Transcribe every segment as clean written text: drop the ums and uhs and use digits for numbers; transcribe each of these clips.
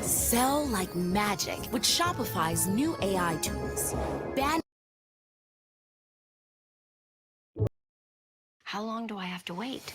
Sell like magic with Shopify's new AI tools. Ban. How long do I have to wait?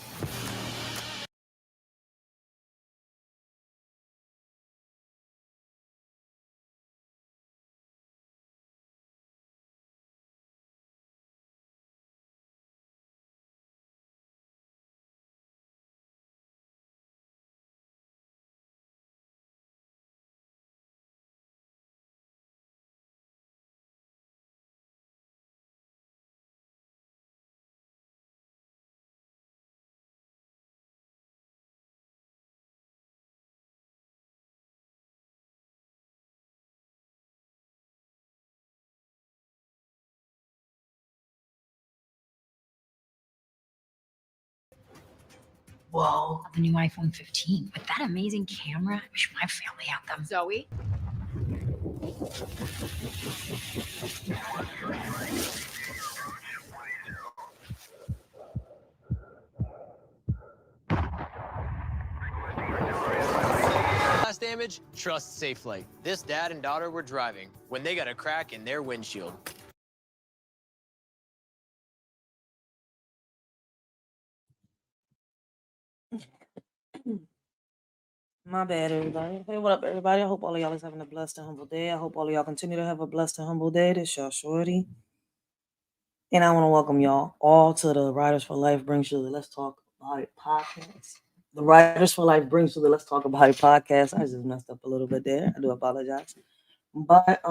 Whoa, the new iPhone 15. With that amazing camera, I wish my family had them. Zoe? Glass damage? Trust Safelite. This dad and daughter were driving when they got a crack in their windshield. My bad, everybody. Hey, what up, everybody? I hope all of y'all is having a blessed and humble day. I hope all of y'all continue to have a blessed and humble day. This y'all shorty. And I want to welcome y'all all to the Riders for Life brings you the Let's Talk About It podcast. The Riders for Life brings you the Let's Talk About It podcast. I just messed up a little bit there. I do apologize. But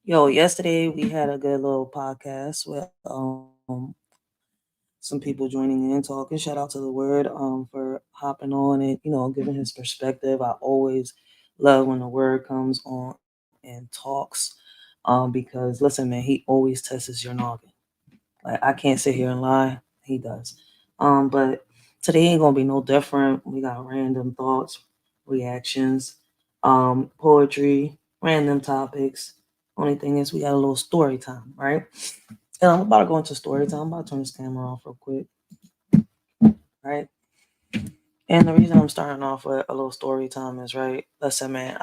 yesterday we had a good little podcast with some people joining in, talking. Shout out to the Word for hopping on and giving his perspective. I always love when the Word comes on and talks, because listen, man, he always tests your noggin. Like I can't sit here and lie, he does. But today ain't gonna be no different. We got random thoughts, reactions, poetry, random topics. Only thing is we got a little story time, right? And I'm about to go into story time. I'm about to turn this camera off real quick, right? And the reason I'm starting off with a little story time is right. Listen, man,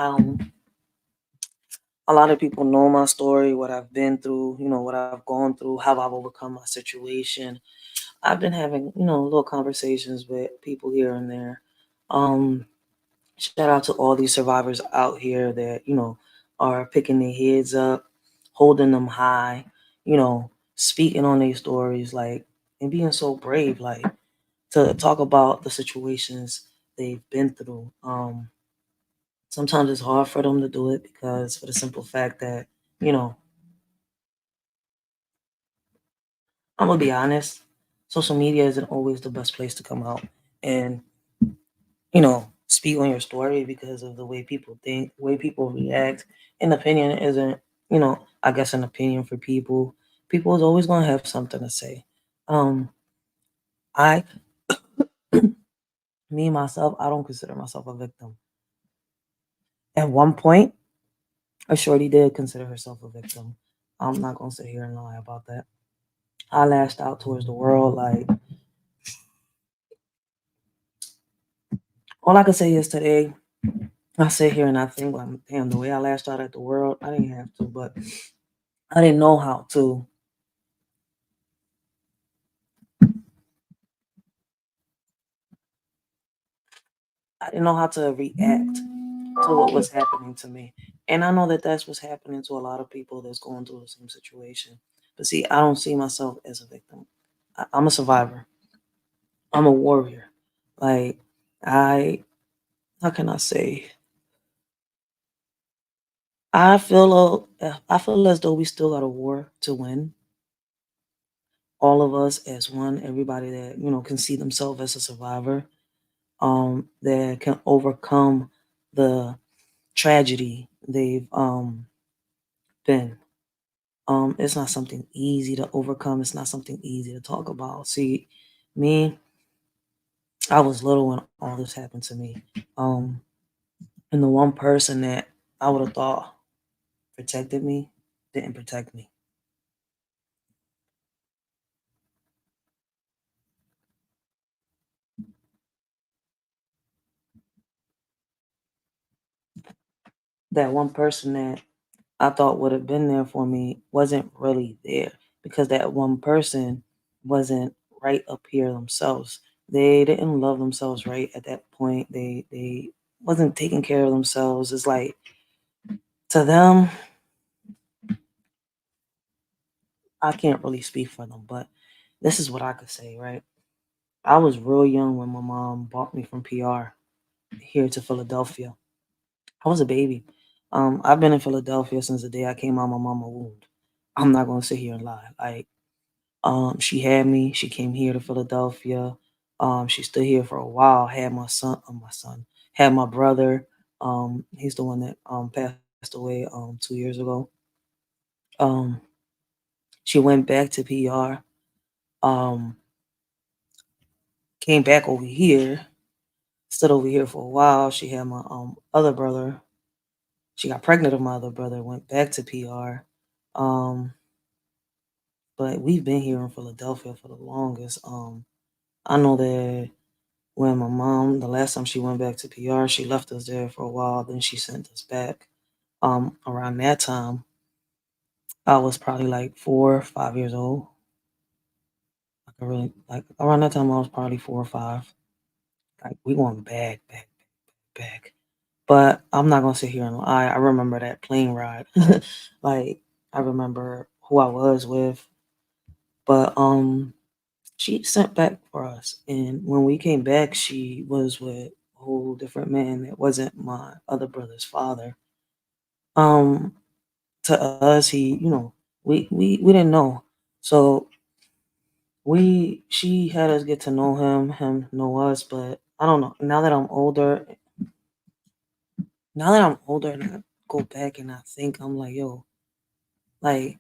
a lot of people know my story, what I've been through, what I've gone through, how I've overcome my situation. I've been having, little conversations with people here and there. Um, Shout out to all these survivors out here that, are picking their heads up, holding them high, speaking on their stories, like, and being so brave, like, to talk about the situations they've been through. Sometimes it's hard for them to do it because, for the simple fact that, you know, I'm gonna be honest, social media isn't always the best place to come out and speak on your story because of the way people think, way people react. An opinion isn't, I guess an opinion for people. People is always gonna have something to say. Um, I, me myself, I don't consider myself a victim. At one point, a shorty did consider herself a victim. I'm not gonna sit here and lie about that. I lashed out towards the world. Like all I can say is today, I sit here and I think, like, damn, the way I lashed out at the world, I didn't have to, but I didn't know how to. I didn't know how to react to what was happening to me. And I know that that's what's happening to a lot of people that's going through the same situation. But see, I don't see myself as a victim. I'm a survivor. I'm a warrior. Like I, how can I say? I feel as though we still got a war to win. All of us as one. Everybody that can see themselves as a survivor. That can overcome the tragedy they've been. It's not something easy to overcome. It's not something easy to talk about. See, me, I was little when all this happened to me. Um, and the one person that I would have thought protected me didn't protect me. that one person that I thought would have been there for me wasn't really there because that one person wasn't right up here themselves. They didn't love themselves right at that point. They wasn't taking care of themselves. It's like to them, I can't really speak for them, but this is what I could say, right? I was real young when my mom brought me from PR here to Philadelphia. I was a baby. I've been in Philadelphia since the day I came out of my mama womb. I'm not gonna sit here and lie. Like, she had me. She came here to Philadelphia. She stood here for a while. Had my son, had my brother. He's the one that passed away 2 years ago. Um, she went back to PR. Um, came back over here. Stood over here for a while. She had my other brother. She got pregnant with my other brother. Went back to PR. Um, but we've been here in Philadelphia for the longest. I know that when my mom, the last time she went back to PR, she left us there for a while, then she sent us back. Around that time, I was probably like 4 or 5 years old. I really like around that time I was probably 4 or 5. Like we going back. But I'm not gonna sit here and lie. I remember that plane ride. Like I remember who I was with. But she sent back for us. And when we came back, she was with a whole different man that wasn't my other brother's father. Um, to us, we didn't know. So she had us get to know him know us, but I don't know. Now that I'm older and I go back and I think I'm like, yo, like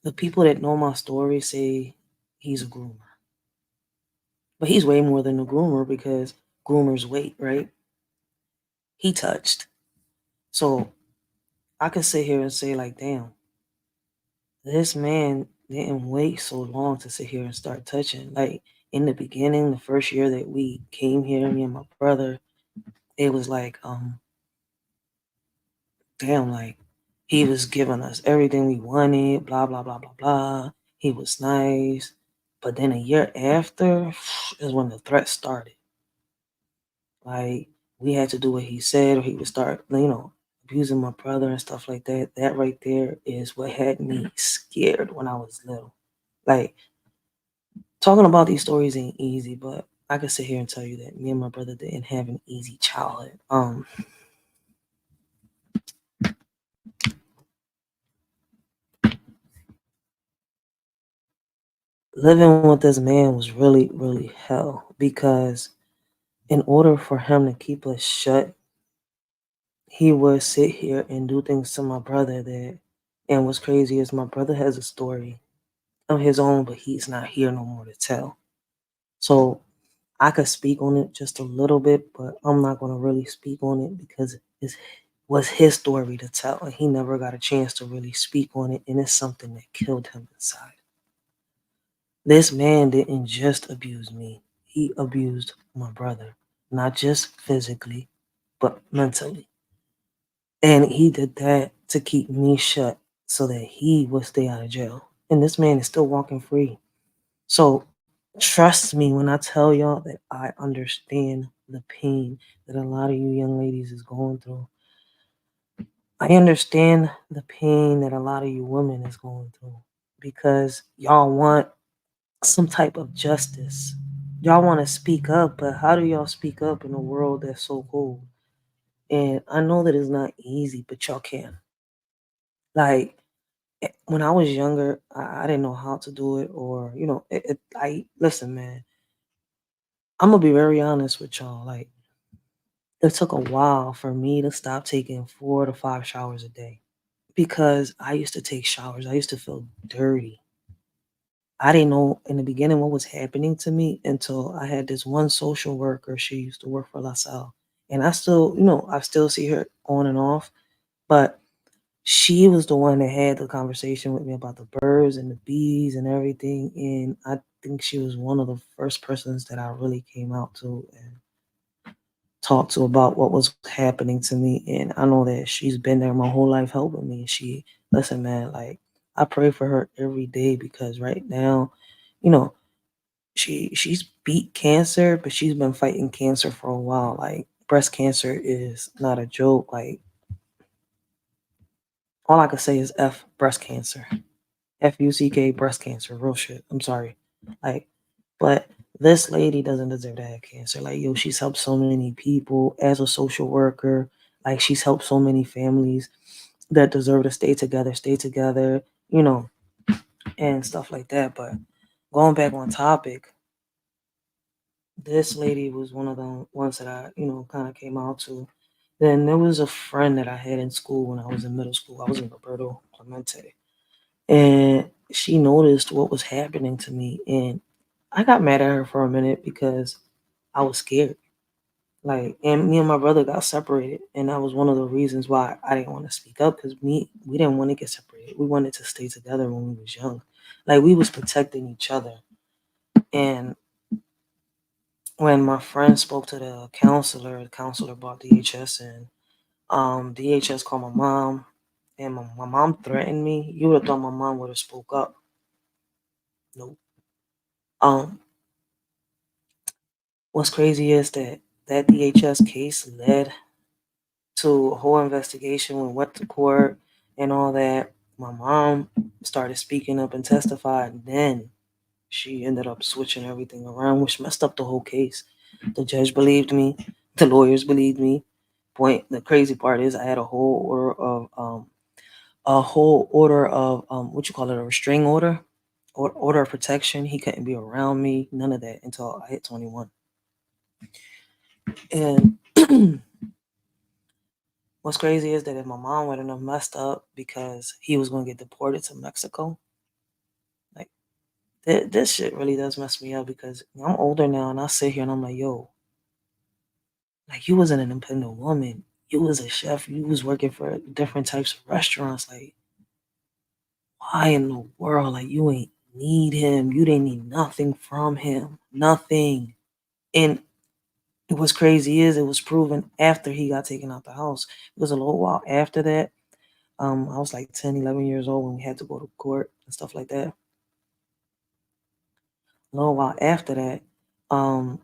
the people that know my story say he's a groomer. But he's way more than a groomer because groomers wait, right? He touched. So I could sit here and say, like, damn, this man didn't wait so long to sit here and start touching. Like in the beginning, the first year that we came here, me and my brother, it was like, damn, like he was giving us everything we wanted, blah, blah, blah, blah, blah. He was nice. But then a year after is when the threat started. Like we had to do what he said, or he would start, abusing my brother and stuff like that. That right there is what had me scared when I was little. Like talking about these stories ain't easy, but I could sit here and tell you that me and my brother didn't have an easy childhood. Living with this man was really, really hell because in order for him to keep us shut, he would sit here and do things to my brother that, and what's crazy is my brother has a story of his own, but he's not here no more to tell. So I could speak on it just a little bit, but I'm not going to really speak on it because it was his story to tell, and he never got a chance to really speak on it, and it's something that killed him inside. This man didn't just abuse me; he abused my brother, not just physically, but mentally, and he did that to keep me shut so that he would stay out of jail. And this man is still walking free. So trust me when I tell y'all that I understand the pain that a lot of you young ladies is going through. I understand the pain that a lot of you women is going through because y'all want some type of justice. Y'all want to speak up, but how do y'all speak up in a world that's so cold? And I know that it's not easy, but y'all can. Like when I was younger, I didn't know how to do it, or I listen, man. I'm gonna be very honest with y'all. Like it took a while for me to stop taking 4 to 5 showers a day because I used to take showers. I used to feel dirty. I didn't know in the beginning what was happening to me until I had this one social worker. She used to work for LaSalle. And I still see her on and off. But she was the one that had the conversation with me about the birds and the bees and everything. And I think she was one of the first persons that I really came out to and talked to about what was happening to me, and I know that she's been there my whole life helping me. She listen, man, like I pray for her every day because right now, you know, she's beat cancer, but she's been fighting cancer for a while. Like breast cancer is not a joke. Like all I could say is F breast cancer. FUCK breast cancer, real shit. I'm sorry. Like, but this lady doesn't deserve to have cancer. Like, yo, she's helped so many people as a social worker. Like, she's helped so many families that deserve to stay together, you know, and stuff like that. But going back on topic, this lady was one of the ones that I, kind of came out to. Then there was a friend that I had in school when I was in middle school. I was in Roberto Clemente. And she noticed what was happening to me. And I got mad at her for a minute because I was scared. Like, and me and my brother got separated. And that was one of the reasons why I didn't want to speak up because we didn't want to get separated. We wanted to stay together when we was young. Like, we was protecting each other. And when my friend spoke to the counselor brought DHS in. DHS called my mom, and my mom threatened me. You would have thought my mom would have spoke up. Nope. Um, what's crazy is that DHS case led to a whole investigation. We went to court and all that. My mom started speaking up and testified. And then she ended up switching everything around, which messed up the whole case. The judge believed me. The lawyers believed me. The crazy part is I had a whole order of what you call it, a restraining order or order of protection. He couldn't be around me, none of that until I hit 21. And what's crazy is that if my mom wouldn't have messed up because he was going to get deported to Mexico, like this shit really does mess me up because I'm older now and I sit here and I'm like, yo, like you was an independent woman, you was a chef, you was working for different types of restaurants. Like, why in the world? Like, you ain't need him. You didn't need nothing from him. Nothing. And what's crazy is it was proven after he got taken out the house. It was a little while after that. I was like 10, 11 years old when we had to go to court and stuff like that. A little while after that, um,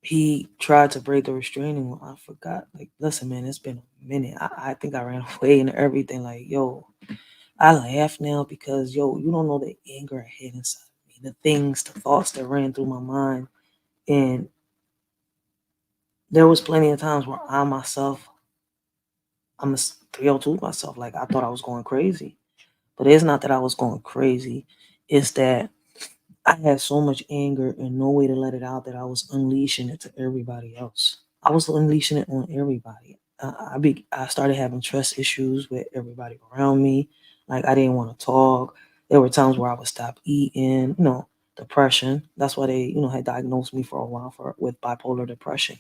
he tried to break the restraining order. I forgot. Like, listen, man, it's been a minute. I think I ran away and everything. Like, yo, I laugh now because, yo, you don't know the anger I had inside of me, the things, the thoughts that ran through my mind. And there was plenty of times where I'm a 302 myself. Like, I thought I was going crazy. But it's not that I was going crazy. It's that I had so much anger and no way to let it out that I was unleashing it to everybody else. I was unleashing it on everybody. I started having trust issues with everybody around me. Like I didn't want to talk. There were times where I would stop eating. Depression. That's why they had diagnosed me for a while with bipolar depression.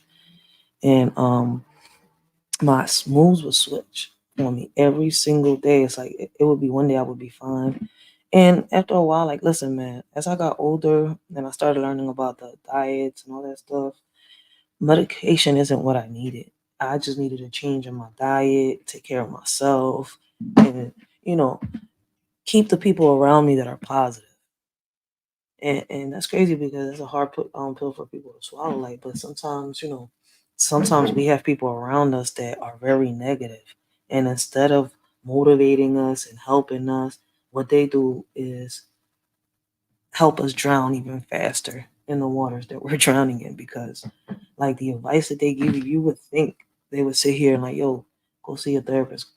And my moods would switch on me every single day. It's like it would be one day I would be fine. And after a while, like, listen, man, as I got older and I started learning about the diets and all that stuff, medication isn't what I needed. I just needed a change in my diet, take care of myself, and, you know, keep the people around me that are positive. And that's crazy because it's a hard pill for people to swallow. Like, but sometimes we have people around us that are very negative, and instead of motivating us and helping us, what they do is help us drown even faster in the waters that we're drowning in. Because, like, the advice that they give you, you would think they would sit here and like, yo, go see a therapist,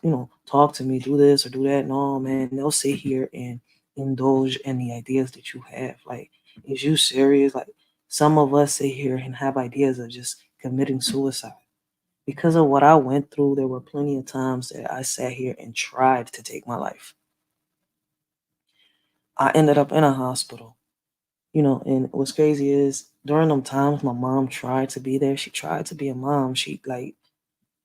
talk to me, do this or do that. No, man, they'll sit here and indulge in the ideas that you have. Like, is you serious? Like, some of us sit here and have ideas of just committing suicide. Because of what I went through, there were plenty of times that I sat here and tried to take my life. I ended up in a hospital, and what's crazy is during them times my mom tried to be there. She tried to be a mom.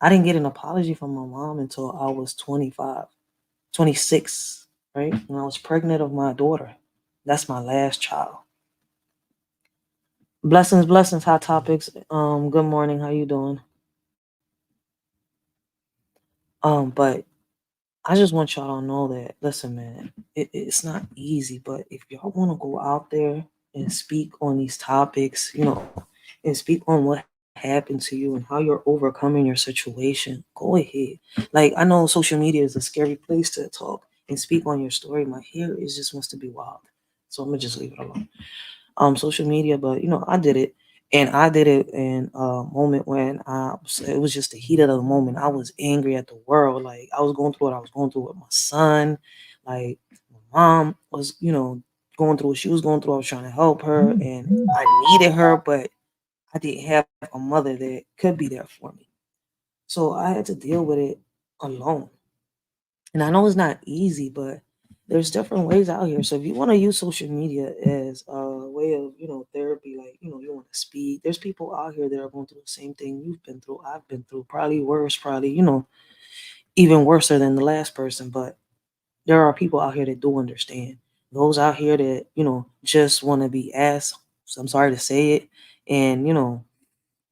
I didn't get an apology from my mom until I was 25, 26, right? When I was pregnant of my daughter. That's my last child. Blessings, blessings, hot topics. Good morning. How you doing? But I just want y'all to know that, listen, man, it's not easy, but if y'all want to go out there and speak on these topics, and speak on what happened to you and how you're overcoming your situation, go ahead. Like, I know social media is a scary place to talk and speak on your story. My hair is just wants to be wild. So I'm gonna just leave it alone. Social media, but I did it. And I did it in a moment when it was just the heat of the moment. I was angry at the world. Like, I was going through what I was going through with my son. Like, my mom was, going through what she was going through. I was trying to help her and I needed her, but I didn't have a mother that could be there for me. So I had to deal with it alone. And I know it's not easy, but there's different ways out here. So if you want to use social media as a way of, therapy, like, you want to speak, there's people out here that are going through the same thing you've been through, I've been through, probably worse, probably, even worse than the last person. But there are people out here that do understand. Those out here that, just want to be asked, so I'm sorry to say it, and,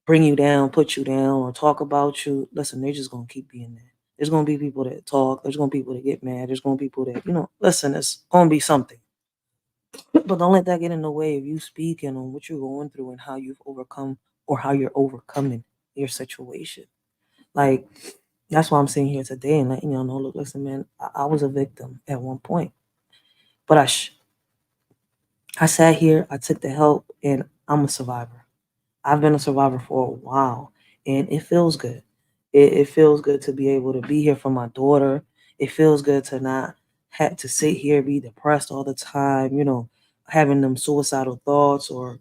bring you down, put you down, or talk about you, listen, they're just gonna keep being there. There's gonna be people that talk. There's gonna be people that get mad. There's gonna be people that, listen, it's gonna be something. But don't let that get in the way of you speaking on what you're going through and how you've overcome or how you're overcoming your situation. Like, that's why I'm sitting here today and letting y'all know, look, listen, man, I was a victim at one point. But I sat here, I took the help, and I'm a survivor. I've been a survivor for a while, and it feels good. It feels good to be able to be here for my daughter. It feels good to not have to sit here, be depressed all the time, having them suicidal thoughts or,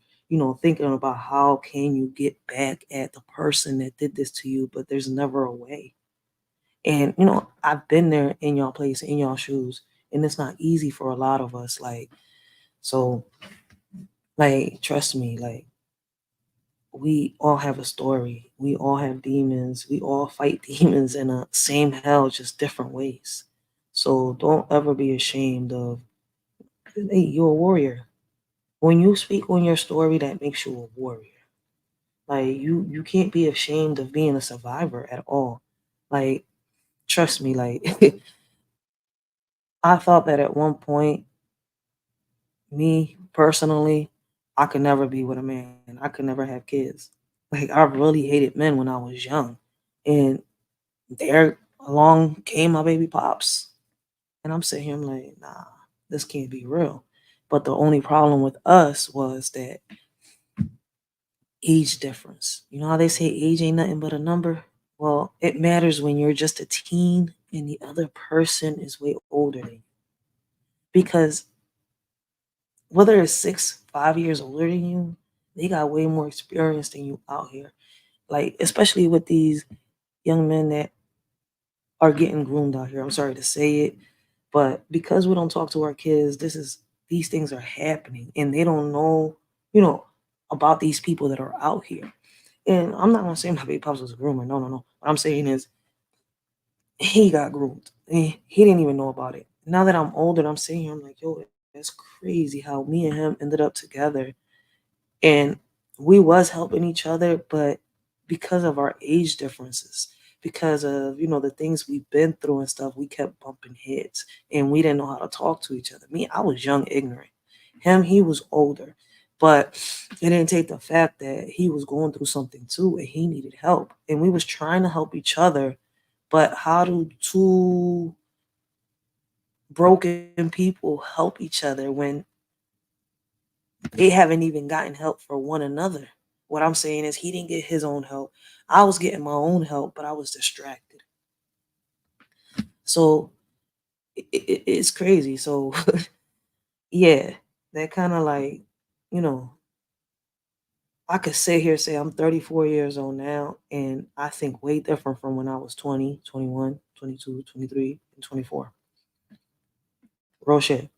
thinking about how can you get back at the person that did this to you, but there's never a way. And, I've been there in y'all place, in y'all shoes, and it's not easy for a lot of us. So, trust me, we all have a story. We all have demons. We all fight demons in the same hell, just different ways. So don't ever be ashamed of, hey, you're a warrior. When you speak on your story, that makes you a warrior. Like, you can't be ashamed of being a survivor at all. Like, trust me, like I thought that at one point, me personally, I could never be with a man. I could never have kids. Like, I really hated men when I was young. And there along came my baby pops. And I'm sitting here, I'm like, nah, this can't be real. But the only problem with us was that age difference. You know how they say age ain't nothing but a number? Well, it matters when you're just a teen and the other person is way older than you. Because whether it's 5 years older than you, they got way more experience than you out here. Like, especially with these young men that are getting groomed out here. I'm sorry to say it, but because we don't talk to our kids, these things are happening and they don't know, you know, about these people that are out here. And I'm not gonna say my baby pops was a groomer. No, no, no. What I'm saying is he got groomed. He didn't even know about it. Now that I'm older, I'm sitting here, I'm like, yo, that's crazy how me and him ended up together. And we was helping each other, but because of our age differences, because of, the things we've been through and stuff, we kept bumping heads and we didn't know how to talk to each other. Me, I was young, ignorant. Him, he was older. But it didn't take the fact that he was going through something too and he needed help. And we was trying to help each other. But how do two broken people help each other when they haven't even gotten help for one another? What I'm saying is he didn't get his own help. I was getting my own help, but I was distracted. So it's crazy. So yeah, that kind of like, you know, I could sit here and say I'm 34 years old now, and I think way different from when I was 20, 21, 22, 23, and 24. Real shit.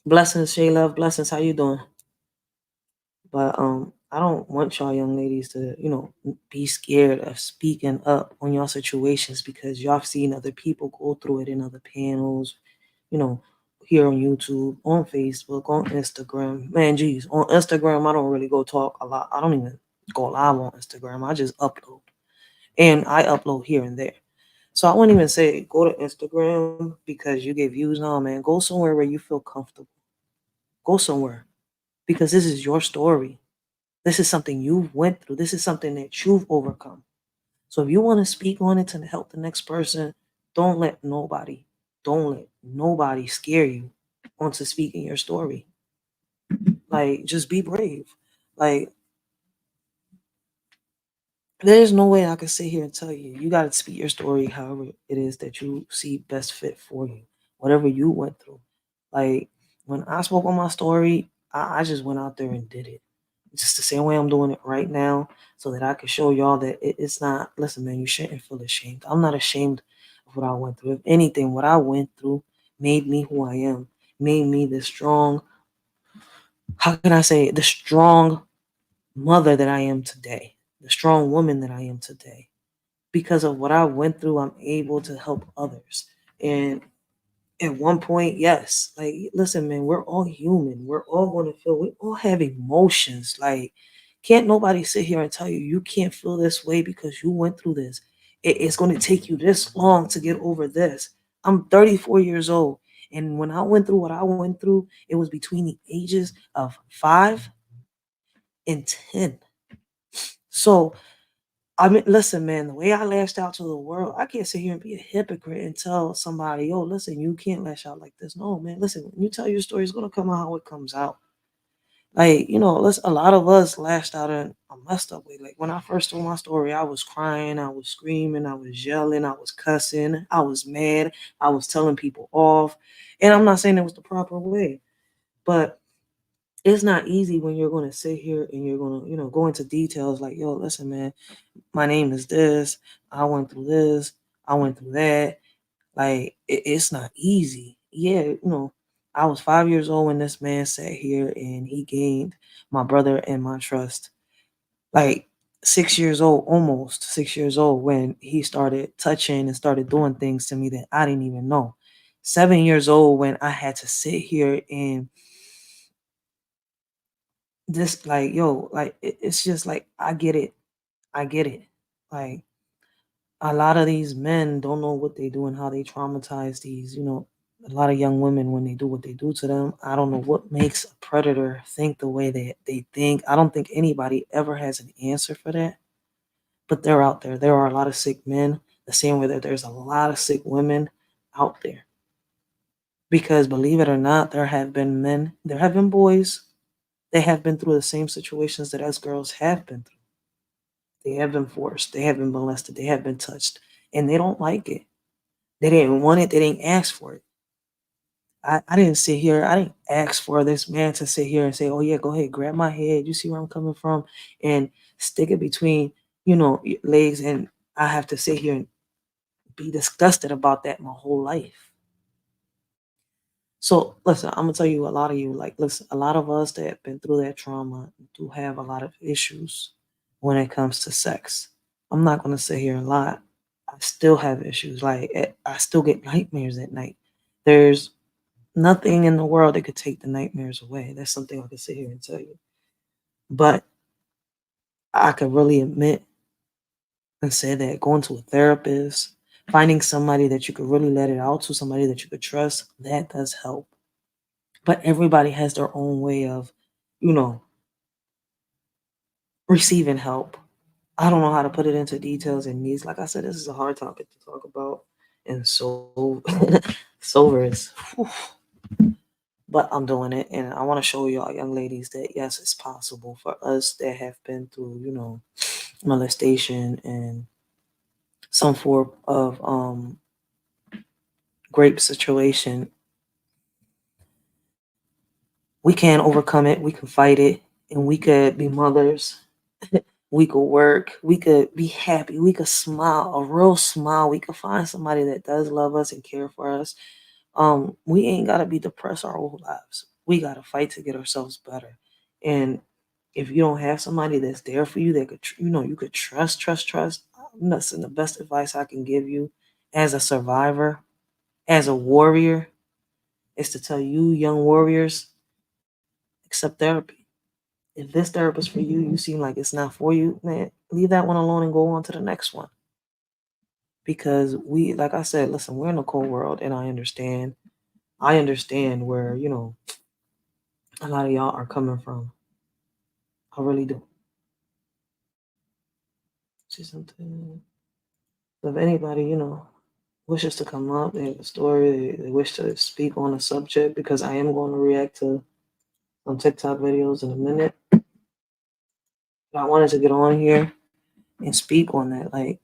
Blessings, Shay Love. Blessings. How you doing? But I don't want y'all young ladies to, be scared of speaking up on y'all situations because y'all have seen other people go through it in other panels, you know, here on YouTube, on Facebook, on Instagram. Man, geez, on Instagram, I don't really go talk a lot. I don't even go live on Instagram. I just upload. And I upload here and there. So I wouldn't even say go to Instagram because you get views. No, man, go somewhere where you feel comfortable. Go somewhere because this is your story. This is something you've went through. This is something that you've overcome. So if you want to speak on it to help the next person, don't let nobody, don't let nobody scare you onto speaking your story. Like, just be brave. Like, there's no way I can sit here and tell you. You got to speak your story however it is that you see best fit for you, whatever you went through. Like, when I spoke on my story, I just went out there and did it. Just the same way I'm doing it right now so that I can show y'all that it's not, listen, man, you shouldn't feel ashamed. I'm not ashamed of what I went through. If anything, what I went through made me who I am, made me the strong, how can I say, the strong mother that I am today, the strong woman that I am today. Because of what I went through, I'm able to help others. And at one point, yes, like, listen, man, we're all human. We're all going to feel, we all have emotions. Like, can't nobody sit here and tell you you can't feel this way because you went through this. It's going to take you this long to get over this. I'm 34 years old. And when I went through what I went through, it was between the ages of 5 and 10. So, I mean, listen, man, the way I lashed out to the world, I can't sit here and be a hypocrite and tell somebody, yo, listen, you can't lash out like this. No, man, listen, when you tell your story, it's going to come out how it comes out. Like, a lot of us lashed out in a messed up way. Like, when I first told my story, I was crying, I was screaming, I was yelling, I was cussing, I was mad, I was telling people off. And I'm not saying it was the proper way, but it's not easy when you're going to sit here and you're going to, go into details like, yo, listen, man, my name is this. I went through this. I went through that. Like, it's not easy. Yeah, I was 5 years old when this man sat here and he gained my brother and my trust. Like, 6 years old, almost 6 years old, when he started touching and started doing things to me that I didn't even know. 7 years old when I had to sit here and this, like, yo, like, it's just like, I get it. I get it. Like, a lot of these men don't know what they do and how they traumatize these, a lot of young women when they do what they do to them. I don't know what makes a predator think the way that they think. I don't think anybody ever has an answer for that, but they're out there. There are a lot of sick men, the same way that there's a lot of sick women out there. Because believe it or not, there have been men, there have been boys, they have been through the same situations that us girls have been through. They have been forced, they have been molested, they have been touched, and they don't like it. They didn't want it. They didn't ask for it. I didn't sit here. I didn't ask for this man to sit here and say, "Oh yeah, go ahead, grab my head. You see where I'm coming from, and stick it between, your legs." And I have to sit here and be disgusted about that my whole life. So listen, I'm gonna tell you, a lot of you, like, listen, a lot of us that have been through that trauma do have a lot of issues when it comes to sex. I'm not gonna sit here and lie. I still have issues. Like, I still get nightmares at night. There's nothing in the world that could take the nightmares away. That's something I can sit here and tell you. But I could really admit and say that going to a therapist, finding somebody that you could really let it out to, somebody that you could trust, that does help. But everybody has their own way of, you know, receiving help. I don't know how to put it into details and needs. Like I said, this is a hard topic to talk about. And so sober is, whew, but I'm doing it. And I want to show y'all young ladies that yes, it's possible for us that have been through, molestation and some form of grape situation. We can overcome it, we can fight it, and we could be mothers. We could work, we could be happy, we could smile, a real smile. We could find somebody that does love us and care for us. We ain't gotta be depressed our whole lives. We gotta fight to get ourselves better. And if you don't have somebody that's there for you that could, you could trust. Listen, the best advice I can give you as a survivor, as a warrior, is to tell you, young warriors, accept therapy. If this therapist for you, you seem like it's not for you, man, leave that one alone and go on to the next one. Because we, like I said, listen, we're in a cold world, and I understand. I understand where a lot of y'all are coming from. I really do. See something. So if anybody, wishes to come up, they have a story, they wish to speak on a subject, because I am going to react to some TikTok videos in a minute. But I wanted to get on here and speak on that. Like,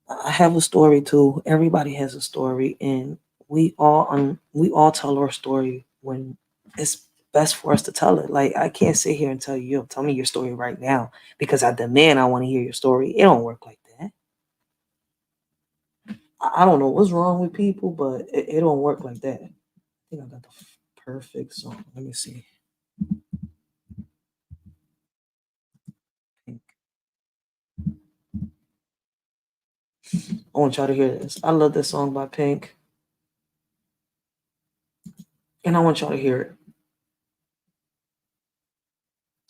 I have a story too. Everybody has a story, and we all tell our story when it's best for us to tell it. Like, I can't sit here and tell you, yo, tell me your story right now, because I demand I want to hear your story. It don't work like that. I don't know what's wrong with people, but it don't work like that. I think I got the perfect song. Let me see. Pink. I want y'all to hear this. I love this song by Pink, and I want y'all to hear it.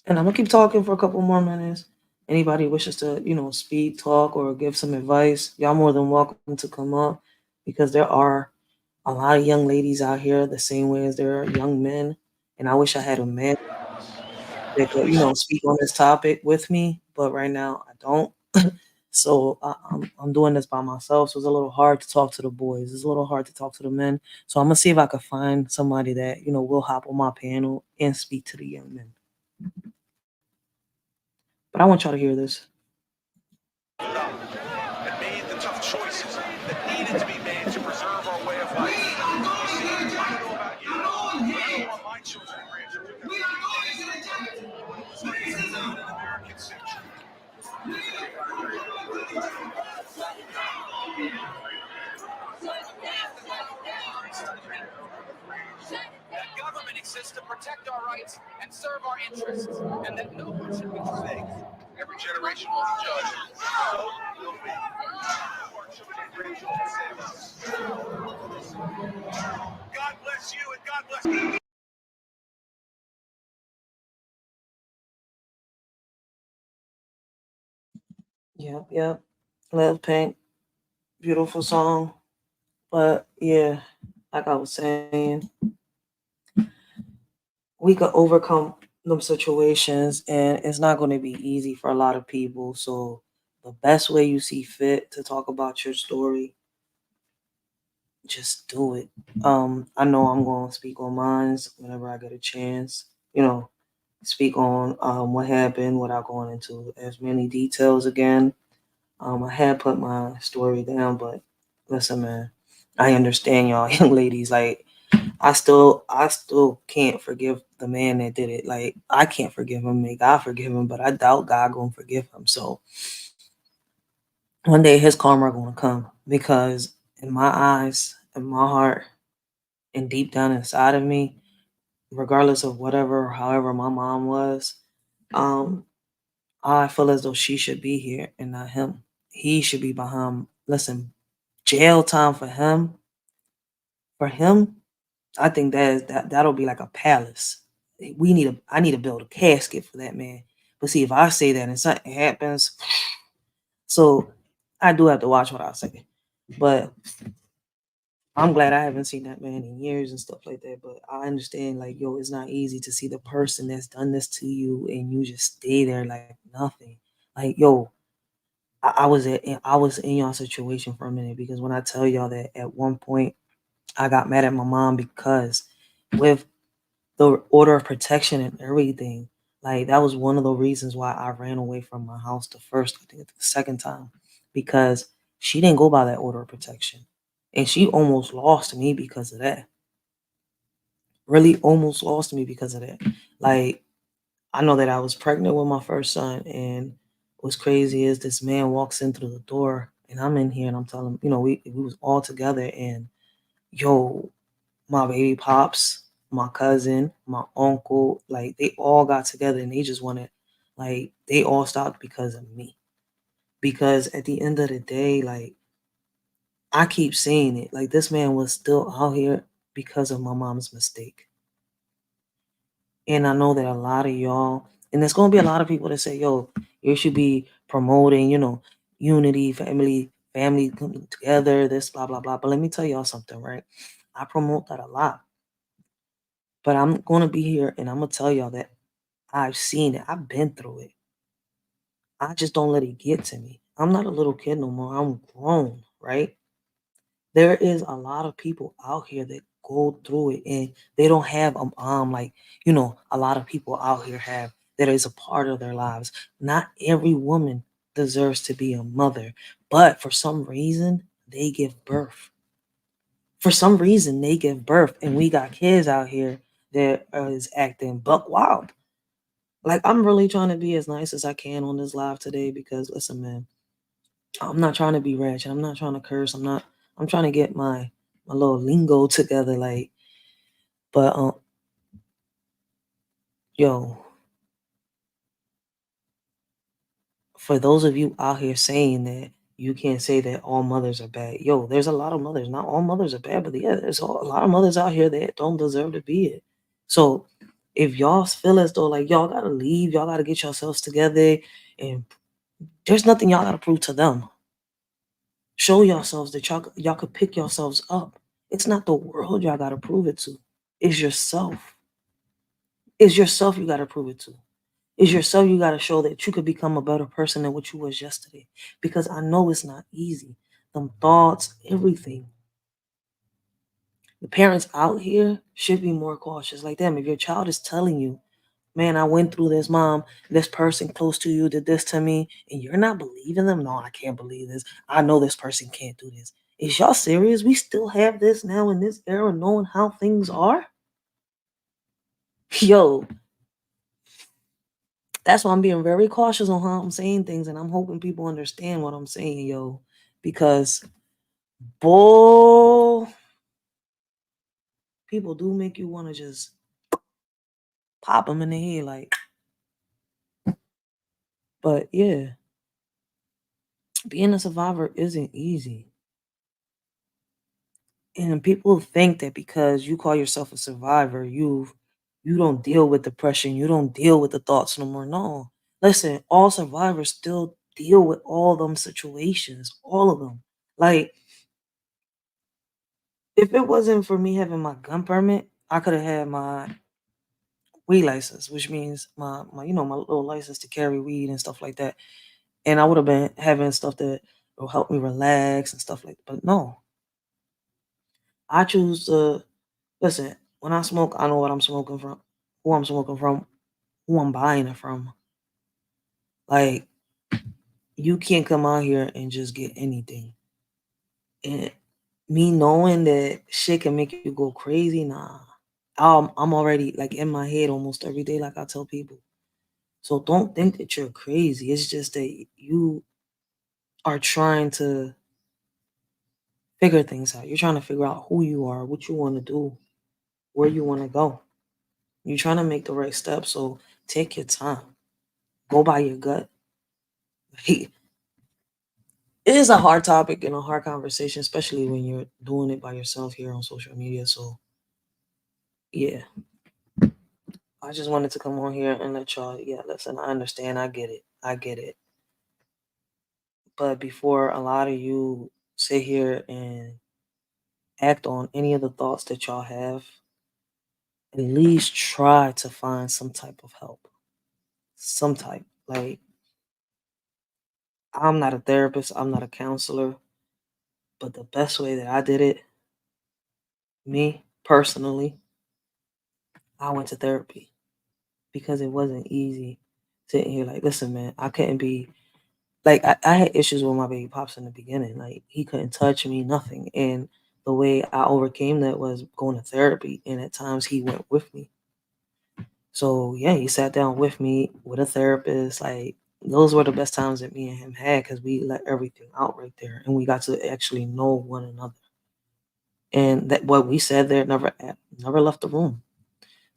And I'm gonna keep talking for a couple more minutes. Anybody wishes to, speak, talk, or give some advice, y'all more than welcome to come up, because there are a lot of young ladies out here the same way as there are young men. And I wish I had a man that could, speak on this topic with me, but right now I don't. So I'm doing this by myself. So it's a little hard to talk to the boys. It's a little hard to talk to the men. So I'm gonna see if I can find somebody that will hop on my panel and speak to the young men. But I want y'all to hear this. And made the tough choices that needed to be made to preserve our way of life. You see, I don't know about you, but I don't want my children and grandchildren to in an American century. That government exists to protect our rights and serve our interests, and that no one should be safe. Every generation will be judged. So will we. Our children and grandchildren save us. God bless you and God bless you. Yep, yep. Love Pink. Beautiful song. But yeah, like I was saying, we could overcome them situations, and it's not going to be easy for a lot of people. So the best way you see fit to talk about your story, just do it. I know I'm going to speak on mine whenever I get a chance. Speak on what happened without going into as many details again. I had put my story down, but listen, man, I understand y'all, young ladies. Like, I still can't forgive the man that did it. Like, I can't forgive him. May God forgive him, but I doubt God gonna forgive him. So one day his karma gonna come, because in my eyes, in my heart, and deep down inside of me, regardless of whatever, however my mom was, um, I feel as though she should be here and not him. He should be behind. Listen, jail time for him. For him, I think that'll be like a palace. I need to build a casket for that man. But see, if I say that and something happens, so I do have to watch what I say. But I'm glad I haven't seen that man in years and stuff like that. But I understand, like, yo, it's not easy to see the person that's done this to you and you just stay there like nothing. Like, yo, I was in y'all situation for a minute, because when I tell y'all that at one point I got mad at my mom, because with the order of protection and everything, like, that was one of the reasons why I ran away from my house the first, I think the second time, because she didn't go by that order of protection. And she almost lost me because of that. Really almost lost me because of that. Like, I know that I was pregnant with my first son, and what's crazy is this man walks in through the door, and I'm in here and I'm telling him, we was all together, and yo, my baby pops, my cousin, my uncle, like, they all got together and they just wanted, like, they all stopped because of me. Because at the end of the day, like, I keep saying it, like, this man was still out here because of my mom's mistake. And I know that a lot of y'all, and there's gonna be a lot of people that say, yo, you should be promoting, unity, family coming together, this, blah, blah, blah. But let me tell y'all something, right? I promote that a lot. But I'm gonna be here and I'm gonna tell y'all that I've seen it. I've been through it. I just don't let it get to me. I'm not a little kid no more. I'm grown, right? There is a lot of people out here that go through it and they don't have like a lot of people out here have that is a part of their lives. Not every woman deserves to be a mother, but for some reason they give birth. For some reason they give birth, and we got kids out here that is acting buck wild. Like, I'm really trying to be as nice as I can on this live today because listen, man, I'm not trying to be ratchet. I'm not trying to curse. I'm trying to get my little lingo together, like, but yo, for those of you out here saying that you can't say that all mothers are bad, yo, there's a lot of mothers. Not all mothers are bad, but yeah, there's a lot of mothers out here that don't deserve to be it. So if y'all feel as though like y'all gotta leave, y'all gotta get yourselves together, and there's nothing y'all gotta prove to them. Show yourselves that y'all could pick yourselves up. It's not the world y'all gotta prove it to. It's yourself. It's yourself you gotta prove it to. It's yourself you gotta show that you could become a better person than what you was yesterday. Because I know it's not easy. Them thoughts, everything. The parents out here should be more cautious. Like, damn, if your child is telling you, man, I went through this, mom, this person close to you did this to me, and you're not believing them, no, I can't believe this. I know this person can't do this. Is y'all serious? We still have this now in this era, knowing how things are? Yo, that's why I'm being very cautious on how I'm saying things, and I'm hoping people understand what I'm saying, yo. Because, boy, people do make you want to just pop them in the head, like. But yeah, being a survivor isn't easy. And people think that because you call yourself a survivor, you don't deal with depression, you don't deal with the thoughts no more. No. Listen, all survivors still deal with all them situations, all of them. Like, if it wasn't for me having my gun permit, I could have had my weed license, which means my little license to carry weed and stuff like that. And I would have been having stuff that will help me relax and stuff like that. But no, I choose to listen. When I smoke, I know what I'm smoking from, who I'm smoking from, who I'm buying it from. Like, you can't come out here and just get anything. And me knowing that shit can make you go crazy, nah. I'm already like in my head almost every day, like I tell people. So don't think that you're crazy. It's just that you are trying to figure things out. You're trying to figure out who you are, what you want to do, where you want to go. You're trying to make the right steps. So take your time. Go by your gut. It is a hard topic and a hard conversation, especially when you're doing it by yourself here on social media. So yeah, I just wanted to come on here and let y'all, yeah, listen, I understand. I get it. I get it. But before a lot of you sit here and act on any of the thoughts that y'all have, at least try to find some type of help. Some type. Like, I'm not a therapist, I'm not a counselor, but the best way that I did it, me personally, I went to therapy because it wasn't easy sitting here like, listen, man, I couldn't be like I had issues with my baby pops in the beginning. Like, he couldn't touch me, nothing. And the way I overcame that was going to therapy, and at times he went with me. So yeah, he sat down with me with a therapist. Like, those were the best times that me and him had because we let everything out right there, and we got to actually know one another. And that what we said there never left the room.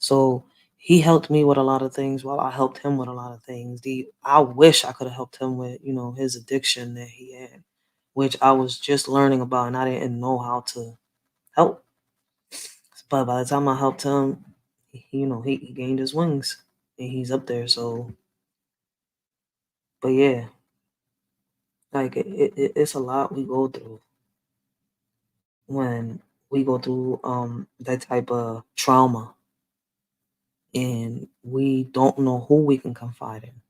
So he helped me with a lot of things while I helped him with a lot of things. I wish I could have helped him with his addiction that he had, which I was just learning about, and I didn't know how to help. But by the time I helped him, he gained his wings and he's up there. So, but yeah, like it's a lot we go through when we go through that type of trauma, and we don't know who we can confide in.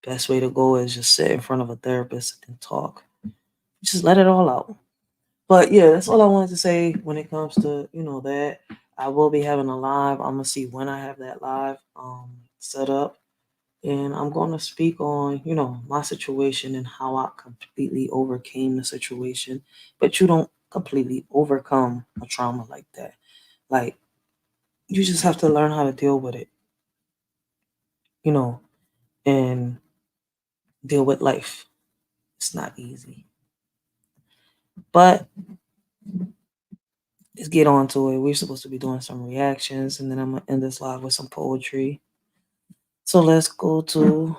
Best way to go is just sit in front of a therapist and talk. Just let it all out. But yeah, that's all I wanted to say when it comes to, that. I will be having a live. I'm gonna see when I have that live set up. And I'm gonna speak on, my situation and how I completely overcame the situation. But you don't completely overcome a trauma like that. Like, you just have to learn how to deal with it, you know, and deal with life. It's not easy. But let's get on to it. We're supposed to be doing some reactions, and then I'm gonna end this live with some poetry. So let's go to,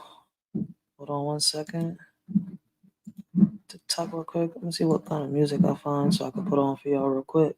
hold on one second, to talk real quick. Let me see what kind of music I find so I can put on for y'all real quick.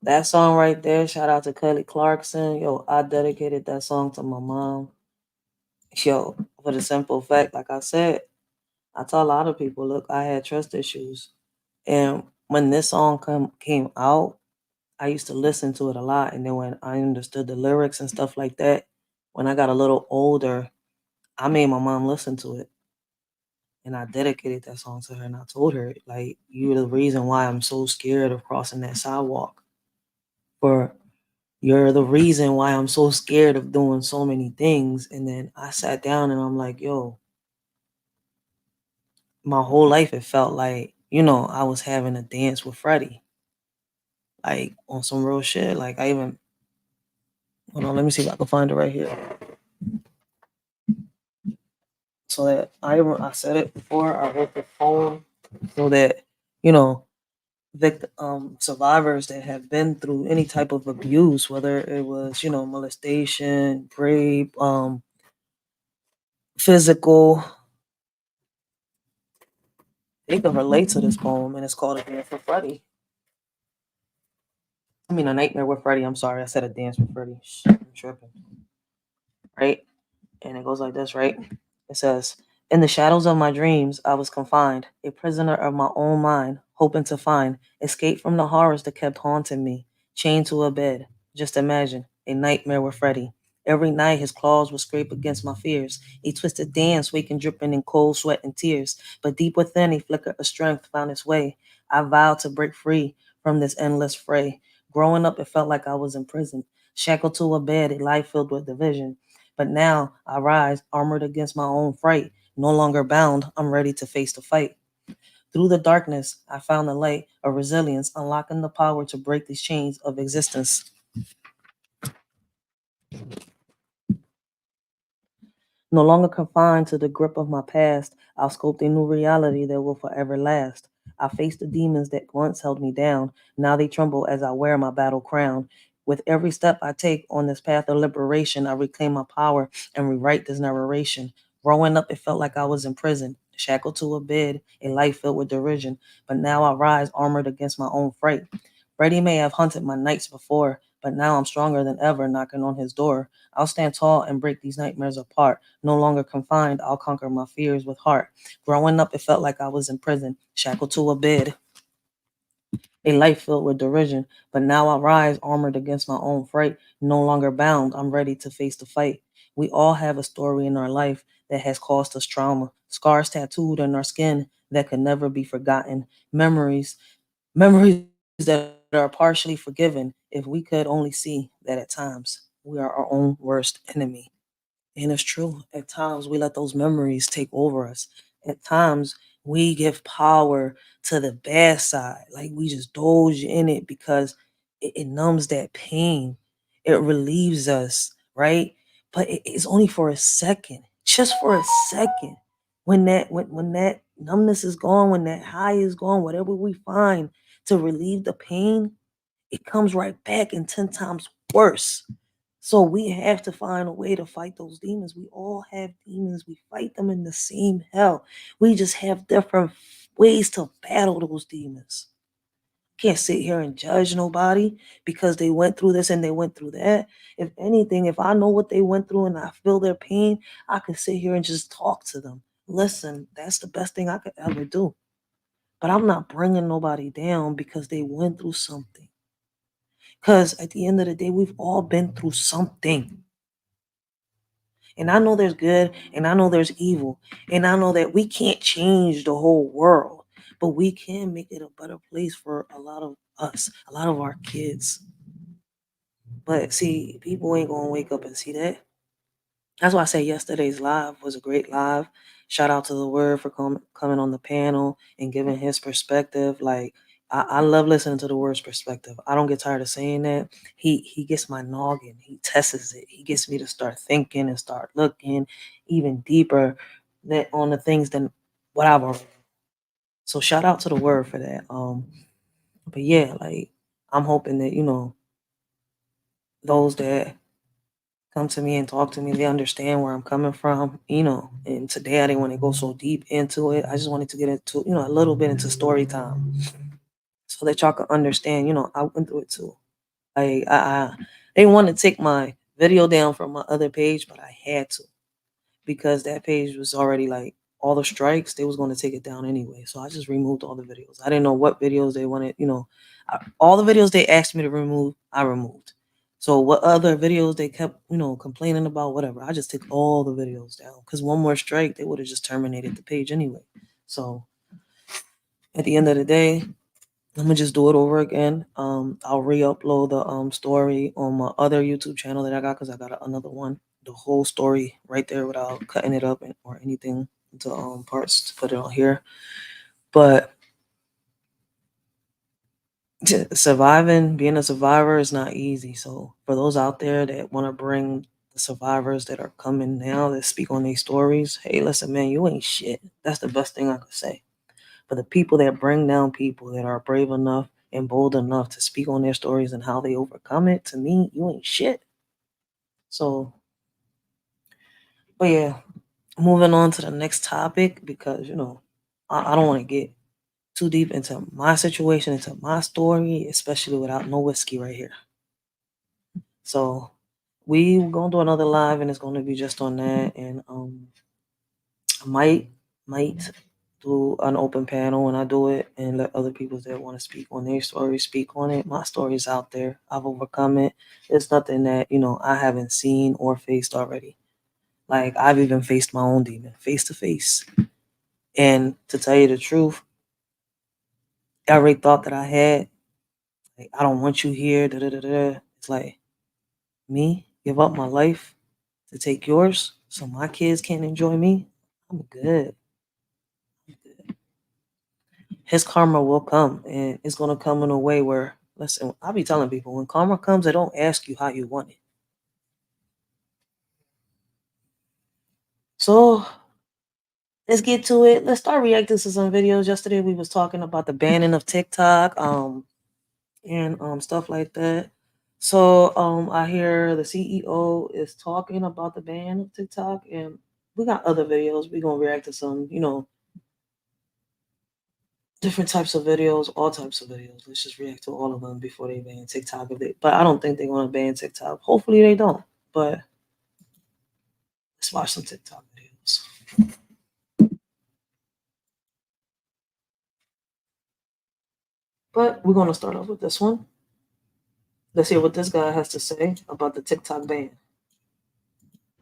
That song right there, shout out to Kelly Clarkson. Yo, I dedicated that song to my mom. Yo, for the simple fact, like I said, I tell a lot of people, look, I had trust issues. And when this song came out, I used to listen to it a lot. And then when I understood the lyrics and stuff like that, when I got a little older, I made my mom listen to it. And I dedicated that song to her. And I told her, like, you're the reason why I'm so scared of crossing that sidewalk. For you're the reason why I'm so scared of doing so many things. And then I sat down and I'm like, yo, my whole life it felt like, I was having a dance with Freddie. Like on some real shit. Like I even hold on, let me see if I can find it right here. So that I said it before, I wrote the poem so that, you know, survivors that have been through any type of abuse, whether it was, molestation, rape, physical, they can relate to this poem, and it's called A Dance with Freddie. I mean, A Nightmare with Freddie. I'm sorry, I said A Dance with Freddie. I'm tripping. Right? And it goes like this, right? It says, in the shadows of my dreams, I was confined, a prisoner of my own mind, hoping to find escape from the horrors that kept haunting me, chained to a bed. Just imagine, a nightmare with Freddy. Every night his claws would scrape against my fears. A twisted dance, waking dripping in cold sweat and tears. But deep within, a flicker of strength found its way. I vowed to break free from this endless fray. Growing up, it felt like I was in prison, shackled to a bed, a life filled with division. But now I rise, armored against my own fright, no longer bound, I'm ready to face the fight. Through the darkness, I found the light of resilience, unlocking the power to break these chains of existence. No longer confined to the grip of my past, I'll sculpt a new reality that will forever last. I face the demons that once held me down. Now they tremble as I wear my battle crown. With every step I take on this path of liberation, I reclaim my power and rewrite this narration. Growing up, it felt like I was in prison, shackled to a bed, a life filled with derision. But now I rise armored against my own fright. Brady may have hunted my nights before, but now I'm stronger than ever, knocking on his door. I'll stand tall and break these nightmares apart. No longer confined, I'll conquer my fears with heart. Growing up, it felt like I was in prison, shackled to a bed, a life filled with derision. But now I rise, armored against my own fright. No longer bound, I'm ready to face the fight. We all have a story in our life that has caused us trauma, scars tattooed on our skin that could never be forgotten, memories that are partially forgiven if we could only see that at times we are our own worst enemy. And it's true. At times, we let those memories take over us. At times, we give power to the bad side. Like we just doge in it because it numbs that pain. It relieves us, right? But it's only for a second, just for a second. When that numbness is gone, when that high is gone, whatever we find to relieve the pain, it comes right back and 10 times worse. So we have to find a way to fight those demons. We all have demons. We fight them in the same hell. We just have different ways to battle those demons. Can't sit here and judge nobody because they went through this and they went through that. If anything, if I know what they went through and I feel their pain, I can sit here and just talk to them. Listen, that's the best thing I could ever do. But I'm not bringing nobody down because they went through something. Because at the end of the day, we've all been through something. And I know there's good and I know there's evil. And I know that we can't change the whole world, but we can make it a better place for a lot of us, a lot of our kids. But see, people ain't going to wake up and see that. That's why I say yesterday's live was a great live. Shout out to the word for coming on the panel and giving his perspective. Like I love listening to the word's perspective. I don't get tired of saying that. He gets my noggin. He tests it. He gets me to start thinking and start looking even deeper on the things than what I've already. So shout out to the word for that. But yeah, like I'm hoping that those that come to me and talk to me, they understand where I'm coming from, and today I didn't want to go so deep into it. I just wanted to get into, a little bit into story time so that y'all can understand, I went through it too. Like they didn't want to take my video down from my other page, but I had to because that page was already like all the strikes. They was going to take it down anyway, so I just removed all the videos. I didn't know what videos they wanted. All the videos they asked me to remove, I removed. So what other videos they kept, complaining about, whatever. I just took all the videos down because one more strike, they would have just terminated the page anyway. So at the end of the day, I'm gonna just do it over again. I'll re-upload the story on my other YouTube channel that I got because I got another one. The whole story right there without cutting it up or anything into parts to put it on here. But being a survivor is not easy. So for those out there that want to bring the survivors that are coming now that speak on their stories, hey, listen, man, you ain't shit. That's the best thing I could say. For the people that bring down people that are brave enough and bold enough to speak on their stories and how they overcome it, to me, you ain't shit. So, but yeah, moving on to the next topic because, I don't want to get too deep into my situation, into my story, especially without no whiskey right here. So, we gonna do another live and it's gonna be just on that. And I might do an open panel when I do it and let other people that want to speak on their story speak on it. My story's out there. I've overcome it. It's nothing that, I haven't seen or faced already. Like I've even faced my own demon face to face. And to tell you the truth, every thought that I had, like, I don't want you here, da da da da. It's like me, give up my life to take yours so my kids can enjoy me. I'm good. His karma will come and it's going to come in a way where, listen, I'll be telling people when karma comes, they don't ask you how you want it. So let's get to it. Let's start reacting to some videos. Yesterday we was talking about the banning of TikTok, and stuff like that. So I hear the CEO is talking about the ban of TikTok, and we got other videos. We're gonna react to some, different types of videos, all types of videos. Let's just react to all of them before they ban TikTok. But I don't think they're gonna ban TikTok. Hopefully they don't. But let's watch some TikTok videos. But we're gonna start off with this one. Let's hear what this guy has to say about the TikTok ban.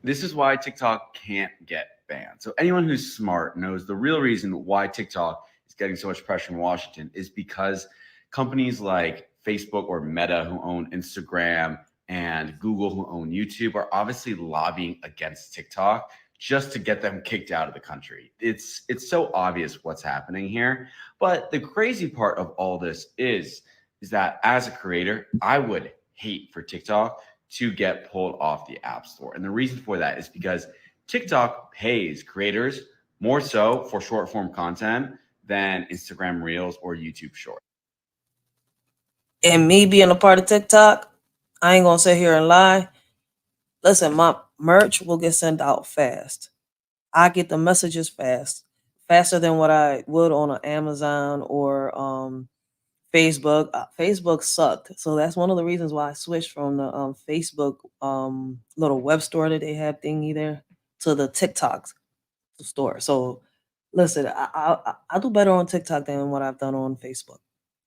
This is why TikTok can't get banned. So anyone who's smart knows the real reason why TikTok is getting so much pressure in Washington is because companies like Facebook or Meta, who own Instagram, and Google, who own YouTube, are obviously lobbying against TikTok just to get them kicked out of the country. It's so obvious what's happening here. But the crazy part of all this is that as a creator, I would hate for TikTok to get pulled off the App Store. And the reason for that is because TikTok pays creators more so for short form content than Instagram Reels or YouTube Shorts. And me being a part of TikTok, I ain't gonna sit here and lie. Listen, my merch will get sent out fast. I get the messages fast, faster than what I would on an Amazon or Facebook. Facebook sucked, so that's one of the reasons why I switched from the Facebook little web store that they have thingy there to the TikTok store. So listen, I do better on TikTok than what I've done on Facebook.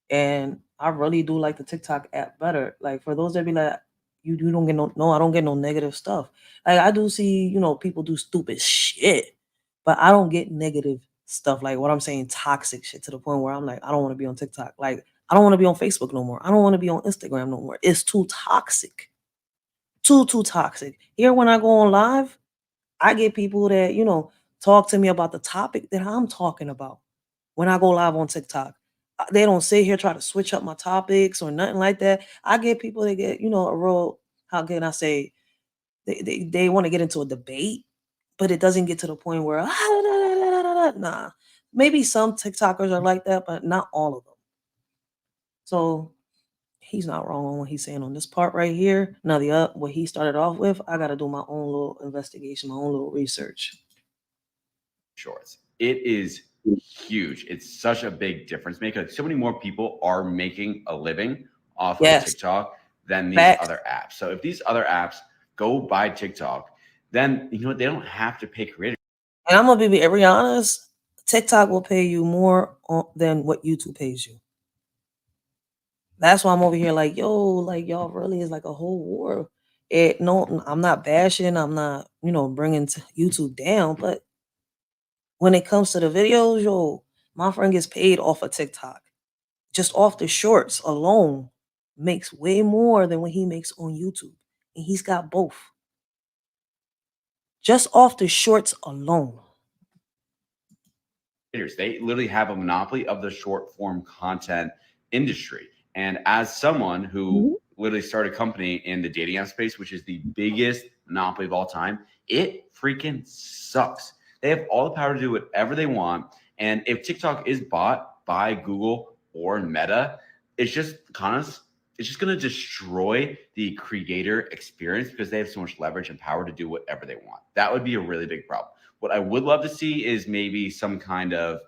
And I really do like the TikTok app better. Like for those that be like, you don't get no, I don't get no negative stuff. Like I do see, people do stupid shit, but I don't get negative stuff. Like what I'm saying, toxic shit to the point where I'm like, I don't want to be on TikTok. Like I don't want to be on Facebook no more. I don't want to be on Instagram no more. It's too toxic. Too toxic. Here when I go on live, I get people that, talk to me about the topic that I'm talking about when I go live on TikTok. They don't sit here try to switch up my topics or nothing like that. I get people that get, a real, how can I say, they want to get into a debate, but it doesn't get to the point where, nah. Maybe some TikTokers are like that, but not all of them. So he's not wrong on what he's saying on this part right here. Now, what he started off with, I got to do my own little investigation, my own little research. Shorts. It is huge. It's such a big difference maker. So many more people are making a living off of TikTok than these Facts. other apps. So if these other apps go buy TikTok, then you know what? They don't have to pay creators. And I'm gonna be very honest. TikTok will pay you more than what YouTube pays you. That's why I'm over here like, yo, like y'all really is like a whole war. No, I'm not bashing. I'm not, bringing YouTube down. But when it comes to the videos, yo, my friend gets paid off of TikTok. Just off the shorts alone, makes way more than what he makes on YouTube. And he's got both. Just off the shorts alone. They literally have a monopoly of the short form content industry. And as someone who literally started a company in the dating app space, which is the biggest monopoly of all time, it freaking sucks. They have all the power to do whatever they want. And if TikTok is bought by Google or Meta, it's just going to destroy the creator experience because they have so much leverage and power to do whatever they want. That would be a really big problem. What I would love to see is maybe some kind of,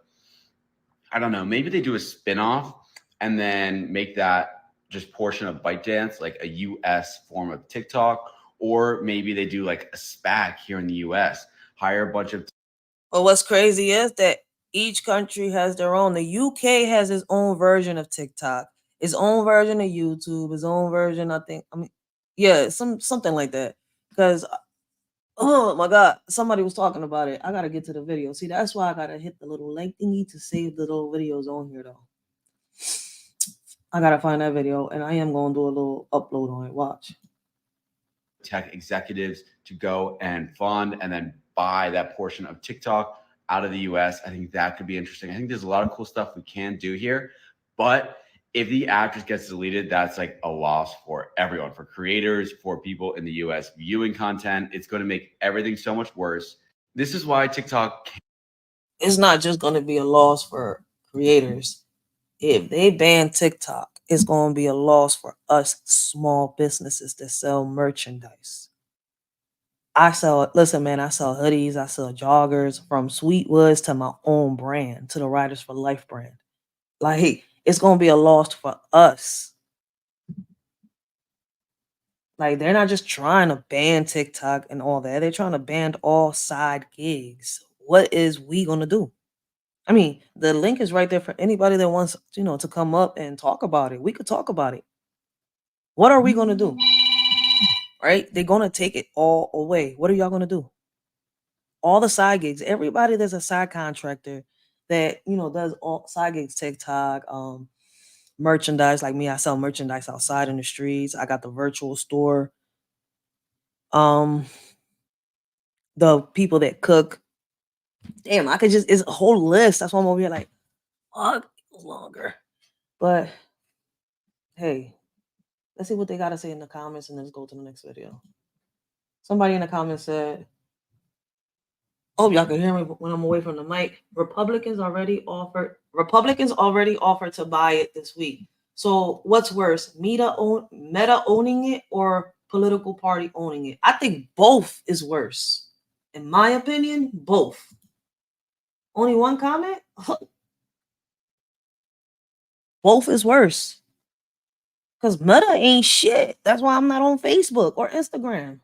I don't know, maybe they do a spinoff and then make that just portion of ByteDance like a US form of TikTok, or maybe they do like a SPAC here in the US, hire a bunch of. Well, what's crazy is that each country has their own. The UK has its own version of TikTok, its own version of YouTube, its own version, something like that. Because oh my God, somebody was talking about it. I gotta get to the video. See, that's why I gotta hit the little link thingy to save the little videos on here though. I gotta find that video and I am gonna do a little upload on it. Watch. Tech executives to go and fund and then buy that portion of TikTok out of the US. I think that could be interesting. I think there's a lot of cool stuff we can do here, but if the app just gets deleted, that's like a loss for everyone, for creators, for people in the US viewing content. It's going to make everything so much worse. This is why TikTok. It's not just going to be a loss for creators. If they ban TikTok, it's going to be a loss for us small businesses that sell merchandise. Listen, man, I sell hoodies, I sell joggers, from Sweetwoods to my own brand, to the Riders for Life brand. Like, it's going to be a loss for us. Like, they're not just trying to ban TikTok and all that. They're trying to ban all side gigs. What is we going to do? I mean, the link is right there for anybody that wants, to come up and talk about it. We could talk about it. What are we going to do? Right? They're going to take it all away. What are y'all going to do? All the side gigs, everybody that's a side contractor that, does all side gigs, TikTok, merchandise. Like me, I sell merchandise outside in the streets. I got the virtual store. The people that cook. Damn, it's a whole list. That's why I'm over here like, fuck, longer. But hey, let's see what they got to say in the comments and let's go to the next video. Somebody in the comments said, oh, y'all can hear me when I'm away from the mic. Republicans already offered to buy it this week. So what's worse, Meta owning it or political party owning it? I think both is worse. In my opinion, both. Only one comment? Both is worse. Because Meta ain't shit. That's why I'm not on Facebook or Instagram.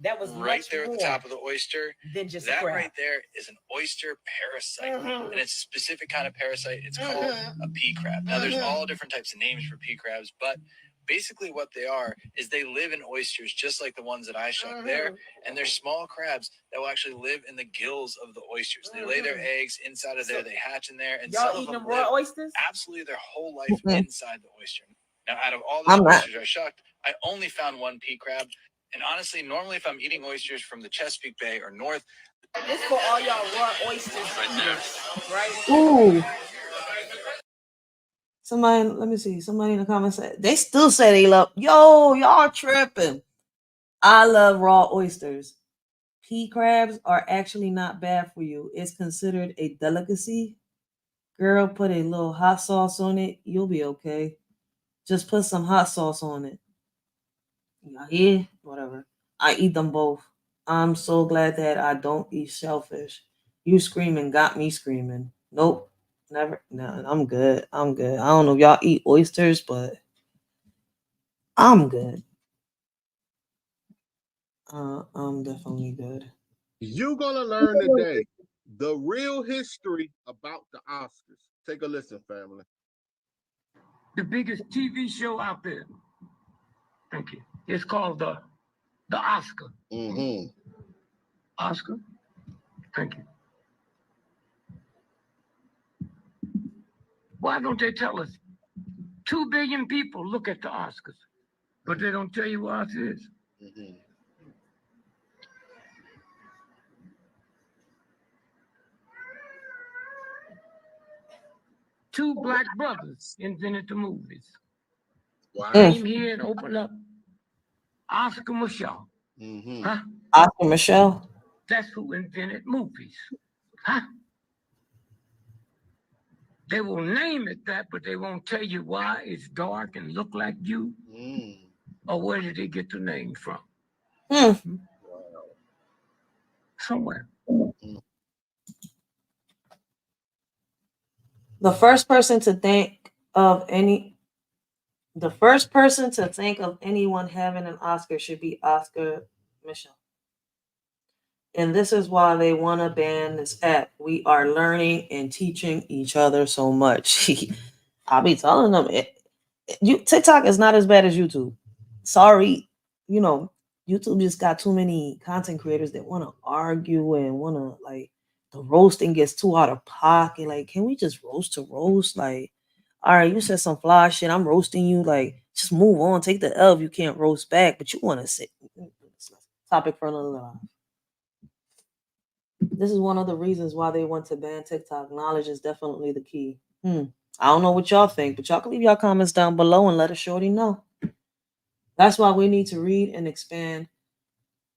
That was right there at the top of the oyster. Than just that crab. right there is an oyster parasite, and it's a specific kind of parasite. It's called a pea crab. Now, there's all different types of names for pea crabs, but basically what they are is they live in oysters just like the ones that I shot there, and they're small crabs that will actually live in the gills of the oysters. They lay their eggs inside of there, they hatch in there, and y'all some eating of them raw live oysters? absolutely their whole life inside the oyster. Now, out of all the oysters I shucked, I only found one pea crab. And honestly, normally if I'm eating oysters from the Chesapeake Bay or north, this for all y'all raw oysters right there. Right? Ooh. Somebody, let me see. Somebody in the comments said they still say they love. Yo, y'all tripping. I love raw oysters. Pea crabs are actually not bad for you. It's considered a delicacy. Girl, put a little hot sauce on it. You'll be okay. Just put some hot sauce on it. Yeah, whatever. I eat them both. I'm so glad that I don't eat shellfish. You screaming got me screaming. Nope. Never. No, I'm good. I don't know if y'all eat oysters, but I'm good. I'm definitely good. You're gonna learn today the real history about the Oscars. Take a listen, family. The biggest TV show out there. Thank you. It's called the Oscar. Mm-hmm. Oscar. Thank you. Why don't they tell us? 2 billion people look at the Oscars, but they don't tell you what ours is. Mm-hmm. Two black brothers invented the movies. Wow. Came here and opened up Oscar Michelle. Mm-hmm. Huh? Oscar Michelle. That's who invented movies. Huh? They will name it that, but they won't tell you why it's dark and look like you, or where did they get the name from? Somewhere. The first person to think of anyone having an Oscar should be Oscar Michelle. And this is why they want to ban this app. We are learning and teaching each other so much. I'll be telling them TikTok is not as bad as YouTube. Sorry, YouTube just got too many content creators that want to argue and want to like the roasting gets too out of pocket. Like, can we just roast to roast? Like, all right, you said some fly shit. I'm roasting you. Like, just move on. Take the L if you can't roast back, but you want to sit. Topic for another live. This is one of the reasons why they want to ban TikTok. Knowledge is definitely the key. I don't know what y'all think, but y'all can leave y'all comments down below and let a shorty know. That's why we need to read and expand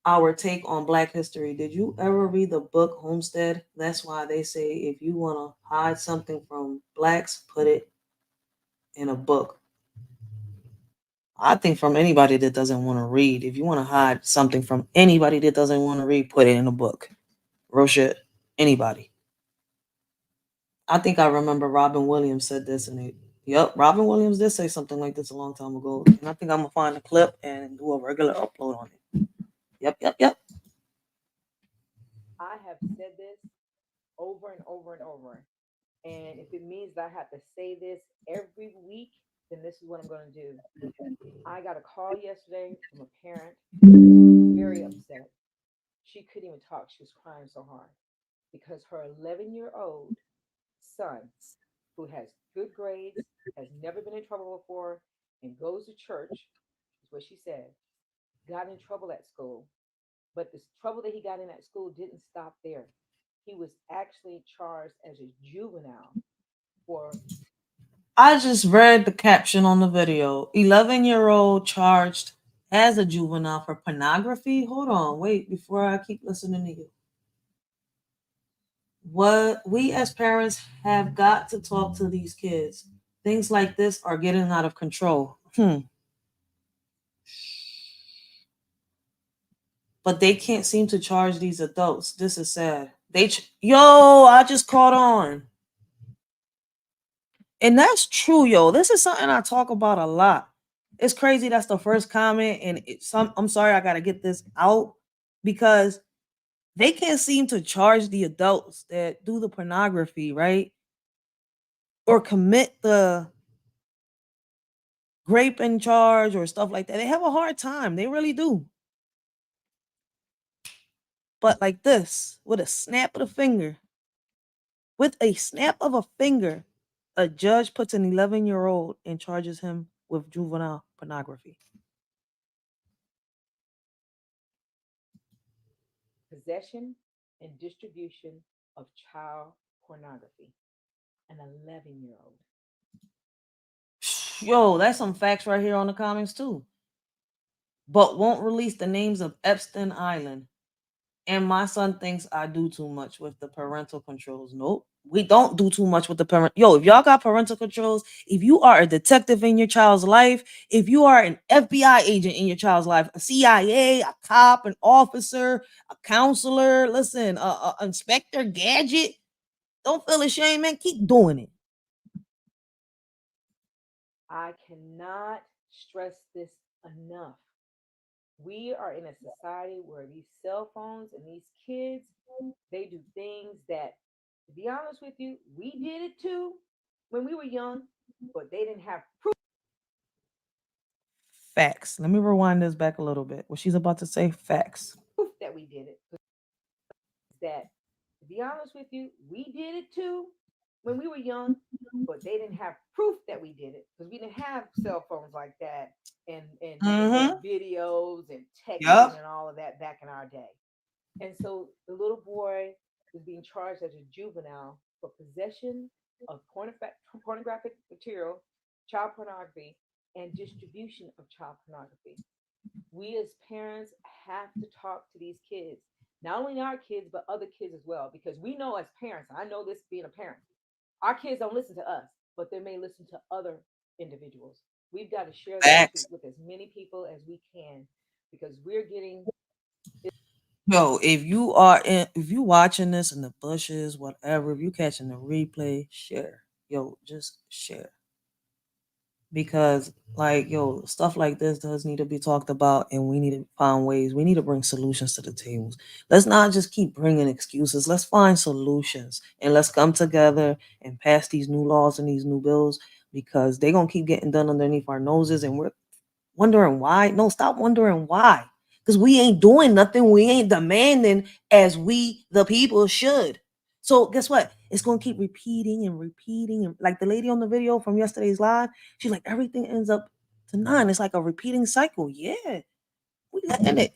our take on Black history. Did you ever read the book Homestead? That's why they say if you want to hide something from Blacks, put it in a book. I think from anybody that doesn't want to read, if you want to hide something from anybody that doesn't want to read, put it in a book. Real shit. Anybody. I think I remember Robin Williams said this, and Robin Williams did say something like this a long time ago. And I think I'm gonna find a clip and do a regular upload on it. Yep. I have said this over and over and over. And if it means that I have to say this every week, then this is what I'm going to do. I got a call yesterday from a parent, very upset. She couldn't even talk. She was crying so hard because her 11-year-old son, who has good grades, has never been in trouble before, and goes to church, is what she said, got in trouble at school. But the trouble that he got in at school didn't stop there. He was actually charged as a juvenile for. I just read the caption on the video. 11-year-old charged as a juvenile for pornography. Hold on, wait, before I keep listening to you. What we as parents have got to talk to these kids. Things like this are getting out of control. But they can't seem to charge these adults. This is sad. I just caught on. And that's true, yo. This is something I talk about a lot. It's crazy that's the first comment, and I'm sorry I gotta get this out because they can't seem to charge the adults that do the pornography, right? Or commit the raping charge or stuff like that. They have a hard time. They really do. But like this, with a snap of the finger, a judge puts an 11-year-old and charges him with juvenile pornography. Possession and distribution of child pornography. An 11-year-old. Yo, that's some facts right here on the comments too. But won't release the names of Epstein Island. And my son thinks I do too much with the parental controls. Nope. We don't do too much with the parent. Yo, if y'all got parental controls, if you are a detective in your child's life, if you are an FBI agent in your child's life, a CIA, a cop, an officer, a counselor, listen, a Inspector Gadget, don't feel ashamed, man. Keep doing it. I cannot stress this enough. We are in a society where these cell phones and these kids, they do things that, to be honest with you, we did it too when we were young, but they didn't have proof Facts. Let me rewind this back a little bit. What she's about to say, facts. that we did it. That, to be honest with you, we did it too when we were young, but they didn't have proof that we did it because we didn't have cell phones like that and videos and texting and all of that back in our day. And so the little boy is being charged as a juvenile for possession of pornographic material, child pornography, and distribution of child pornography. We as parents have to talk to these kids, not only our kids, but other kids as well, because we know as parents, I know this being a parent, our kids don't listen to us, but they may listen to other individuals. We've got to share this with as many people as we can because we're getting. Yo, if you watching this in the bushes, whatever, if you catching the replay, share. Yo, just share. Because like, yo, stuff like this does need to be talked about and we need to find ways. We need to bring solutions to the tables. Let's not just keep bringing excuses. Let's find solutions and let's come together and pass these new laws and these new bills because they're going to keep getting done underneath our noses and we're wondering why. No, stop wondering why. Because we ain't doing nothing. We ain't demanding as we, the people, should. So guess what? It's going to keep repeating and repeating. And like the lady on the video from yesterday's live, she's like, everything ends up to 9. It's like a repeating cycle. Yeah, we letting it.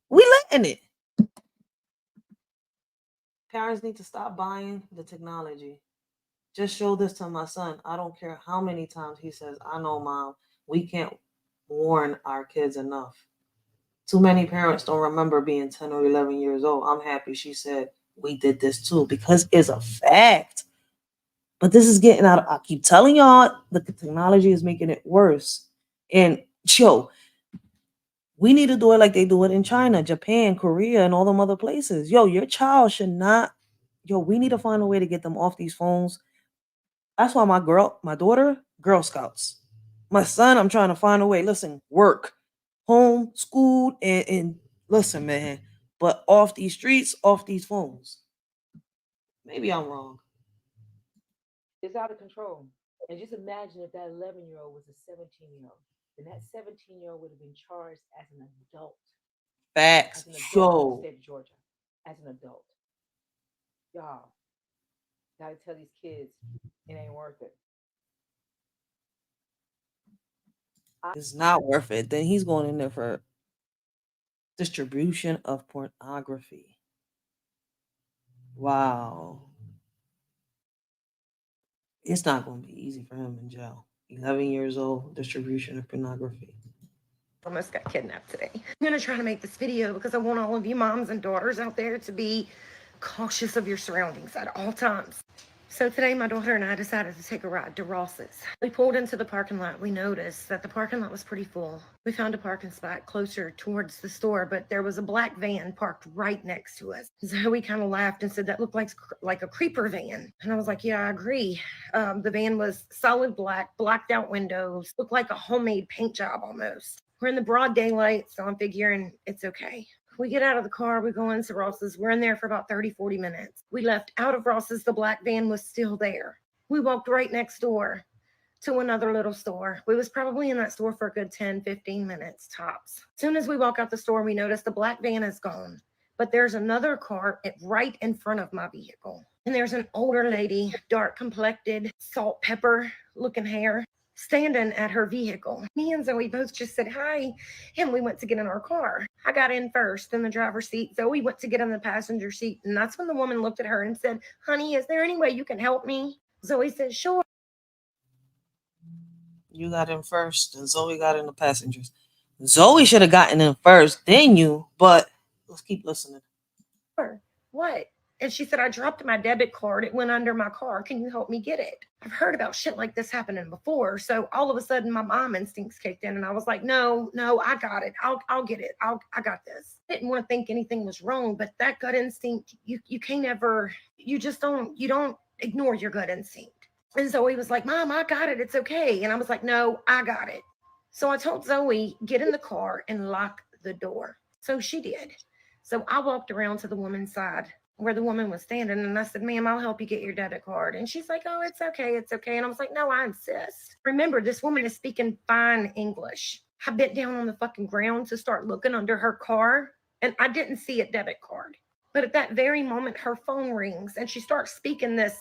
We letting it. Parents need to stop buying the technology. Just show this to my son. I don't care how many times he says, I know, Mom, we can't warn our kids enough. Too many parents don't remember being 10 or 11 years old. I'm happy she said we did this too because it's a fact. But this is getting out. I keep telling y'all the technology is making it worse. And yo, we need to do it like they do it in China, Japan, Korea, and all them other places. Yo, your child should not. Yo, we need to find a way to get them off these phones. That's why my daughter, Girl Scouts. My son, I'm trying to find a way. Listen, work, home, school, and listen, man. But off these streets, off these phones. Maybe I'm wrong. It's out of control. And just imagine if that 11-year-old was a 17-year-old, then that 17-year-old would have been charged as an adult. Facts. As an adult in Yo. the state of Georgia. As an adult. Y'all, gotta tell these kids it ain't worth it. It's not worth it. Then he's going in there for distribution of pornography. Wow. It's not going to be easy for him in jail. 11 years old, distribution of pornography. Almost got kidnapped today. I'm going to try to make this video because I want all of you moms and daughters out there to be cautious of your surroundings at all times. So today my daughter and I decided to take a ride to Ross's. We pulled into the parking lot. We noticed that the parking lot was pretty full. We found a parking spot closer towards the store, but there was a black van parked right next to us. So we kind of laughed and said that looked like a creeper van. And I was like, yeah, I agree. The van was solid black, blacked out windows, looked like a homemade paint job almost. We're in the broad daylight, so I'm figuring it's okay. We get out of the car, we go into Ross's. We're in there for about 30, 40 minutes. We left out of Ross's, the black van was still there. We walked right next door to another little store. We was probably in that store for a good 10, 15 minutes tops. As soon as we walk out the store, we notice the black van is gone, but there's another car right in front of my vehicle. And there's an older lady, dark complected, salt pepper looking hair, standing at her vehicle. Me and Zoe both just said hi, and we went to get in our car. I got in first in the driver's seat. Zoe went to get in the passenger seat, and that's when the woman looked at her and said, honey, is there any way you can help me? Zoe said, sure. You got in first, and Zoe got in the passengers. Zoe should have gotten in first, then you, but let's keep listening. What? And she said, I dropped my debit card. It went under my car. Can you help me get it? I've heard about shit like this happening before. So all of a sudden my mom instincts kicked in and I was like, no, I got it. I'll get it. I got this. I didn't want to think anything was wrong, but that gut instinct, you can't ever, you don't ignore your gut instinct. And Zoe was like, Mom, I got it. It's okay. And I was like, no, I got it. So I told Zoe, get in the car and lock the door. So she did. So I walked around to the woman's side where the woman was standing, and I said, ma'am, I'll help you get your debit card. And she's like, oh, it's okay. It's okay. And I was like, no, I insist. Remember, this woman is speaking fine English. I bent down on the fucking ground to start looking under her car, and I didn't see a debit card. But at that very moment, her phone rings and she starts speaking this,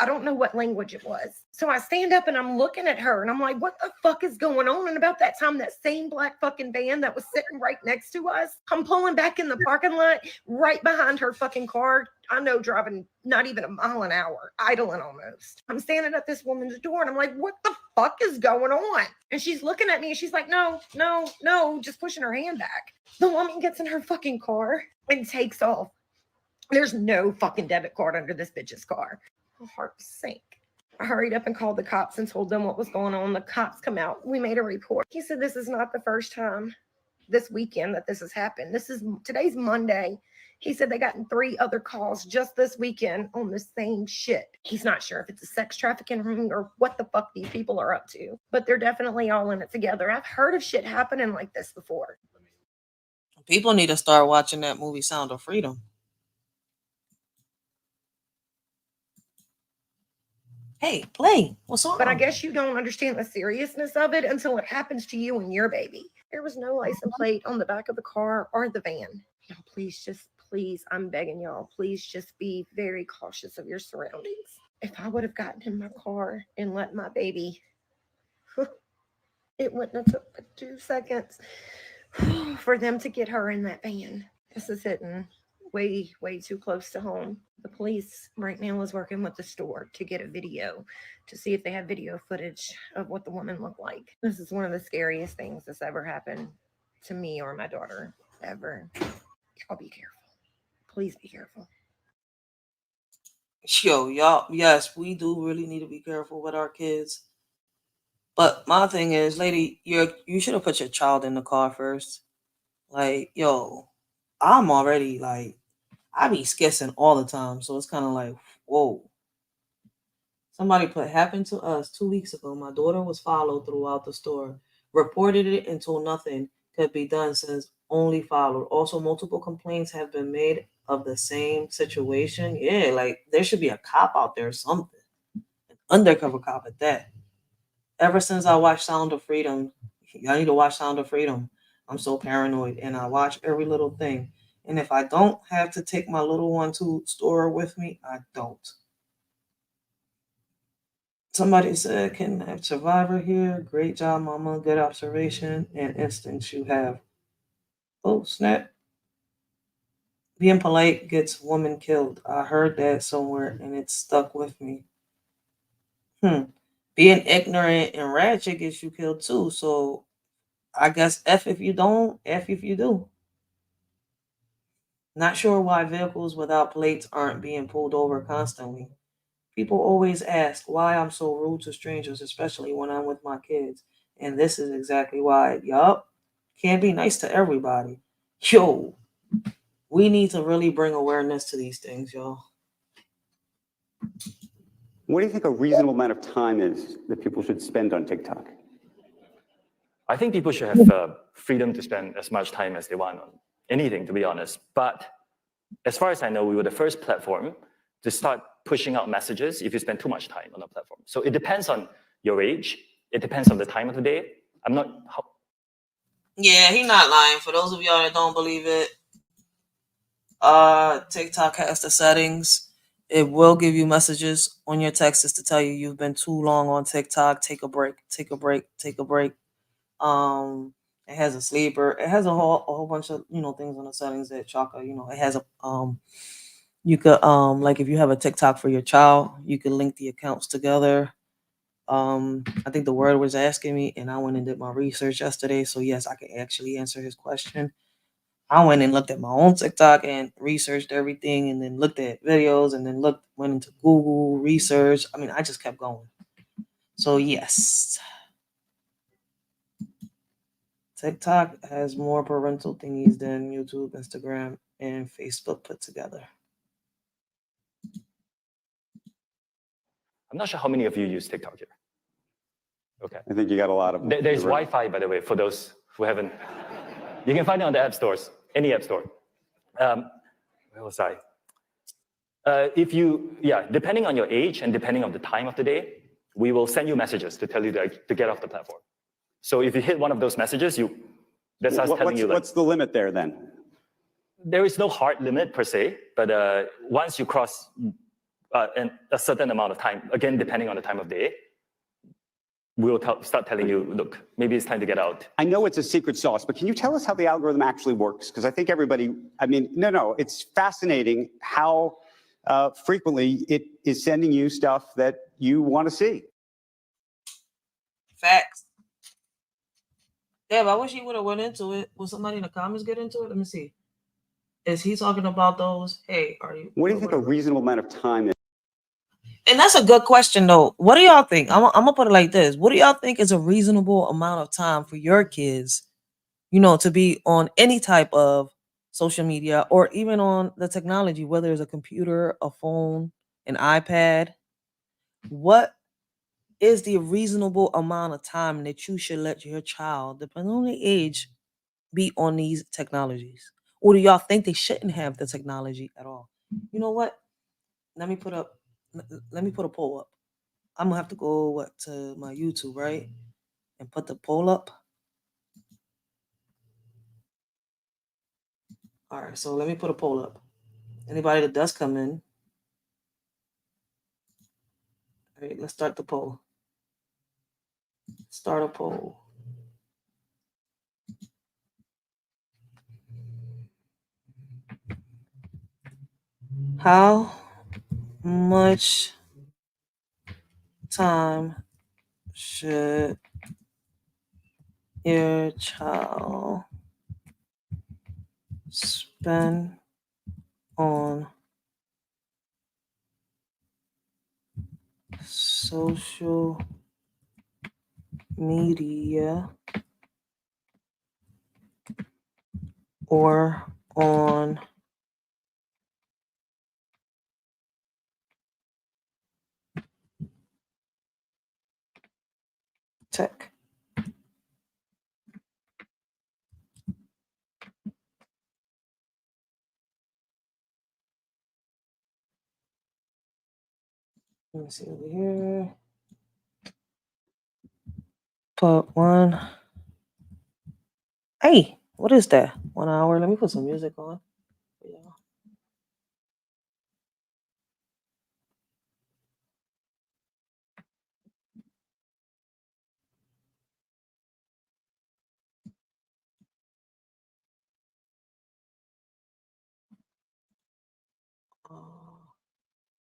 I don't know what language it was. So I stand up and I'm looking at her and I'm like, what the fuck is going on? And about that time, that same black fucking van that was sitting right next to us, I'm pulling back in the parking lot right behind her fucking car. I know, driving not even a mile an hour, idling almost. I'm standing at this woman's door and I'm like, what the fuck is going on? And she's looking at me and she's like, no, no, no, just pushing her hand back. The woman gets in her fucking car and takes off. There's no fucking debit card under this bitch's car. My heart sank. I hurried up and called the cops and told them what was going on. The cops come out. We made a report. He said this is not the first time this weekend that this has happened. Today's Monday. He said they gotten 3 other calls just this weekend on the same shit. He's not sure if it's a sex trafficking ring or what the fuck these people are up to, but they're definitely all in it together. I've heard of shit happening like this before. People need to start watching that movie Sound of Freedom. Hey, play. What's on? But I guess you don't understand the seriousness of it until it happens to you and your baby. There was no license plate on the back of the car or the van. Y'all, please, I'm begging y'all, please just be very cautious of your surroundings. If I would have gotten in my car and let my baby, it wouldn't have took but 2 seconds for them to get her in that van. This is hitting way too close to home. The police right now is working with the store to get a video to see if they have video footage of what the woman looked like. This is one of the scariest things that's ever happened to me or my daughter ever. Y'all be careful. Please be careful. Yo, y'all, yes, we do really need to be careful with our kids. But my thing is, lady, you should have put your child in the car first. Like, yo, I'm already like, I be skissing all the time, so it's kind of like, whoa. Somebody happened to us 2 weeks ago. My daughter was followed throughout the store, reported it until nothing could be done since only followed. Also, multiple complaints have been made of the same situation. Yeah, like there should be a cop out there or something. An undercover cop at that. Ever since I watched Sound of Freedom, y'all need to watch Sound of Freedom. I'm so paranoid and I watch every little thing. And if I don't have to take my little one to store with me, I don't. Somebody said, kidnapped survivor here. Great job, mama. Good observation and instincts you have. Oh, snap. Being polite gets woman killed. I heard that somewhere and it stuck with me. Being ignorant and ratchet gets you killed too. So I guess F if you don't, F if you do. Not sure why vehicles without plates aren't being pulled over constantly. People always ask why I'm so rude to strangers, especially when I'm with my kids. And this is exactly why. Yup. Can't be nice to everybody. Yo, we need to really bring awareness to these things, y'all. What do you think a reasonable amount of time is that people should spend on TikTok? I think people should have freedom to spend as much time as they want on anything, to be honest. But as far as I know, we were the first platform to start pushing out messages if you spend too much time on a platform. So it depends on your age. It depends on the time of the day. I'm not... Yeah, he's not lying. For those of y'all that don't believe it, TikTok has the settings. It will give you messages on your texts to tell you you've been too long on TikTok. Take a break. Take a break. Take a break. It has a sleeper. It has a whole bunch of things on the settings that Chaka. It has a you could like if you have a TikTok for your child, you could link the accounts together. I think the word was asking me, and I went and did my research yesterday. So yes, I can actually answer his question. I went and looked at my own TikTok and researched everything, and then looked at videos, and then went into Google research. I mean, I just kept going. So yes, TikTok has more parental thingies than YouTube, Instagram, and Facebook put together. I'm not sure how many of you use TikTok here. Okay. I think you got a lot of them. There's Wi-Fi, by the way, for those who haven't. You can find it on the app stores, any app store. Where was I? Depending on your age and depending on the time of the day, we will send you messages to tell you to get off the platform. So if you hit one of those messages, that's us telling you. What's the limit there then? There is no hard limit per se, but once you cross a certain amount of time, again, depending on the time of day, we'll start telling you, look, maybe it's time to get out. I know it's a secret sauce, but can you tell us how the algorithm actually works? Because I think everybody, it's fascinating how frequently it is sending you stuff that you want to see. Facts. Deb, I wish he would have went into it. Will somebody in the comments get into it? Let me see. Is he talking about those? Hey, are you? What do you think a reasonable amount of time is? And that's a good question, though. What do y'all think? I'm gonna put it like this. What do y'all think is a reasonable amount of time for your kids, to be on any type of social media or even on the technology, whether it's a computer, a phone, an iPad? What is the reasonable amount of time that you should let your child, depending on the age, be on these technologies? Or do y'all think they shouldn't have the technology at all? You know what? Let me put a poll up. I'm gonna have to go to my YouTube, right? And put the poll up. All right, so let me put a poll up. Anybody that does come in. All right, let's start the poll. Start a poll. How much time should your child spend on social media or on tech? Let me see over here. Put one. Hey, what is that? 1 hour. Let me put some music on. Yeah.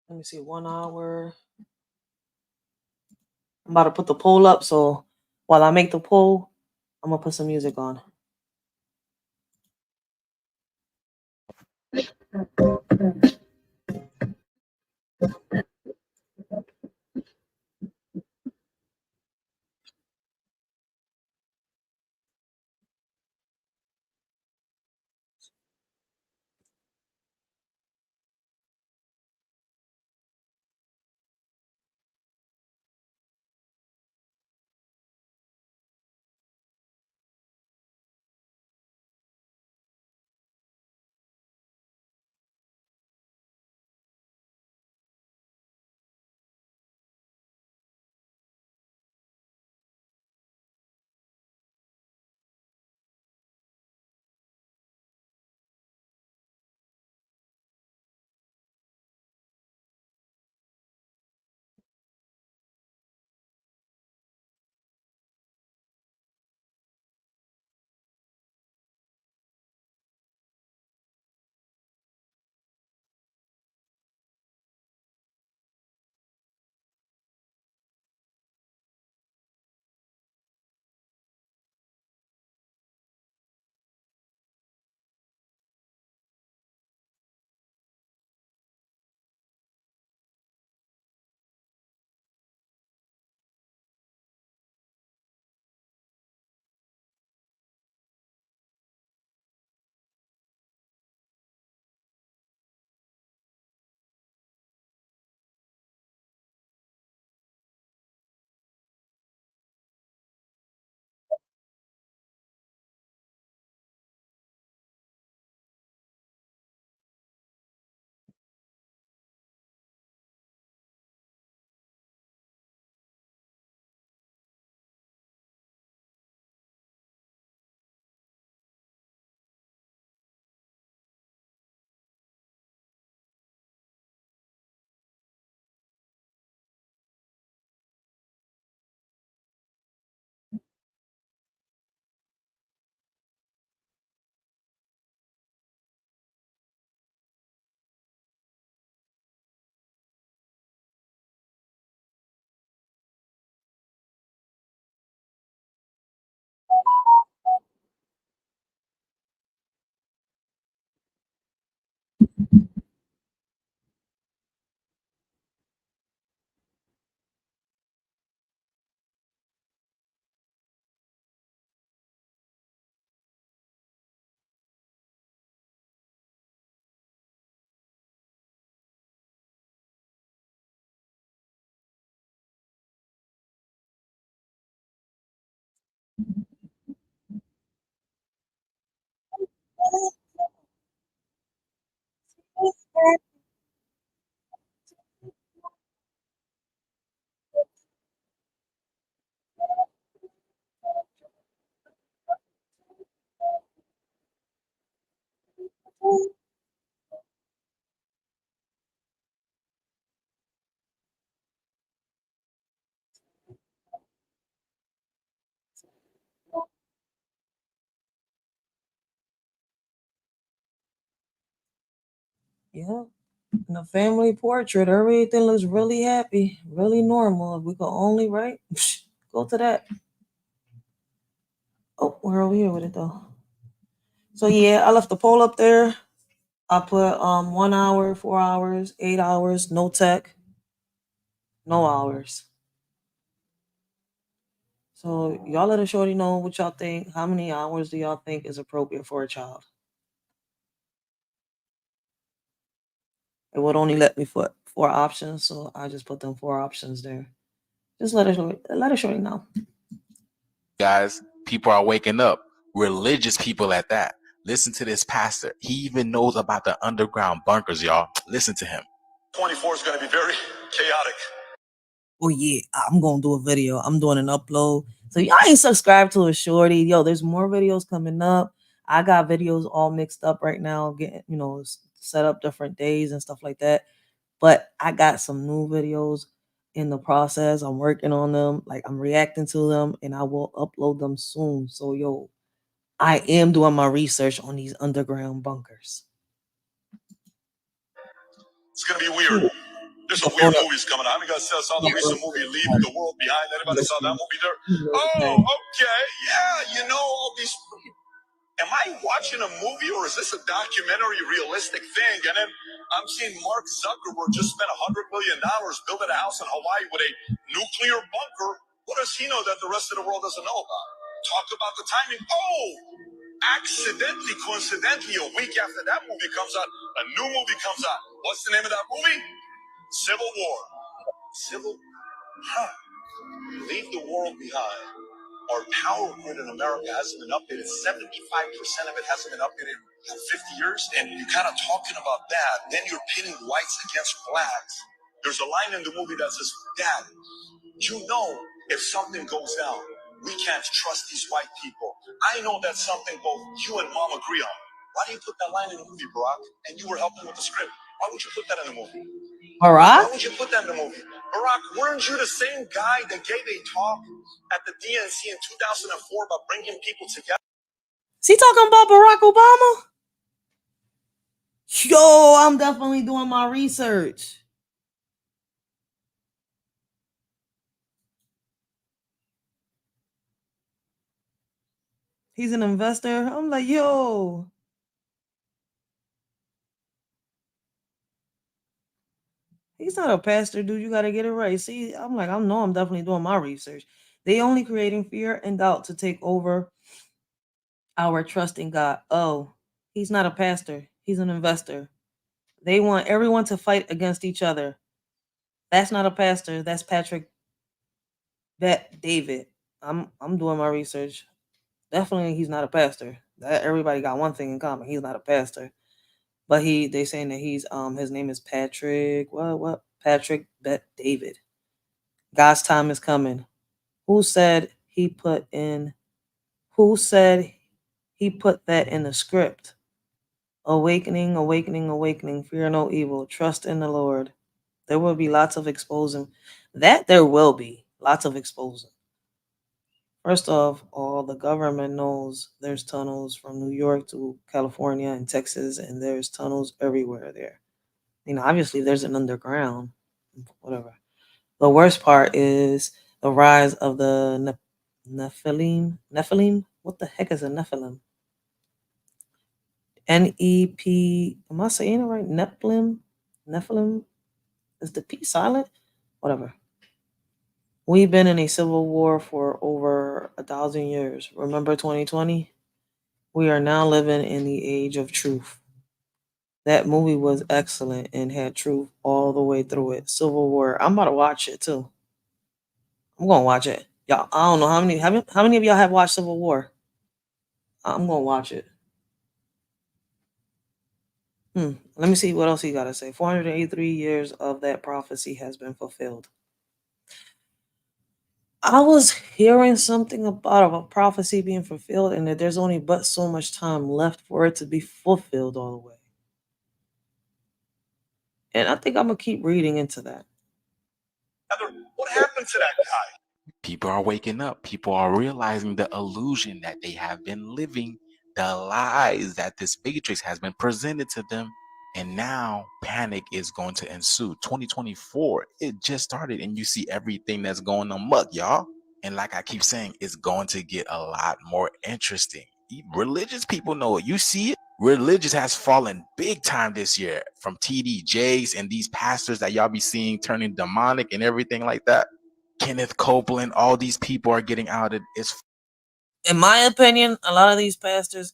Let me see, 1 hour. I'm about to put the poll up, so while I make the poll, I'm gonna put some music on. Yeah. In a family portrait, everything looks really happy, really normal. If we could only right, go to that. Oh, we're over here with it though. So yeah, I left the poll up there. I put 1 hour, 4 hours, 8 hours, no tech, no hours. So y'all let a shorty know what y'all think. How many hours do y'all think is appropriate for a child? It would only let me put 4 options, so I just put them 4 options there. Just let a shorty know. Guys, people are waking up. Religious people at that. Listen to this pastor. He even knows about the underground bunkers, y'all. Listen to him. 24 is going to be very chaotic. Oh yeah, I'm gonna do a video. I'm doing an upload. So y'all ain't subscribed to a shorty. Yo, there's more videos coming up. I got videos all mixed up right now, getting set up different days and stuff like that. But I got some new videos in the process. I'm working on them. Like I'm reacting to them, and I will upload them soon. So yo, I am doing my research on these underground bunkers. It's going to be weird. There's some weird movies coming out. I got saw the recent movie Leave the World Behind. Anybody saw that movie there? Oh, okay. Yeah, all these. Am I watching a movie or is this a documentary realistic thing? And then I'm seeing Mark Zuckerberg just spent $100 million building a house in Hawaii with a nuclear bunker. What does he know that the rest of the world doesn't know about? Talk about the timing. Oh, accidentally, coincidentally, a week after that movie comes out, a new movie comes out. What's the name of that movie? Civil War. Leave the world behind. Our power grid in America hasn't been updated. 75% of it hasn't been updated in 50 years. And you're kind of talking about that. Then you're pitting whites against blacks. There's a line in the movie that says, Dad, if something goes down, we can't trust these white people. I know that's something both you and Mom agree on. Why do you put that line in the movie, Barack? And you were helping with the script. Why would you put that in the movie? Barack? Why would you put that in the movie? Barack, weren't you the same guy that gave a talk at the DNC in 2004 about bringing people together? Is he talking about Barack Obama? Yo, I'm definitely doing my research. He's an investor. I'm like, yo. He's not a pastor, dude. You got to get it right. See, I'm definitely doing my research. They only creating fear and doubt to take over our trust in God. Oh, he's not a pastor. He's an investor. They want everyone to fight against each other. That's not a pastor. That's Patrick Bet David. I'm doing my research. Definitely he's not a pastor. That everybody got one thing in common. He's not a pastor. But they saying that he's his name is Patrick. What? Patrick Bet David. God's time is coming. Who said he put that in the script? Awakening, awakening, awakening. Fear no evil. Trust in the Lord. There will be lots of exposing. That there will be lots of exposing. First off, all the government knows there's tunnels from New York to California and Texas, and there's tunnels everywhere there. Obviously there's an underground, whatever. The worst part is the rise of the Nephilim. Nephilim? What the heck is a Nephilim? N-E-P, am I saying it right? Nephilim? Is the P silent? Whatever. We've been in a civil war for over 1,000 years. Remember 2020? We are now living in the age of truth. That movie was excellent and had truth all the way through it. Civil War. I'm about to watch it too. I'm gonna watch it. Y'all, I don't know how many of y'all have watched Civil War? I'm gonna watch it. Let me see what else he gotta say. 483 years of that prophecy has been fulfilled. I was hearing something about a prophecy being fulfilled and that there's only but so much time left for it to be fulfilled all the way. And I think I'm gonna keep reading into that. What happened to that guy? People are waking up. People are realizing the illusion that they have been living, the lies that this matrix has been presented to them. And now panic is going to ensue. 2024, it just started and you see everything that's going amok, y'all. And like I keep saying, it's going to get a lot more interesting. Religious people know it. You see it. Religious has fallen big time this year from TD Jakes and these pastors that y'all be seeing turning demonic and everything like that. Kenneth Copeland, all these people are getting outed. In my opinion, a lot of these pastors,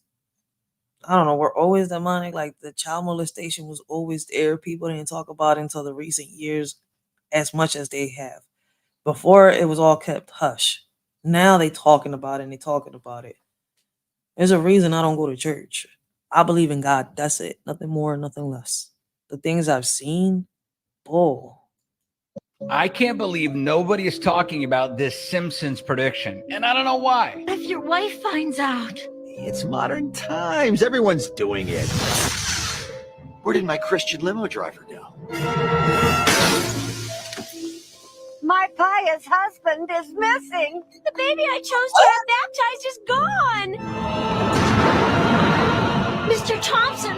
I don't know, were always demonic. Like the child molestation was always there. People didn't talk about it until the recent years as much as they have. Before, it was all kept hush. Now they talking about it and they talking about it. There's a reason I don't go to church. I believe in God. That's it. Nothing more, nothing less. The things I've seen, bull. I can't believe nobody is talking about this Simpsons prediction, and I don't know why. If your wife finds out. It's modern times. Everyone's doing it. Where did my Christian limo driver go? My pious husband is missing. The baby I chose to have baptized is gone. Mr. Thompson,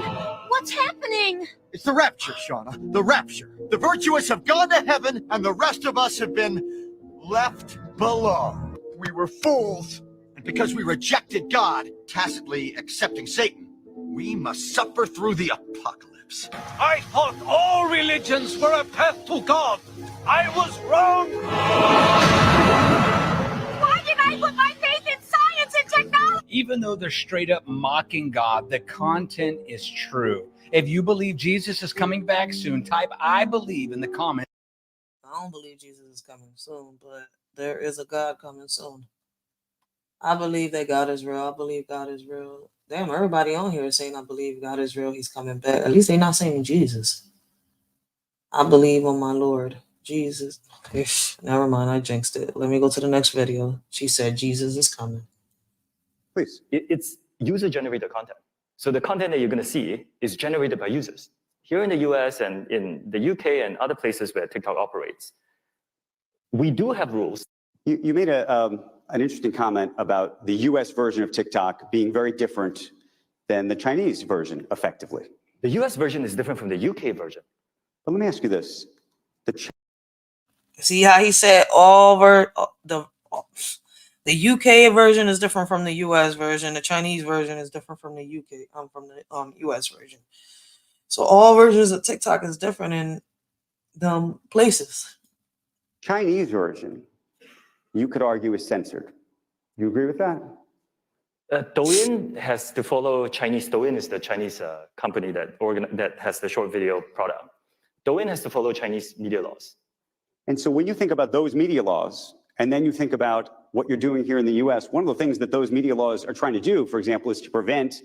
what's happening? It's the rapture, Shauna. The rapture. The virtuous have gone to heaven, and the rest of us have been left below. We were fools, and because we rejected God, tacitly accepting Satan, we must suffer through the apocalypse. I thought all religions were a path to God. I was wrong. Why did I put my faith in science and technology? Even though they're straight up mocking God, the content is true. If you believe Jesus is coming back soon, type I believe in the comments. I don't believe Jesus is coming soon, but there is a God coming soon. I believe that God is real. I believe God is real. Damn, everybody on here is saying I believe God is real. He's coming back. At least they're not saying Jesus. I believe on my Lord. Jesus. Never mind, I jinxed it. Let me go to the next video. She said Jesus is coming. Please. It's user-generated content. So the content that you're going to see is generated by users. Here in the US and in the UK and other places where TikTok operates, we do have rules. You made an interesting comment about the US version of TikTok being very different than the Chinese version, effectively. The US version is different from the UK version. But let me ask you this. See how he said the UK version is different from the US version. The Chinese version is different from the UK, from the US version. So all versions of TikTok is different in places. Chinese version, you could argue, is censored. You agree with that? Douyin has to follow Chinese. Douyin is the Chinese company that has the short video product. Douyin has to follow Chinese media laws. And so when you think about those media laws, and then you think about what you're doing here in the US, one of the things that those media laws are trying to do, for example, is to prevent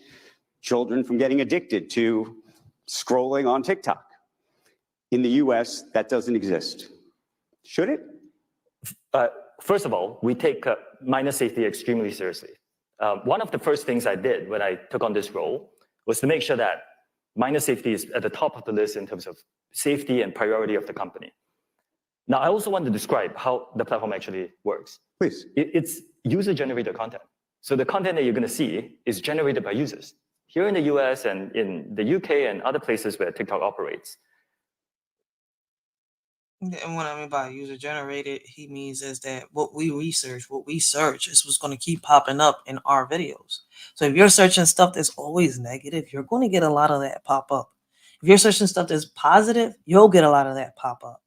children from getting addicted to scrolling on TikTok. In the US, that doesn't exist. Should it? First of all, we take minor safety extremely seriously. One of the first things I did when I took on this role was to make sure that minor safety is at the top of the list in terms of safety and priority of the company. Now, I also want to describe how the platform actually works. Please. It's user-generated content. So the content that you're going to see is generated by users. Here in the US and in the UK and other places where TikTok operates. And what I mean by user generated, he means is that what we research, what we search is what's going to keep popping up in our videos. So if you're searching stuff that's always negative, you're going to get a lot of that pop up. If you're searching stuff that's positive, you'll get a lot of that pop up.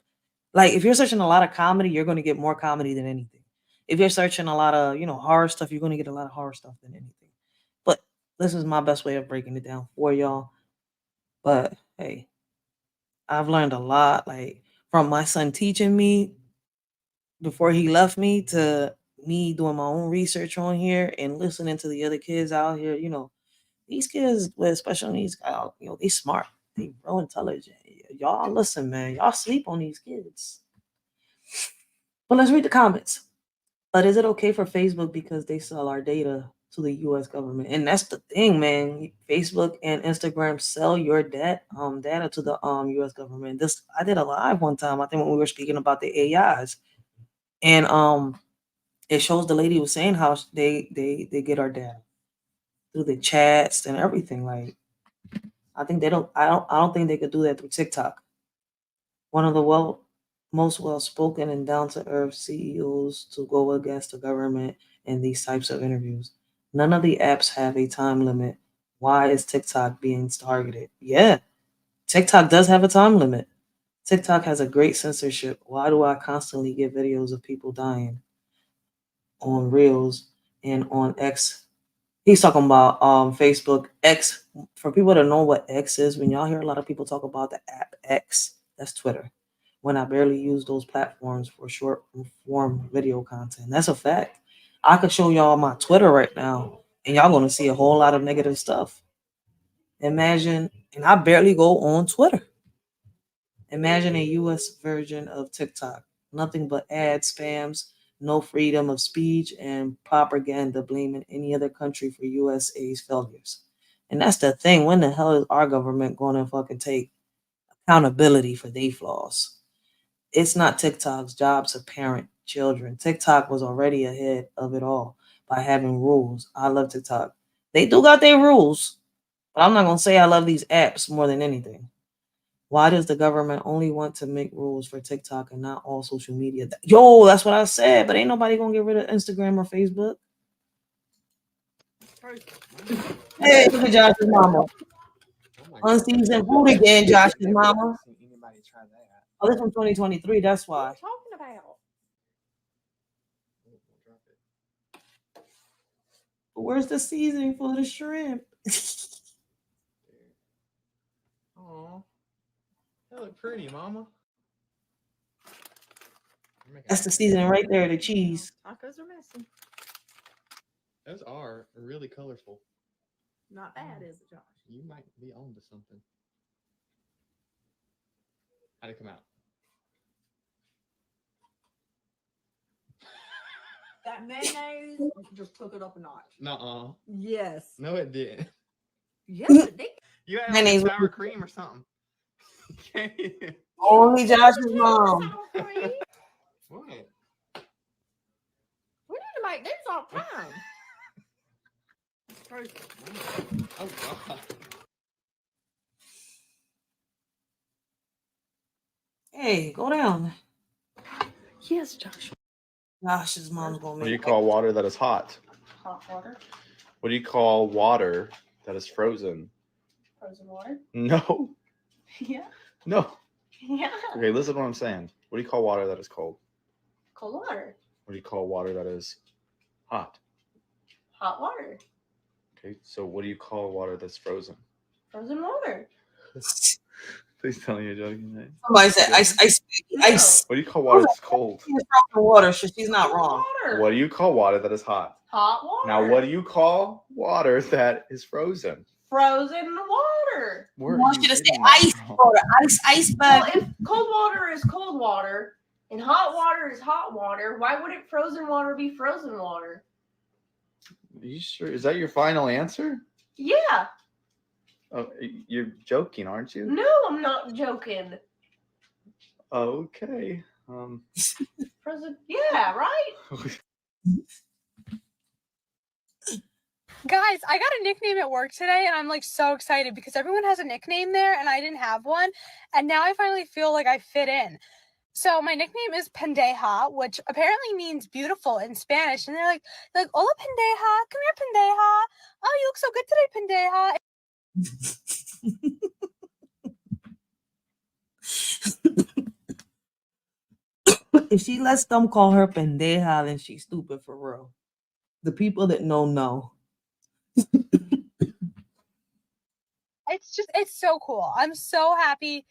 Like if you're searching a lot of comedy, you're going to get more comedy than anything. If you're searching a lot of, horror stuff, you're going to get a lot of horror stuff than anything. But this is my best way of breaking it down for y'all. But hey, I've learned a lot, like from my son teaching me before he left me to me doing my own research on here and listening to the other kids out here. These kids with special needs, they smart, they real intelligent. Y'all listen, man, y'all sleep on these kids. But let's read the comments. But is it okay for Facebook because they sell our data to the U.S. government? And that's the thing, man. Facebook and Instagram sell your data to the U.S. government. I did a live one time, I think, when we were speaking about the AIs, and it shows the lady was saying how they get our data through the chats and everything. Like, I don't think they could do that through TikTok. One of the most well-spoken and down-to-earth CEOs to go against the government in these types of interviews. None of the apps have a time limit. Why is TikTok being targeted? Yeah, TikTok does have a time limit. TikTok has a great censorship. Why do I constantly get videos of people dying on Reels and on X? He's talking about Facebook. X, for people to know what X is, when y'all hear a lot of people talk about the app X, that's Twitter. When I barely use those platforms for short form video content. That's a fact. I could show y'all my Twitter right now, and y'all gonna see a whole lot of negative stuff. Imagine, and I barely go on Twitter. Imagine a US version of TikTok. Nothing but ad spams, no freedom of speech, and propaganda blaming any other country for USA's failures. And that's the thing. When the hell is our government going to fucking take accountability for their flaws? It's not TikTok's job to parent children. TikTok was already ahead of it all by having rules. I love TikTok. They do got their rules, but I'm not going to say I love these apps more than anything. Why does the government only want to make rules for TikTok and not all social media? Yo, that's what I said, but ain't nobody going to get rid of Instagram or Facebook. Hey, look at Josh's mama. Unseasoned food again, Josh's mama. Oh, this from 2023, that's why. What are you talking about? Where's the seasoning for the shrimp? Oh, that look pretty, mama. That's the seasoning right there, the cheese. Tacos are messy. Those are really colorful. Not bad, is it, Josh? You might be on to something. How'd it come out? That mayonnaise just took it up a notch. Nuh-uh. Yes. No, it didn't. Yes, it did. You had Mayonnaise like sour cream or something. Only Josh's mom. What? We need to make these all the time. Oh, God. Hey, go down. Yes, Josh. Josh's mom's going to What do you make call water that is hot? Hot water. What do you call water that is frozen? Frozen water. No. Yeah. No. Yeah. Okay, listen to what I'm saying. What do you call water that is cold? Cold water. What do you call water that is hot? Hot water. Okay, so what do you call water that's frozen? Frozen water. Please tell me you're joking, right? Somebody said ice. What do you call water that's cold? She's from water, so she's not wrong. Water. What do you call water that is hot? Hot water. Now, what do you call water that is frozen? Frozen water. I want you to say ice water, ice bag. Well, if cold water is cold water and hot water is hot water, why wouldn't frozen water be frozen water? Are you sure? Is that your final answer? Yeah. Oh, you're joking, aren't you? No, I'm not joking. Okay. Frozen. Yeah, right? Guys, I got a nickname at work today, and I'm like so excited because everyone has a nickname there, and I didn't have one, and now I finally feel like I fit in. So my nickname is Pendeja, which apparently means beautiful in Spanish. And they're like, hola Pendeja, come here Pendeja. Oh, you look so good today, Pendeja. If she lets them call her pendeja, then she's stupid for real. The people that know. It's so cool. I'm so happy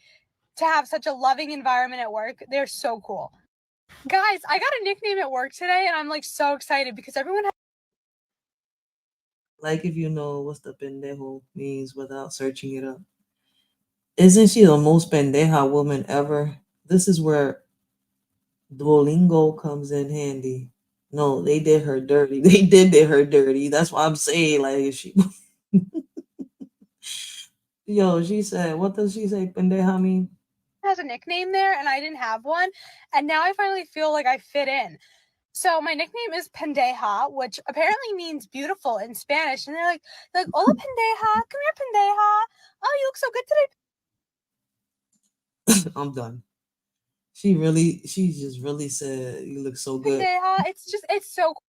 to have such a loving environment at work. They're so cool. Guys, I got a nickname at work today, and I'm like so excited because everyone Like if you know what the pendejo means without searching it up. Isn't she the most pendeja woman ever? This is where Duolingo comes in handy. No, they did her dirty. They did her dirty. That's why I'm saying, like, she. Yo, she said, what does she say? Pendeja mean? has a nickname there, and I didn't have one. And now I finally feel like I fit in. So my nickname is Pendeja, which apparently means beautiful in Spanish. And they're like, hola Pendeja, come here Pendeja. Oh, you look so good today. I'm done. She just really said you look so good. Pendeja, it's so cool.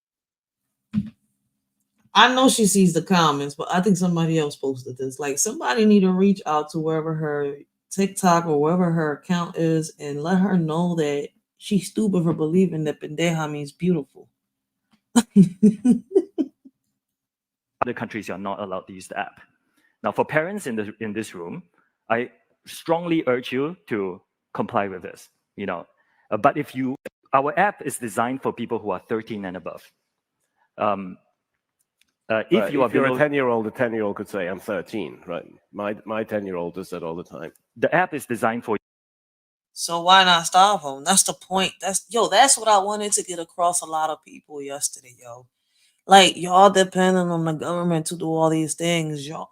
I know she sees the comments, but I think somebody else posted this. Like somebody need to reach out to wherever her TikTok or wherever her account is and let her know that she's stupid for believing that pendeja means beautiful. Other countries, you're not allowed to use the app. Now, for parents in this room, I strongly urge you to comply with this. But our app is designed for people who are 13 and above. If you're a 10-year-old, a 10-year-old could say, I'm 13, right? My 10-year-old does that all the time. The app is designed for. So why not stop them? That's the point. That's what I wanted to get across a lot of people yesterday, yo. Like y'all depending on the government to do all these things. Y'all,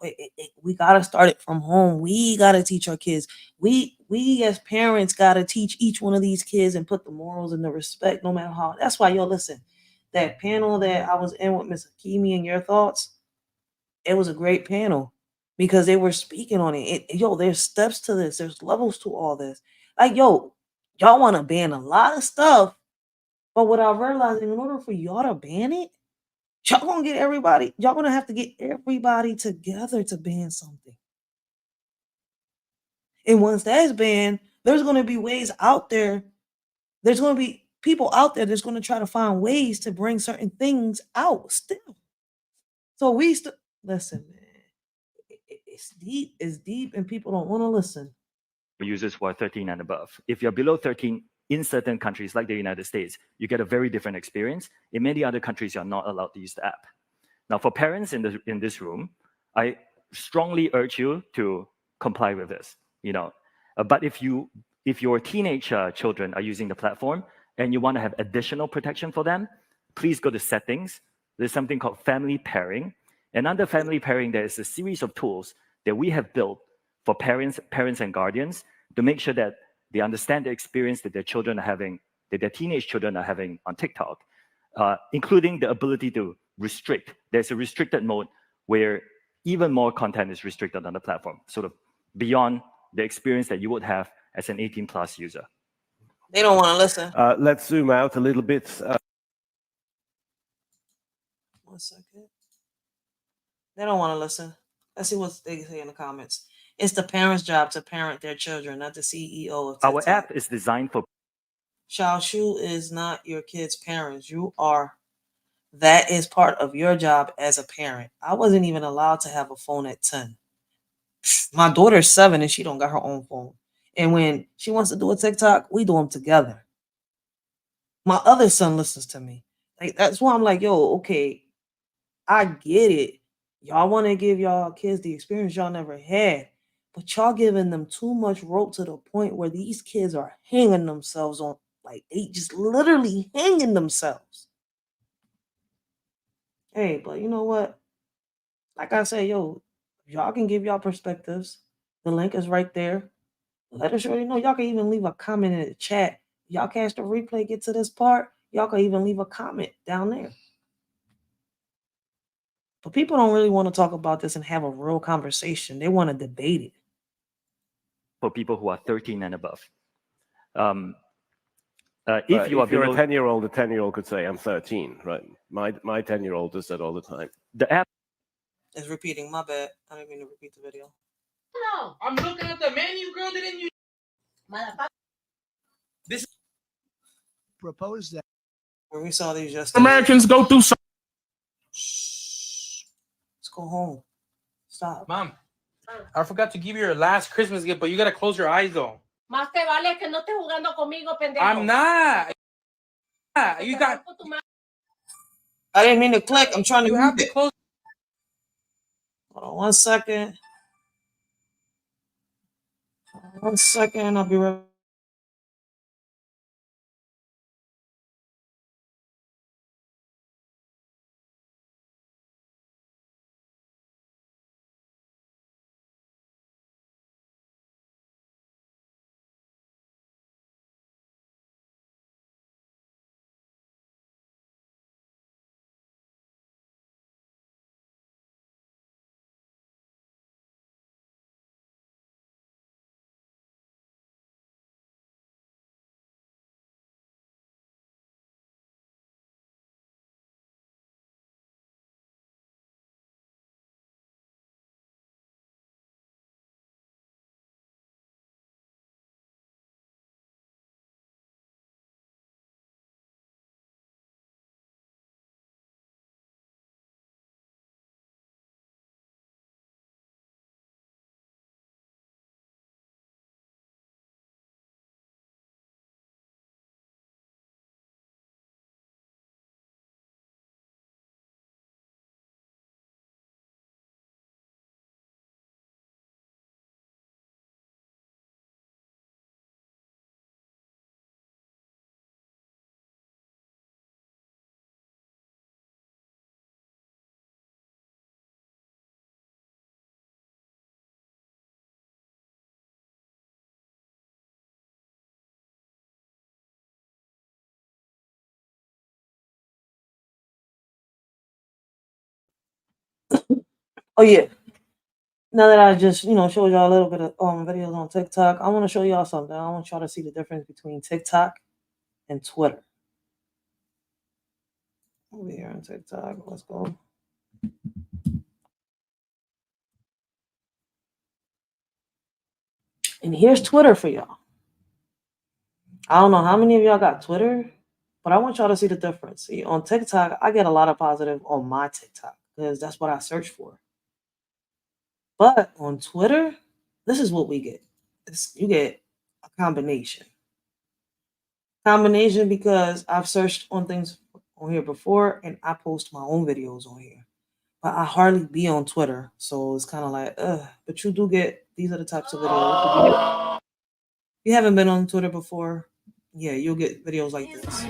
we gotta start it from home. We gotta teach our kids. We as parents gotta teach each one of these kids and put the morals and the respect, no matter how. That's why, yo, listen. That panel that I was in with Miss Hakimi and your thoughts, it was a great panel because they were speaking on it. There's steps to this. There's levels to all this. Like, y'all want to ban a lot of stuff, but without realizing, in order for y'all to ban it, y'all gonna get everybody. Y'all gonna have to get everybody together to ban something. And once that's banned, there's gonna be ways out there. There's gonna be people out there that's gonna try to find ways to bring certain things out still. So listen, man. It's deep, and people don't want to listen. Users who are 13 and above. If you're below 13 in certain countries like the United States, you get a very different experience. In many other countries, you're not allowed to use the app. Now, for parents in this room, I strongly urge you to comply with this. But if your teenage children are using the platform and you want to have additional protection for them, please go to settings. There's something called family pairing. And under family pairing, there is a series of tools that we have built for parents and guardians to make sure that they understand the experience that their children are having, that their teenage children are having on TikTok, including the ability to restrict. There's a restricted mode where even more content is restricted on the platform, sort of beyond the experience that you would have as an 18+ user. They don't want to listen. Let's zoom out a little bit. 1 second. They don't want to listen. Let's see what they say in the comments. It's the parents' job to parent their children, not the CEO of TikTok. Our app is designed for. Xiao Shu is not your kid's parents. You are. That is part of your job as a parent. I wasn't even allowed to have a phone at 10. My daughter's 7 and she don't got her own phone. And when she wants to do a TikTok, we do them together. My other son listens to me. Like that's why I'm like, yo, okay, I get it. Y'all want to give y'all kids the experience y'all never had, but y'all giving them too much rope to the point where these kids are hanging themselves on, like they just literally hanging themselves. Hey, but you know what? Like I said, yo, y'all can give y'all perspectives. The link is right there. Let us really know. Y'all can even leave a comment in the chat. Y'all catch the replay, get to this part. Y'all can even leave a comment down there. But people don't really want to talk about this and have a real conversation. They want to debate it. For people who are 13 and above. If you are if you're below a 10-year-old, a 10-year-old could say, I'm 13, right? My 10-year-old does that all the time. the app It's repeating. My bad. I didn't mean to repeat the video. No, I'm looking at the menu, girl. Didn't you? This proposed that When we saw these yesterday. Americans go through some. Let's go home. Stop. Mom, I forgot to give you your last Christmas gift, but you gotta close your eyes though. Más te vale que no estés jugando conmigo, pendejo. I'm not. You got. I didn't mean to click. I'm trying to. You have to close. Hold on 1 second. 1 second. I'll be right. Oh yeah. Now that I just, showed y'all a little bit of videos on TikTok, I want to show y'all something. I want y'all to see the difference between TikTok and Twitter. Over here on TikTok, let's go. And here's Twitter for y'all. I don't know how many of y'all got Twitter, but I want y'all to see the difference. See, on TikTok, I get a lot of positive on my TikTok because that's what I search for. But on Twitter, this is what we get. You get a combination. Combination because I've searched on things on here before and I post my own videos on here. But I hardly be on Twitter. So it's kind of like, but you do get, these are the types of videos. If you haven't been on Twitter before, yeah, you'll get videos like this.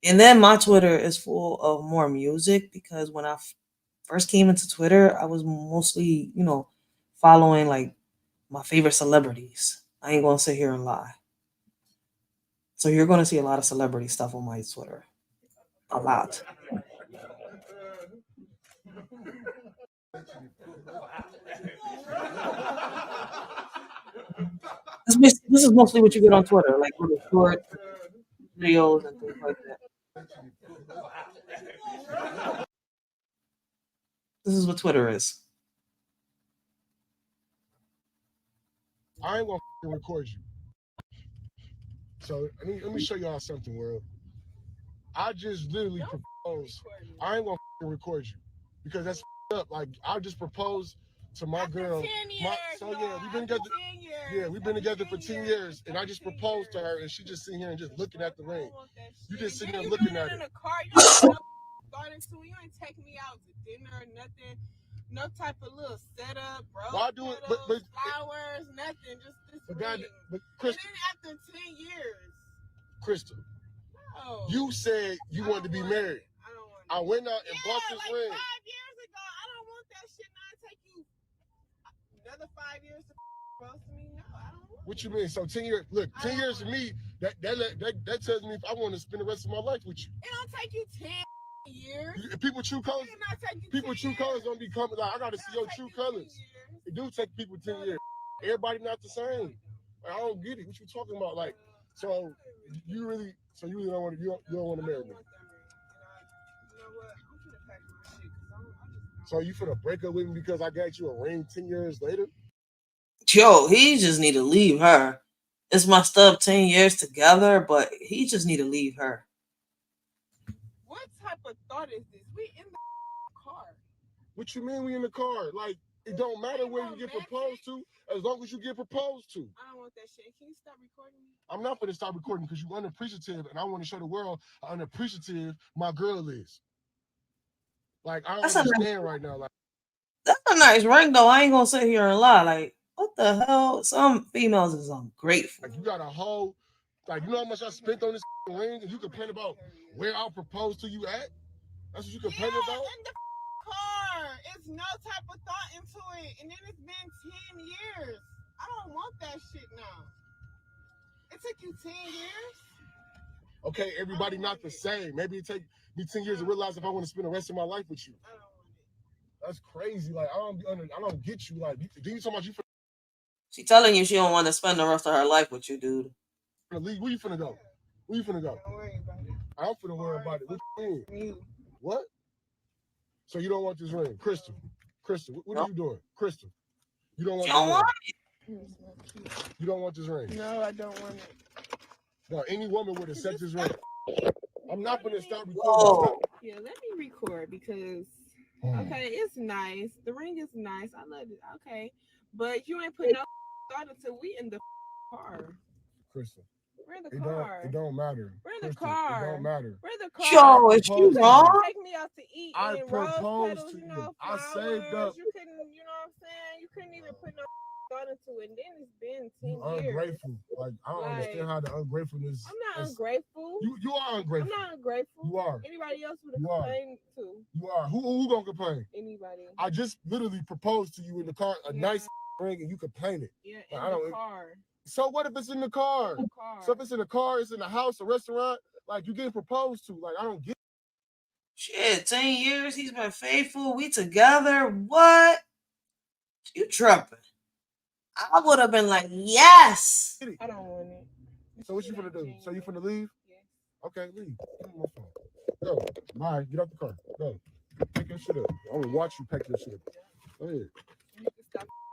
And then my Twitter is full of more music because when I first came into Twitter, I was mostly, following like my favorite celebrities. I ain't gonna sit here and lie. So you're gonna see a lot of celebrity stuff on my Twitter. A lot. This is mostly what you get on Twitter, like little short videos and things like that. This is what Twitter is. I ain't gonna record you. So let me show y'all something, world. I just literally proposed. I ain't gonna record you because that's up. Like I just proposed to my girl. We've been together. Yeah, we've been together for 10 years, and I just proposed to her, and she just sitting here and just looking at the ring. You just sitting here looking at it. You ain't taking me out to dinner or nothing. No type of little setup, bro. Why do it? But flowers, nothing. Just this ring. But Crystal, and then after 10 years, Crystal, you said you wanted to be married. I went out and bought this ring. 5 years ago, I don't want that shit. Now it take you another 5 years to propose to me. No, I don't want. What you mean? So 10 years? Look, 10 years to me. That tells me if I want to spend the rest of my life with you. It don't take you 10 years. People true colors. People true colors don't be coming. Like I gotta see your true colors. It do take people 10 years. Everybody not the same. Like, I don't get it. What you talking about? Like, so you really don't want to you don't want to marry me. So you finna break up with me because I got you a ring 10 years later? Yo, he just need to leave her. It's messed up 10 years together, but he just need to leave her. What type of thought is this? We in the car. What you mean we in the car? Like, it don't matter where you get proposed to, as long as you get proposed to. I don't want that shit. Can you stop recording me? I'm not gonna stop recording because you're unappreciative, and I want to show the world how unappreciative my girl is. Like, I don't understand right now. Like, That's a nice ring, though. I ain't gonna sit here and lie. Like, what the hell? Some females is ungrateful. like you got a whole, like, you know how much I spent on this ring, and you complain about where I'll propose to you at? That's what you complain about? In the car. It's no type of thought into it. And then it's been 10 years. I don't want that shit now. It took you 10 years? Okay, everybody not the same. Maybe it take me 10 years to realize if I want to spend the rest of my life with you. I don't want it. That's crazy. Like, I don't get you. Like, do you talking about you She telling you she don't want to spend the rest of her life with you, dude. finna leave? Where you finna go? Where you finna go? Don't worry about it. I don't finna worry about it. What you mean? You. What? So you don't want this ring? Crystal, what are you doing? Crystal, you don't want this ring? You don't want this ring? No, I don't want it. No, any woman would accept this ring. I'm not gonna stop recording. Whoa. Yeah, let me record because, okay, it's nice. The ring is nice. I love it. Okay. But you ain't put no thought until we in the car. Crystal, We're in the car. It don't matter. We're in the Crystal, car. It don't matter. We're in the car. Yo, is she wrong? Take me out to eat. I and rose proposed petals, to you know, you. I flowers. saved up. You couldn't, you know what I'm saying? You couldn't even put no thought into it. And then it's been 10 You years. ungrateful. Like, I don't understand how the ungratefulness. I'm not ungrateful. You are ungrateful. I'm not ungrateful. You are. Anybody else would have You are. complained too. You are. Who gonna complain? Anybody. I just literally proposed to you in the car, a nice ring, and you complaining. Yeah, Like, in the car. So what if it's in the car? So if it's in the car, it's in the house, a restaurant, like you getting proposed to. Like, I don't get. Shit, 10 years. He's been faithful. We together. What? You tripping? I would have been like, yes. I don't want it. So what you finna do? So you finna leave? Yeah. Okay, leave. Give me my phone. Go. All right, get out the car. Go. Pack your shit up. I'm gonna watch you pack your shit up. Go ahead.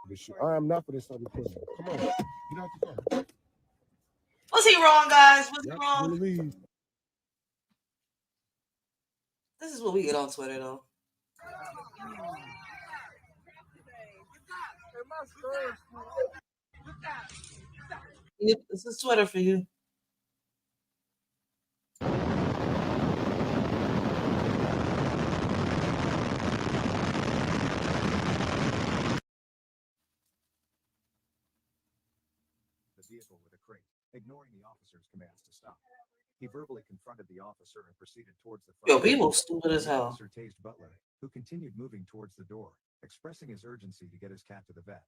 This shit. I am not for this type of recording. Come on. Get out the car. Was he wrong, guys? Was he wrong? Leave. This is what we get on Twitter, though. Yep, this is Twitter for you. The vehicle with a crate, ignoring the officer's commands to stop. He verbally confronted the officer and proceeded towards the front. Yo, people stupid as hell. The officer tased Butler, who continued moving towards the door, expressing his urgency to get his cat to the vet.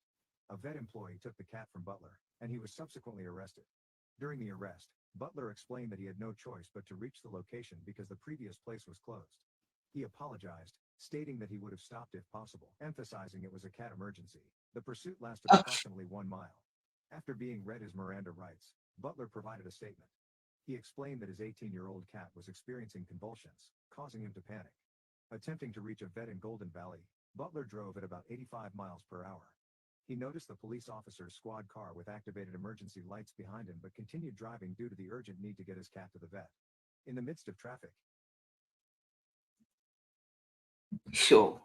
A vet employee took the cat from Butler, and he was subsequently arrested. During the arrest, Butler explained that he had no choice but to reach the location because the previous place was closed. He apologized, stating that he would have stopped if possible, emphasizing it was a cat emergency. The pursuit lasted approximately 1 mile. After being read his Miranda rights, Butler provided a statement. He explained that his 18-year-old cat was experiencing convulsions, causing him to panic. Attempting to reach a vet in Golden Valley, Butler drove at about 85 miles per hour. He noticed the police officer's squad car with activated emergency lights behind him but continued driving due to the urgent need to get his cat to the vet. In the midst of traffic. Sure.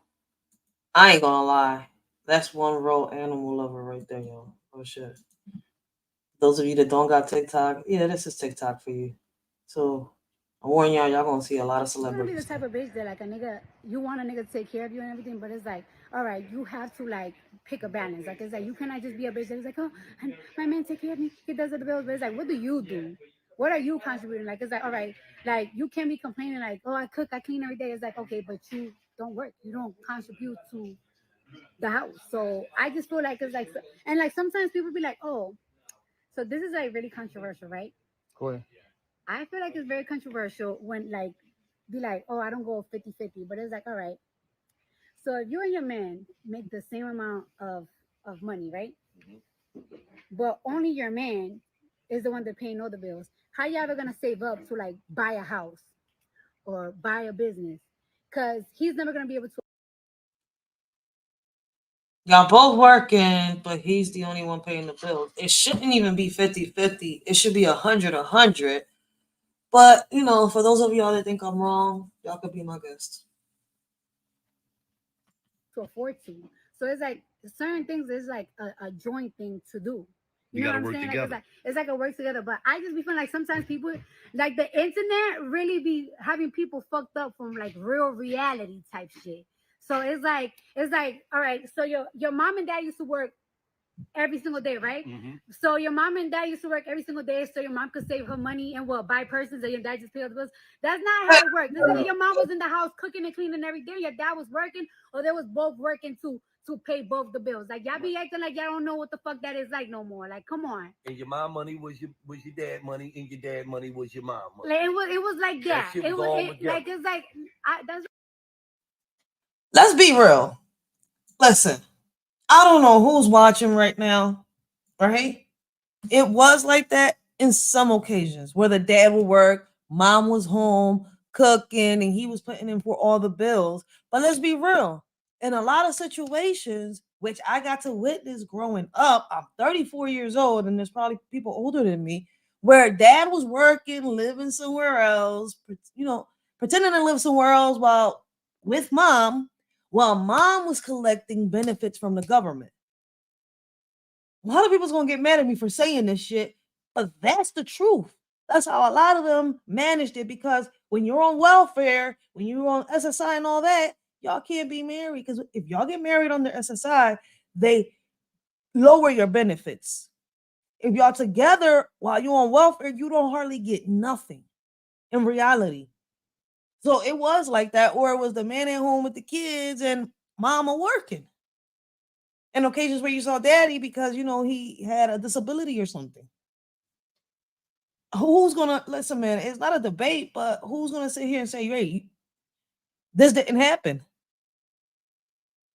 I ain't gonna lie. That's one real animal lover right there, yo. Oh shit. Those of you that don't got TikTok, yeah, this is TikTok for you. So I warn y'all gonna see a lot of You wanna be the celebrities. type of bitch that like a nigga, you want a nigga to take care of you and everything, but it's like, all right, you have to like pick a balance. Like it's like you cannot just be a bitch that is like, oh, my man take care of me, he does the bills, but it's like, what do you do? What are you contributing? Like it's like, all right, like you can't be complaining like, oh, I cook, I clean every day. It's like, okay, but you don't work, you don't contribute to the house. So I just feel like it's like, and like sometimes people be like, oh, so this is like really controversial, right? Go ahead. I feel like it's very controversial when like be like, oh, I don't go 50-50, but it's like, all right. So if you and your man make the same amount of money, right? but only your man is the one that paying all the bills. How you ever gonna save up to like buy a house or buy a business? Because he's never gonna be able to. Y'all both working, but he's the only one paying the bills. It shouldn't even be 50-50. It should be 100-100. But, you know, for those of y'all that think I'm wrong, y'all could be my guest. To afford to. So it's like certain things is like a joint thing to do. You know what gotta I'm work saying? Like, together. it's like a work together. But I just be feeling like sometimes people like the internet really be having people fucked up from like real reality type shit. So it's like all right. So your mom and dad used to work every single day, right? So your mom and dad used to work every single day, so your mom could save her money and what buy purses, and your dad just pay all the bills. That's not how it works. This is your mom was in the house cooking and cleaning every day. Your dad was working, or they was both working to pay both the bills. Like y'all be acting like y'all don't know what the fuck that is like no more. Like come on. And your mom money was your dad money, and your dad money was your mom money. Like it was like that. shit It was was all it, together. like it's like that's Let's be real. Listen, I don't know who's watching right now, right? It was like that in some occasions where the dad would work, mom was home cooking, and he was putting in for all the bills. But let's be real. In a lot of situations, which I got to witness growing up, I'm 34 years old, and there's probably people older than me, where dad was working, living somewhere else, you know, pretending to live somewhere else while with mom, while mom was collecting benefits from the government. A lot of people's gonna get mad at me for saying this shit, but that's the truth. That's how a lot of them managed it, because when you're on welfare, when you're on SSI and all that, y'all can't be married, because if y'all get married on the SSI, they lower your benefits. If y'all together while you're on welfare, you don't hardly get nothing in reality. So it was like that, or it was the man at home with the kids and mama working. And occasions where you saw daddy because you know he had a disability or something. Who's gonna listen, man? It's not a debate, but who's gonna sit here and say, "Hey, this didn't happen"?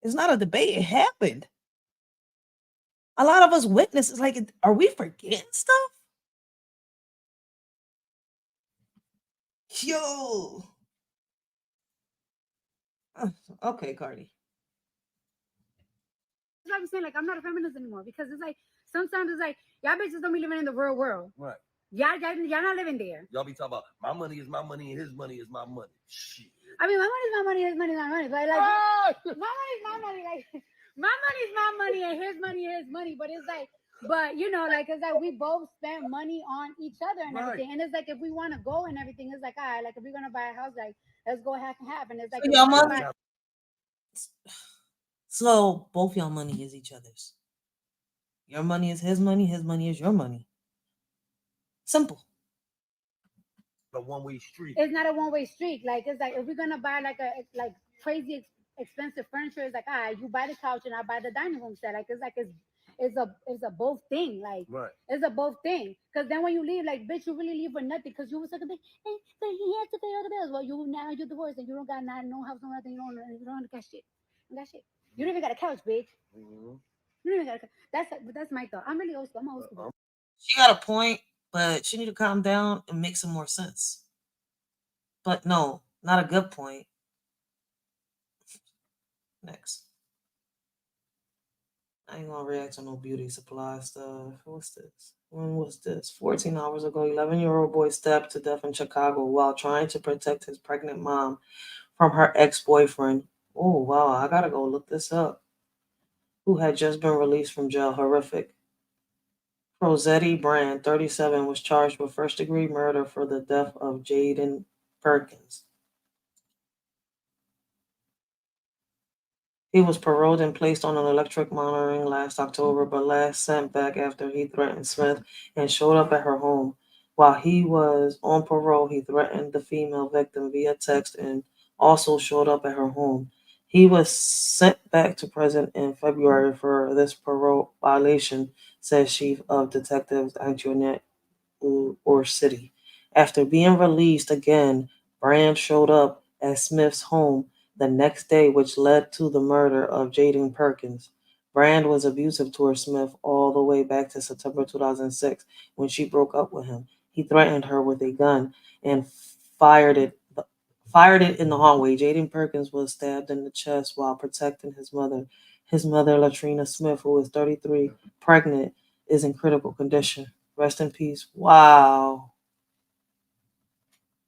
It's not a debate. It happened. A lot of us witnesses. Like, are we forgetting stuff? Yo. Okay, Cardi. what I'm saying. Like I'm not a feminist anymore because it's like sometimes it's like y'all bitches don't be living in the real world. Right. Y'all not living there. Y'all be talking about my money is my money and his money is my money. Shit. I mean, my money is my money, his money is my money. But like, my money is my money. Like, my money is my money, and his money is his money. But it's like, but you know, like, it's like we both spend money on each other and everything. And it's like, if we want to go and everything, it's like, all right, like, if we're gonna buy a house, like, let's go half and half. And it's like, So if y'all we wanna money. buy- So both y'all money is each other's. Your money is his money is your money. Simple. The one-way street. It's not a one-way street. Like it's like if we're gonna buy like crazy expensive furniture, it's like you buy the couch and I buy the dining room set. Like it's a both thing. Like right. It's a both thing. Cause then when you leave, like bitch, you really leave for nothing. Cause you was like, hey, but he had to pay all the bills. Well, you divorced and you don't got no house, no nothing. You don't got shit. You got shit. You don't even got a couch, bitch. You don't even got a couch. That's my thought. I'm really old school. I'm old school. She got a point, but she need to calm down and make some more sense. But no, not a good point. Next. I ain't gonna react to no beauty supply stuff. What's this? When was this? 14 hours ago, 11-year-old boy stabbed to death in Chicago while trying to protect his pregnant mom from her ex-boyfriend. Oh, wow. I gotta go look this up. Who had just been released from jail. Horrific. Rosetti Brand, 37, was charged with first-degree murder for the death of Jaden Perkins. He was paroled and placed on an electric monitoring last October, but last sent back after he threatened Smith and showed up at her home. While he was on parole, he threatened the female victim via text and also showed up at her home. He was sent back to prison in February for this parole violation, says Chief of Detectives Antoinette City. After being released again, Brand showed up at Smith's home the next day, which led to the murder of Jaden Perkins. Brand was abusive towards Smith all the way back to September 2006 when she broke up with him. He threatened her with a gun and fired it in the hallway. Jaden Perkins was stabbed in the chest while protecting his mother. His mother, Latrina Smith, who is 33, pregnant, is in critical condition. Rest in peace. Wow.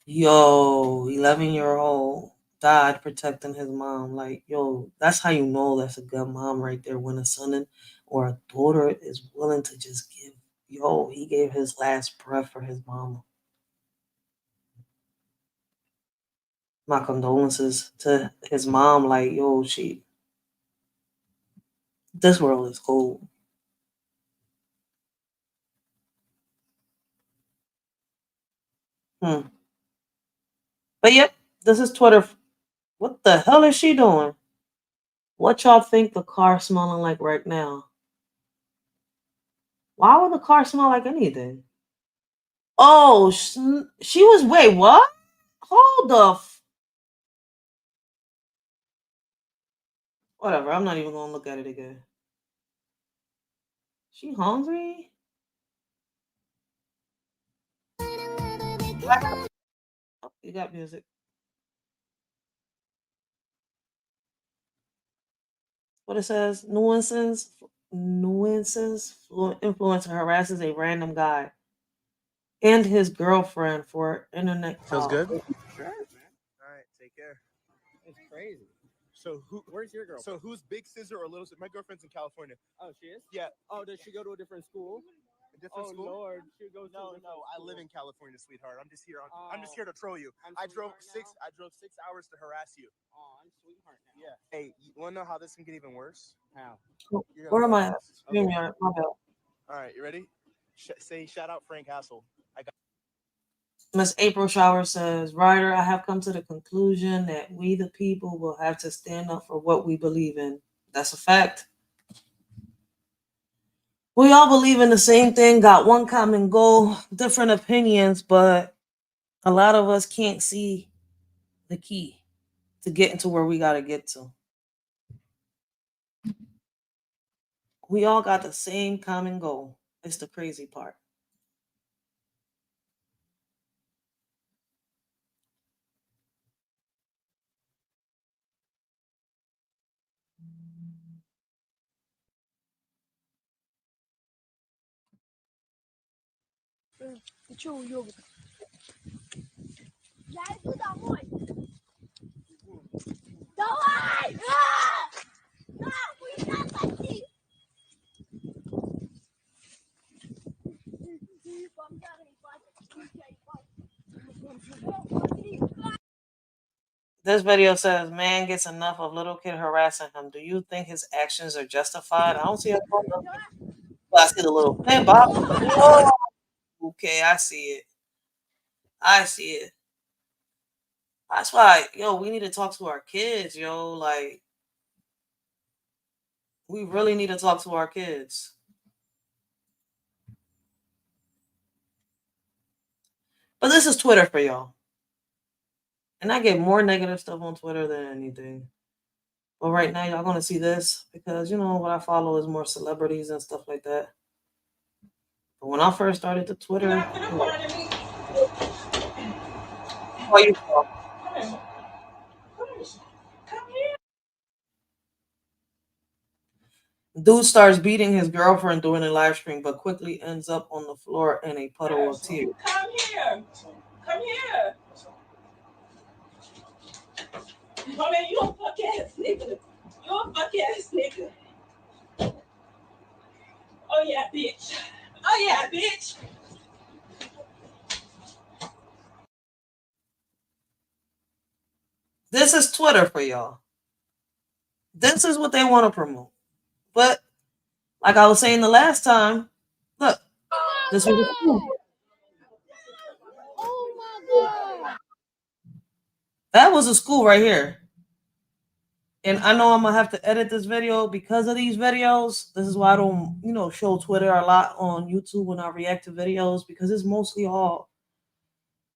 Yo, 11-year-old died protecting his mom. Like, yo, that's how you know that's a good mom right there. When a son or a daughter is willing to just give, yo, he gave his last breath for his mama. My condolences to his mom. Like, yo, this world is cold. But yep, this is Twitter. What the hell is she doing? What y'all think the car smelling like right now? Why would the car smell like anything? Oh, she was, wait, what? Hold the whatever, I'm not even gonna look at it again. She hungry? Oh, you got music. What it says, nuances influencer harasses a random guy and his girlfriend for internet Feels call. good? Sure, man. All right, take care. It's crazy. So where's your girl? So who's Big Scissor or Little Scissor? My girlfriend's in California. Oh, she is? Yeah. Oh, does she go to a different school? A different school? Oh Lord, she goes to a different I live in California, sweetheart. I'm just here to troll you. I drove 6 hours to harass you. Oh, I'm sweetheart now. Yeah. Hey, you wanna know how this can get even worse? How? Where am I at? Okay. My bad. All right, you ready? Say shout out Frank Hassel. I got Miss April Shower says, Ryder, I have come to the conclusion that we the people will have to stand up for what we believe in. That's a fact. We all believe in the same thing, got one common goal, different opinions, but a lot of us can't see the key to getting to where we got to get to. We all got the same common goal. It's the crazy part. Чего уёбок? Я иду домой. Давай! Нахуй, напади! This video says, man gets enough of little kid harassing him. Do you think his actions are justified? I don't see a problem. Well, I see the little pin, Bob. Oh, okay, I see it. I see it. That's why, yo, we need to talk to our kids, yo. Like, we really need to talk to our kids. But this is Twitter for y'all. And I get more negative stuff on Twitter than anything. But right now, y'all going to see this because, you know, what I follow is more celebrities and stuff like that. But when I first started the Twitter... Why you talk? Dude starts beating his girlfriend during a live stream, but quickly ends up on the floor in a puddle of tears. Come here. Come here. Oh man, you a fuck ass nigga. You a fuck ass nigga. Oh yeah, bitch. Oh yeah, bitch. This is Twitter for y'all. This is what they want to promote. But like I was saying the last time, look, this was a school. Oh my god! That was a school right here. And I know I'm gonna have to edit this video because of these videos. This is why I don't, you know, show Twitter a lot on YouTube when I react to videos because it's mostly all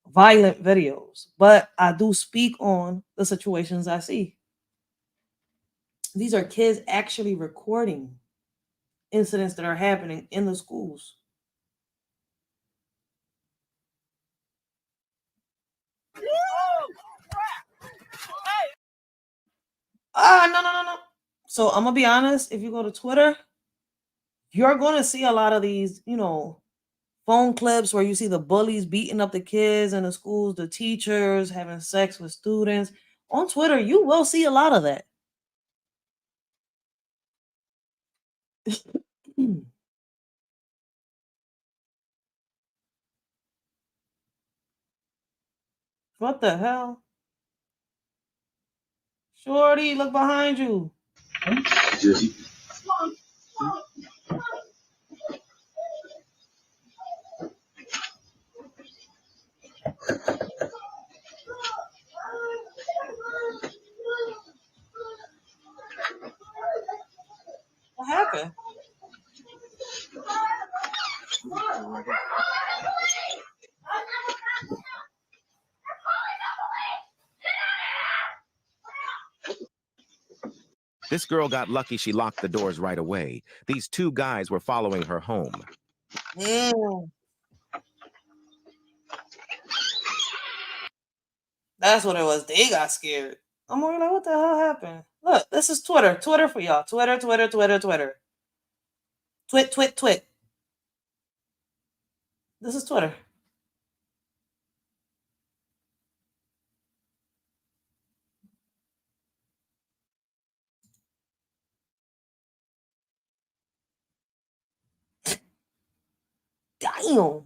violent videos. But I do speak on the situations I see. These are kids actually recording incidents that are happening in the schools. No. So I'm gonna be honest. If you go to Twitter, you're gonna see a lot of these, phone clips where you see the bullies beating up the kids in the schools, the teachers having sex with students. On Twitter, you will see a lot of that. What the hell? Shorty, look behind you. What happened? This girl got lucky she locked the doors right away. These two guys were following her home. That's what it was. They got scared. I'm like, what the hell happened? Look, this is Twitter. Twitter for y'all. Twitter. Twit. This is Twitter. Damn.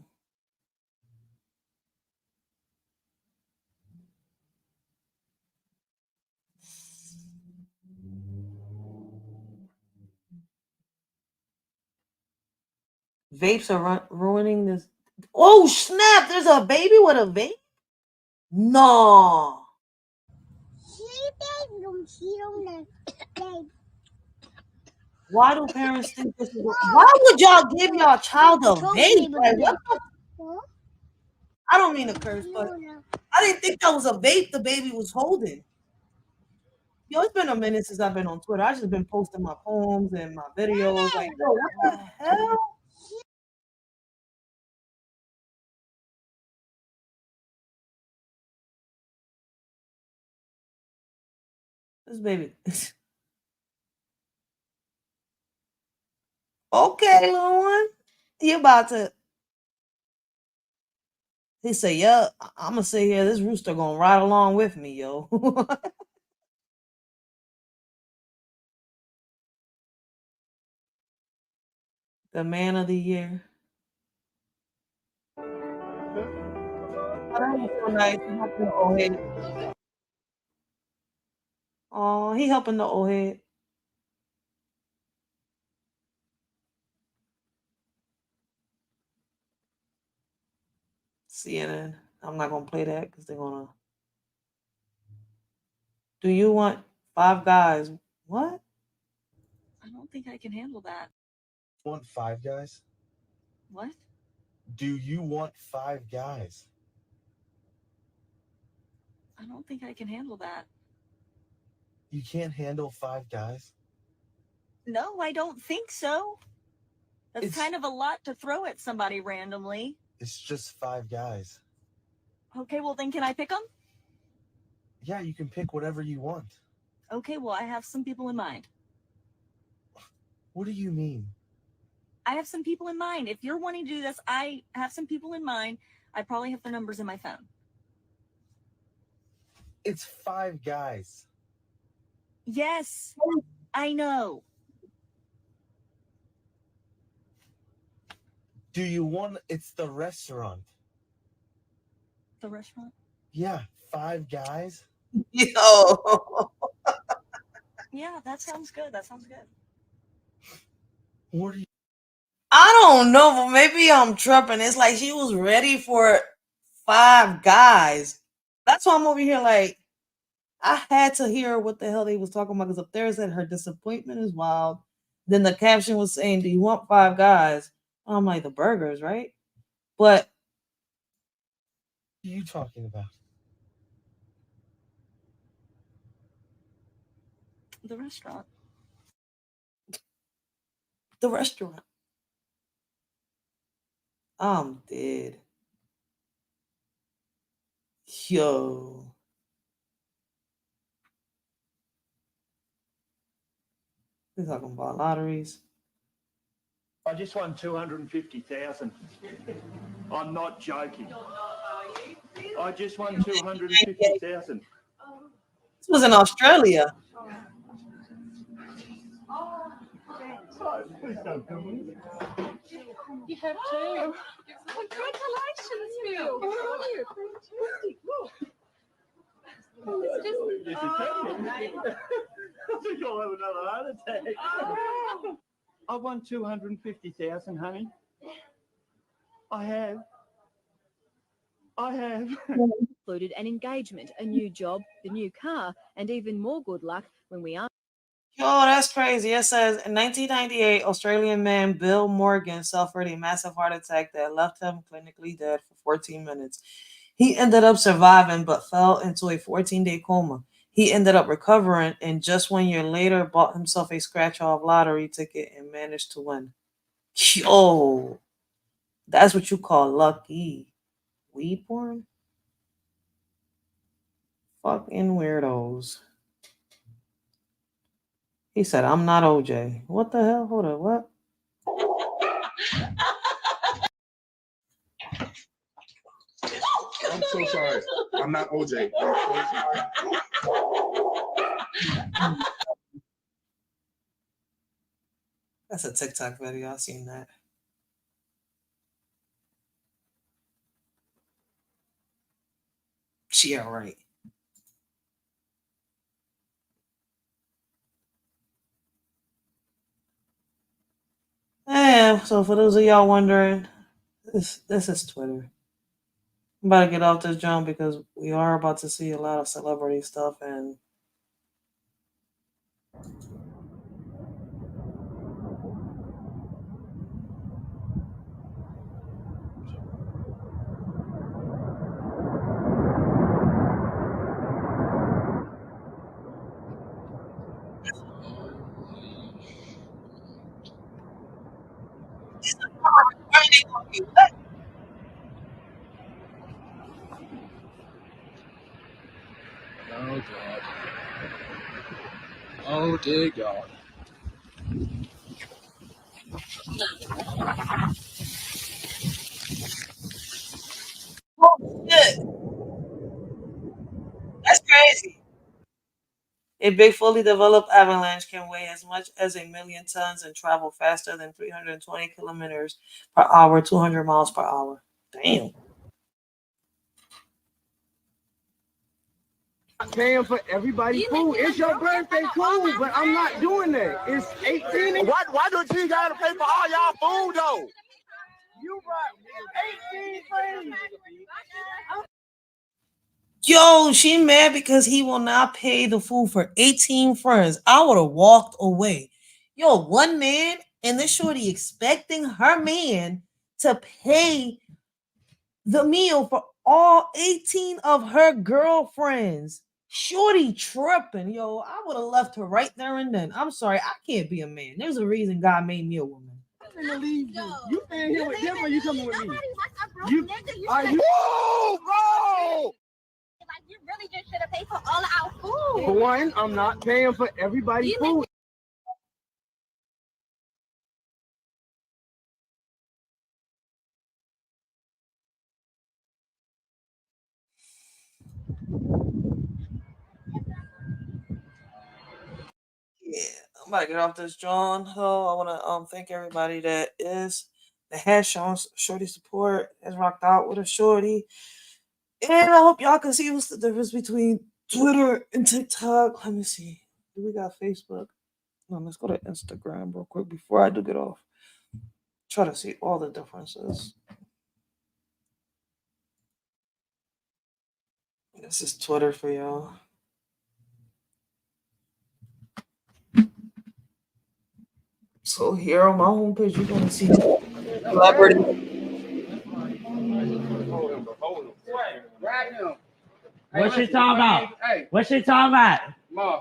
Vapes are ruining this. Oh, snap. There's a baby with a vape? No. Why do parents think this is? Why would y'all give y'all child a vape? Like, what the? I don't mean to curse, but I didn't think that was a vape the baby was holding. Yo, it's been a minute since I've been on Twitter. I just been posting my poems and my videos. Like, yo, what the hell? This baby. Okay, little one. You about to. He said, yeah, I'm going to sit here. This rooster going to ride along with me, yo. The man of the year. Oh, that was so nice. He helping the old head. Oh, he helping the old head. CNN. I'm not going to play that because they're going to. Do you want 5 guys? What? I don't think I can handle that. Want 5 guys? What? Do you want 5 guys? I don't think I can handle that. You can't handle 5 guys? No, I don't think so. That's It's- kind of a lot to throw at somebody randomly. It's just 5 guys. Okay, well then can I pick them? Yeah, you can pick whatever you want. Okay, well I have some people in mind. What do you mean? I have some people in mind. If you're wanting to do this, I have some people in mind. I probably have their numbers in my phone. It's 5 guys. Yes, I know. Do you want... It's the restaurant. The restaurant? Yeah, 5 guys. Yo. Yeah, that sounds good. That sounds good. What are you... I don't know, but maybe I'm tripping. It's like she was ready for 5 guys. That's why I'm over here like, I had to hear what the hell they was talking about because up there it said her disappointment is wild. Then the caption was saying, do you want 5 guys? I'm like, the burgers, right? But What are you talking about? The restaurant. The restaurant. I'm dead. Yo. We're talking about lotteries. I just won 250,000. I'm not joking. I just won 250,000. This was in Australia. Please don't come with me. You have to. Congratulations, Phil. How are you? I think I'll have another heart attack. I won 250,000, honey. I have. Included an engagement, a new job, the new car, and even more good luck when we are. Yo, that's crazy. It says in 1998, Australian man Bill Morgan suffered a massive heart attack that left him clinically dead for 14 minutes. He ended up surviving but fell into a 14-day coma. He ended up recovering and just 1 year later bought himself a scratch-off lottery ticket and managed to win. Yo, that's what you call lucky. Weed porn? Fucking weirdos. He said, I'm not OJ. What the hell? Hold on, what? I'm so sorry. I'm not OJ. I'm so sorry. That's a TikTok video. I've seen that. She all right. Yeah, so for those of y'all wondering, this is Twitter. I'm about to get off this jump because we are about to see a lot of celebrity stuff and Oh God. Oh dear God. oh shit. That's crazy. A big fully developed avalanche can weigh as much as 1 million tons and travel faster than 320 kilometers per hour, 200 miles per hour. Damn. Paying for everybody's food. It's your birthday, cool, but I'm not doing that. It's 18. Why do you gotta pay for all y'all food though? You brought 18 friends. Yo, she mad because he will not pay the food for 18 friends. I would have walked away. Yo, one man and this shorty expecting her man to pay the meal for all 18 of her girlfriends. Shorty tripping. Yo, I would have left her right there and then. I'm sorry, I can't be a man. There's a reason God made me a woman. I'm gonna leave you. You staying here with them or you coming with me? Are you? Whoa, bro! Like, you really just should have paid for all of our food. For one, I'm not paying for everybody's food. Yeah, I'm about to get off this John. So I want to thank everybody that has shown shorty support, has rocked out with a shorty. And I hope y'all can see what's the difference between Twitter and TikTok. Let me see. Do we got Facebook? No, let's go to Instagram real quick before I do get off. Try to see all the differences. This is Twitter for y'all. So here on my homepage, you're gonna see celebrity. What she talking about? What she talking about?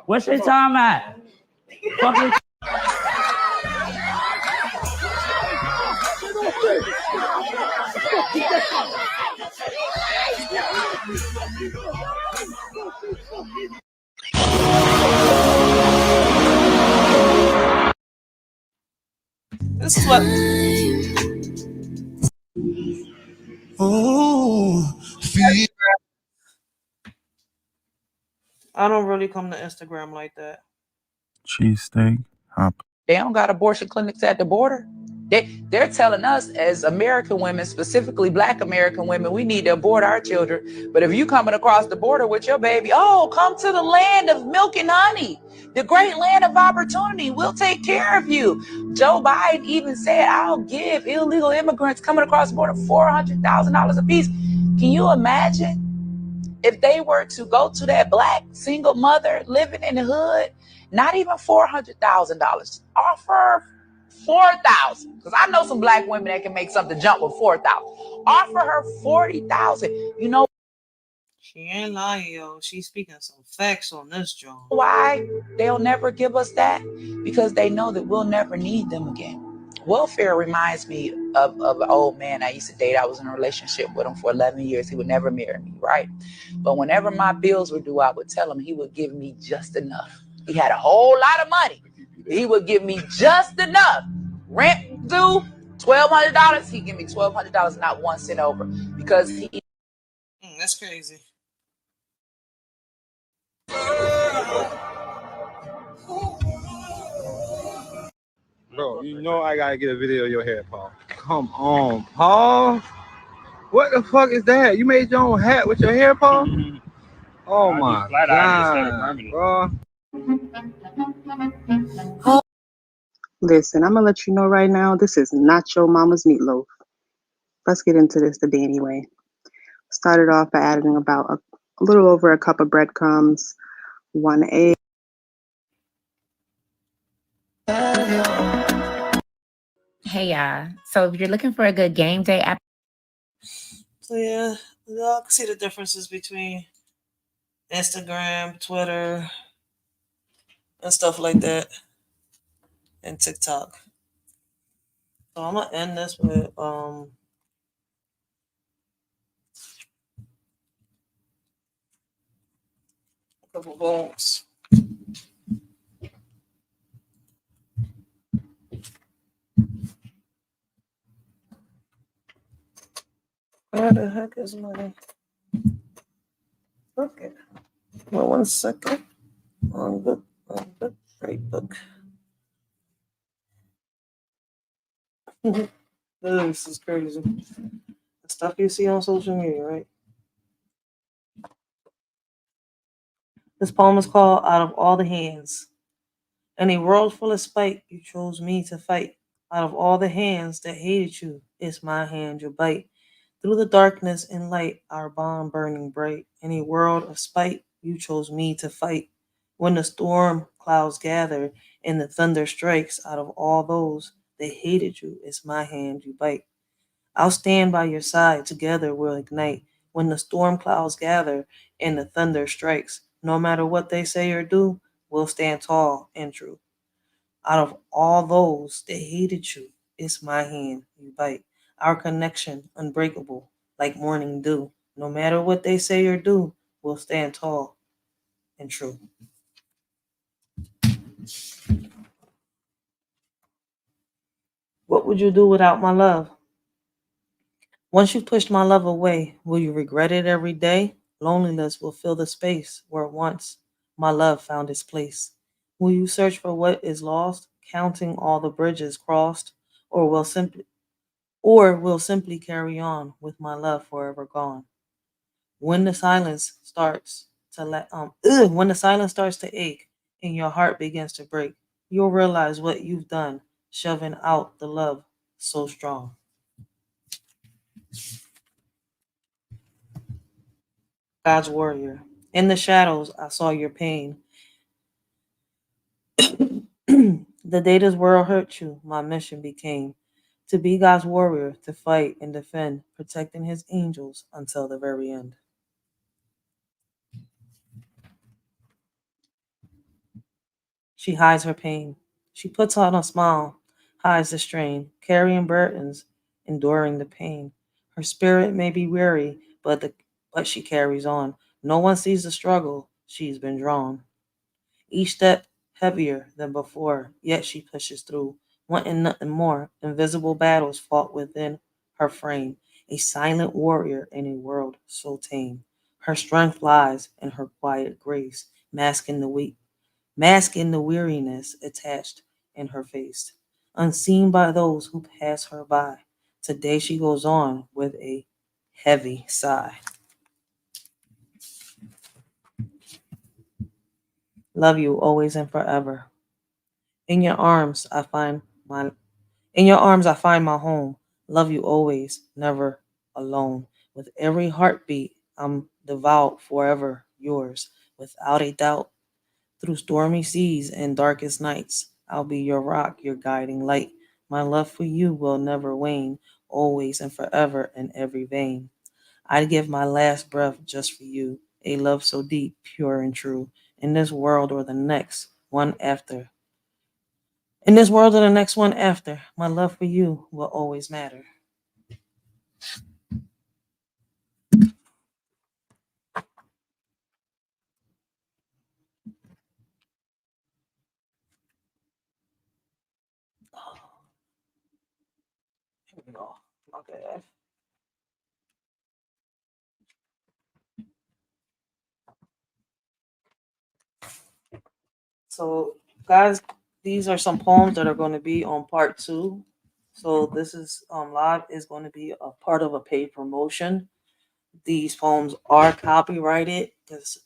What she talking about? Fucking This is what. Oh, feel. I don't really come to Instagram like that. Cheesesteak, hop. They don't got abortion clinics at the border. They're telling us as American women, specifically Black American women, we need to abort our children. But if you coming across the border with your baby, oh, come to the land of milk and honey, the great land of opportunity. We'll take care of you. Joe Biden even said, I'll give illegal immigrants coming across the border $400,000 a piece. Can you imagine if they were to go to that Black single mother living in the hood? Not even $400,000. Offer $4,000, because I know some Black women that can make something jump with $4,000. Offer her $40,000. You know She ain't lying, yo. She's speaking some facts on this, John. why they'll never give us that? Because they know that we'll never need them again. Welfare reminds me of an old man I used to date. I was in a relationship with him for 11 years. He would never marry me, right? But whenever my bills were due, I would tell him he would give me just enough. He had a whole lot of money. He would give me just enough. Rent due, $1,200. He'd give me $1,200, not 1 cent over, because he. That's crazy. Bro, you know I gotta get a video of your hair, Paul. Come on, Paul. What the fuck is that? You made your own hat with your hair, Paul? Oh my god, bro. Listen, I'm gonna let you know right now, this is not your mama's meatloaf. Let's get into this the Danny way. Started off by adding about a little over a cup of breadcrumbs, 1 egg. Hey, y'all. So if you're looking for a good game day app. So yeah, y'all can see the differences between Instagram, Twitter, and stuff like that, and TikTok. So I'm gonna end this with a couple bolts. Where the heck is my book? Well, 1 second. On book, great book. This is crazy. The stuff you see on social media, right? This poem is called Out of All the Hands. In a world full of spite, you chose me to fight. Out of all the hands that hated you, it's my hand you bite. Through the darkness and light, our bond burning bright. In a world of spite, you chose me to fight. When the storm clouds gather and the thunder strikes, out of all those that hated you, it's my hand you bite. I'll stand by your side, together we'll ignite. When the storm clouds gather and the thunder strikes, no matter what they say or do, we'll stand tall and true. Out of all those that hated you, it's my hand you bite. Our connection unbreakable, like morning dew. No matter what they say or do, we'll stand tall and true. What would you do without my love? Once you've pushed my love away, will you regret it every day? Loneliness will fill the space where once my love found its place. Will you search for what is lost, counting all the bridges crossed, or will simply carry on with my love forever gone? When the silence starts when the silence starts to ache and your heart begins to break, you'll realize what you've done, shoving out the love so strong. God's warrior. In the shadows, I saw your pain. The day this world hurt you, my mission became to be God's warrior, to fight and defend, protecting his angels until the very end. She hides her pain. She puts on a smile, hides the strain, carrying burdens, enduring the pain. Her spirit may be weary, but she carries on. No one sees the struggle she's been drawn. Each step heavier than before, yet she pushes through, wanting nothing more. Invisible battles fought within her frame, a silent warrior in a world so tame. Her strength lies in her quiet grace, masking the weariness attached in her face, unseen by those who pass her by. Today she goes on with a heavy sigh. Love you always and forever. In your arms I find my In your arms I find my home. Love you always, never alone. With every heartbeat, I'm devout, forever yours. Without a doubt, through stormy seas and darkest nights, I'll be your rock, your guiding light. My love for you will never wane, always and forever in every vein. I'd give my last breath just for you, a love so deep, pure and true. In this world or the next, one after. In this world or the next one after, my love for you will always matter. No, okay. So, guys, these are some poems that are going to be on part two. So this is live is going to be a part of a paid promotion. These poems are copyrighted because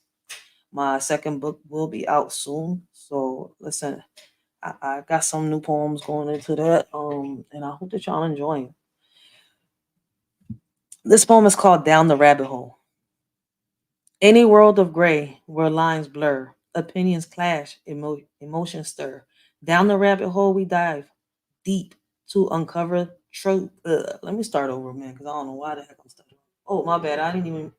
my second book will be out soon. So listen, I got some new poems going into that. And I hope that y'all enjoying. This poem is called Down the Rabbit Hole. Any world of gray where lines blur, opinions clash, emotions stir. Down the rabbit hole we dive, deep to uncover truth. Let me start over, man, because I don't know why the heck I'm stuttering. Oh, my bad. I didn't even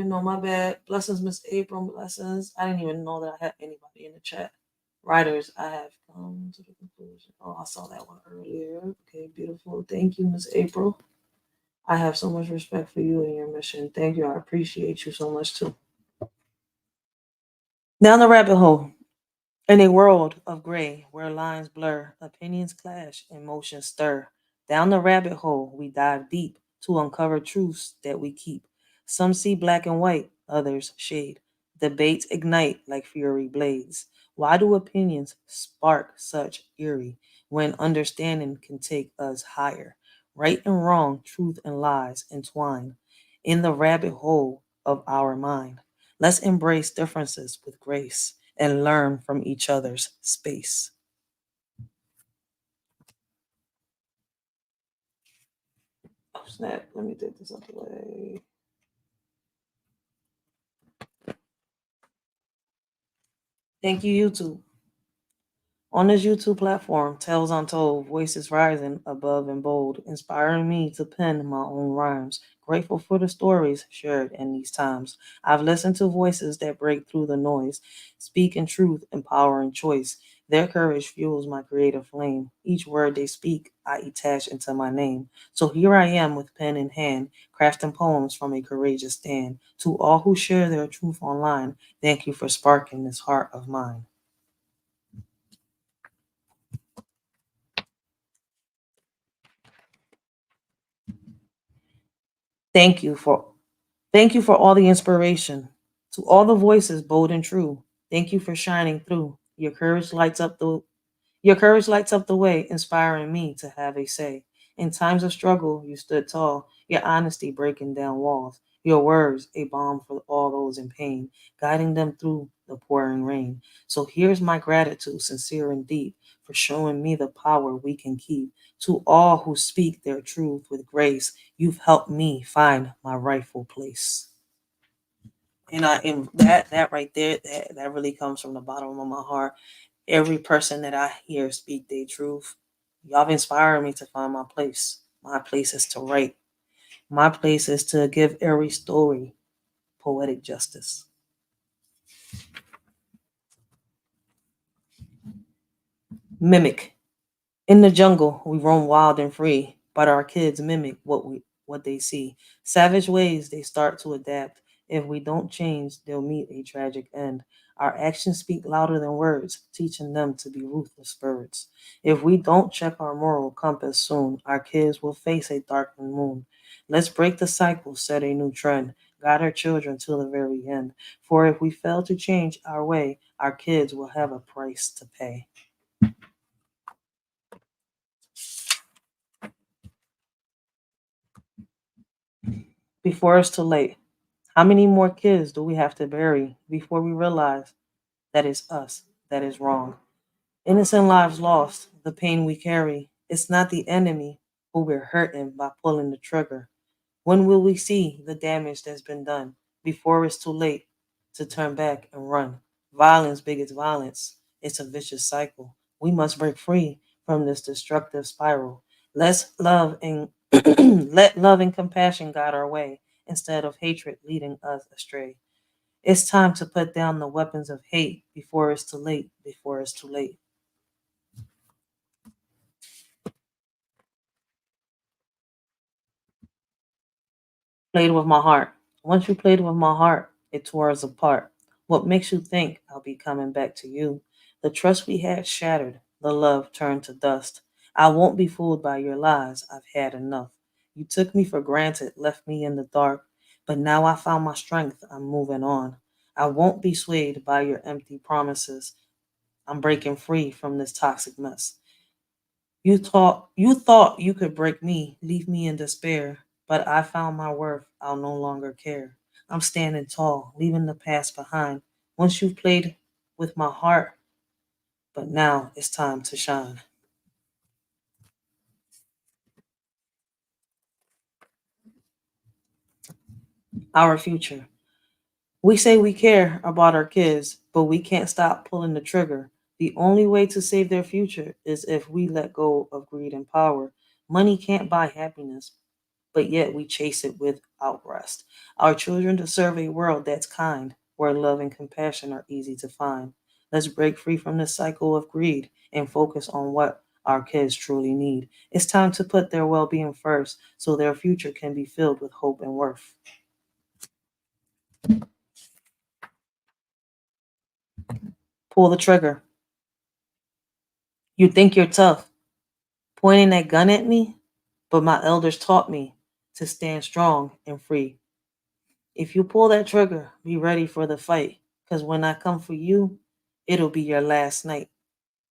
know. My bad. Blessings, Miss April. Blessings. I didn't even know that I had anybody in the chat. Writers, I have come to the conclusion. Oh, I saw that one earlier. Okay, beautiful. Thank you, Miss April. I have so much respect for you and your mission. Thank you. I appreciate you so much too. Down the rabbit hole. In a world of gray where lines blur, opinions clash, emotions stir. Down the rabbit hole we dive deep to uncover truths that we keep. Some see black and white, others shade. Debates ignite like fury blades. Why do opinions spark such eerie when understanding can take us higher? Right and wrong, truth and lies entwine in the rabbit hole of our mind. Let's embrace differences with grace and learn from each other's space. Oh, snap. Let me take this out the way. Thank you, YouTube. On this YouTube platform, Tales Untold, voices rising above and bold, inspiring me to pen my own rhymes. Grateful for the stories shared in these times. I've listened to voices that break through the noise, speak in truth, empowering choice. Their courage fuels my creative flame. Each word they speak, I attach into my name. So here I am with pen in hand, crafting poems from a courageous stand. To all who share their truth online, thank you for sparking this heart of mine. Thank you for Thank you for all the inspiration. To all the voices bold and true, thank you for shining through. Your courage lights up the way, inspiring me to have a say. In times of struggle, you stood tall, your honesty breaking down walls, your words a balm for all those in pain, guiding them through the pouring rain. So here's my gratitude, sincere and deep, for showing me the power we can keep. To all who speak their truth with grace, you've helped me find my rightful place. And that right there, that really comes from the bottom of my heart. Every person that I hear speak their truth, y'all have inspired me to find my place. My place is to write. My place is to give every story poetic justice. Mimic. In the jungle, we roam wild and free, but our kids mimic what they see. Savage ways they start to adapt. If we don't change, they'll meet a tragic end. Our actions speak louder than words, teaching them to be ruthless birds. If we don't check our moral compass soon, our kids will face a darkened moon. Let's break the cycle, set a new trend, guide our children till the very end. For if we fail to change our way, our kids will have a price to pay. Before it's too late. How many more kids do we have to bury before we realize that it's us that is wrong? Innocent lives lost, the pain we carry. It's not the enemy who we're hurting by pulling the trigger. When will we see the damage that's been done before it's too late to turn back and run? Violence begets violence. It's a vicious cycle. We must break free from this destructive spiral. Let's love and let love and compassion guide our way instead of hatred leading us astray. It's time to put down the weapons of hate before it's too late, before it's too late. Played with my heart. Once you played with my heart, it tore us apart. What makes you think I'll be coming back to you? The trust we had shattered, the love turned to dust. I won't be fooled by your lies, I've had enough. You took me for granted, left me in the dark, but now I found my strength, I'm moving on. I won't be swayed by your empty promises. I'm breaking free from this toxic mess. You thought you could break me, leave me in despair, but I found my worth, I'll no longer care. I'm standing tall, leaving the past behind. Once you've played with my heart, but now it's time to shine. Our future. We say we care about our kids, but we can't stop pulling the trigger. The only way to save their future is if we let go of greed and power. Money can't buy happiness, but yet we chase it without rest. Our children deserve a world that's kind, where love and compassion are easy to find. Let's break free from the cycle of greed and focus on what our kids truly need. It's time to put their well being first so their future can be filled with hope and worth. Pull the trigger. You think you're tough, pointing that gun at me? But my elders taught me to stand strong and free. If you pull that trigger, be ready for the fight. Because when I come for you, it'll be your last night.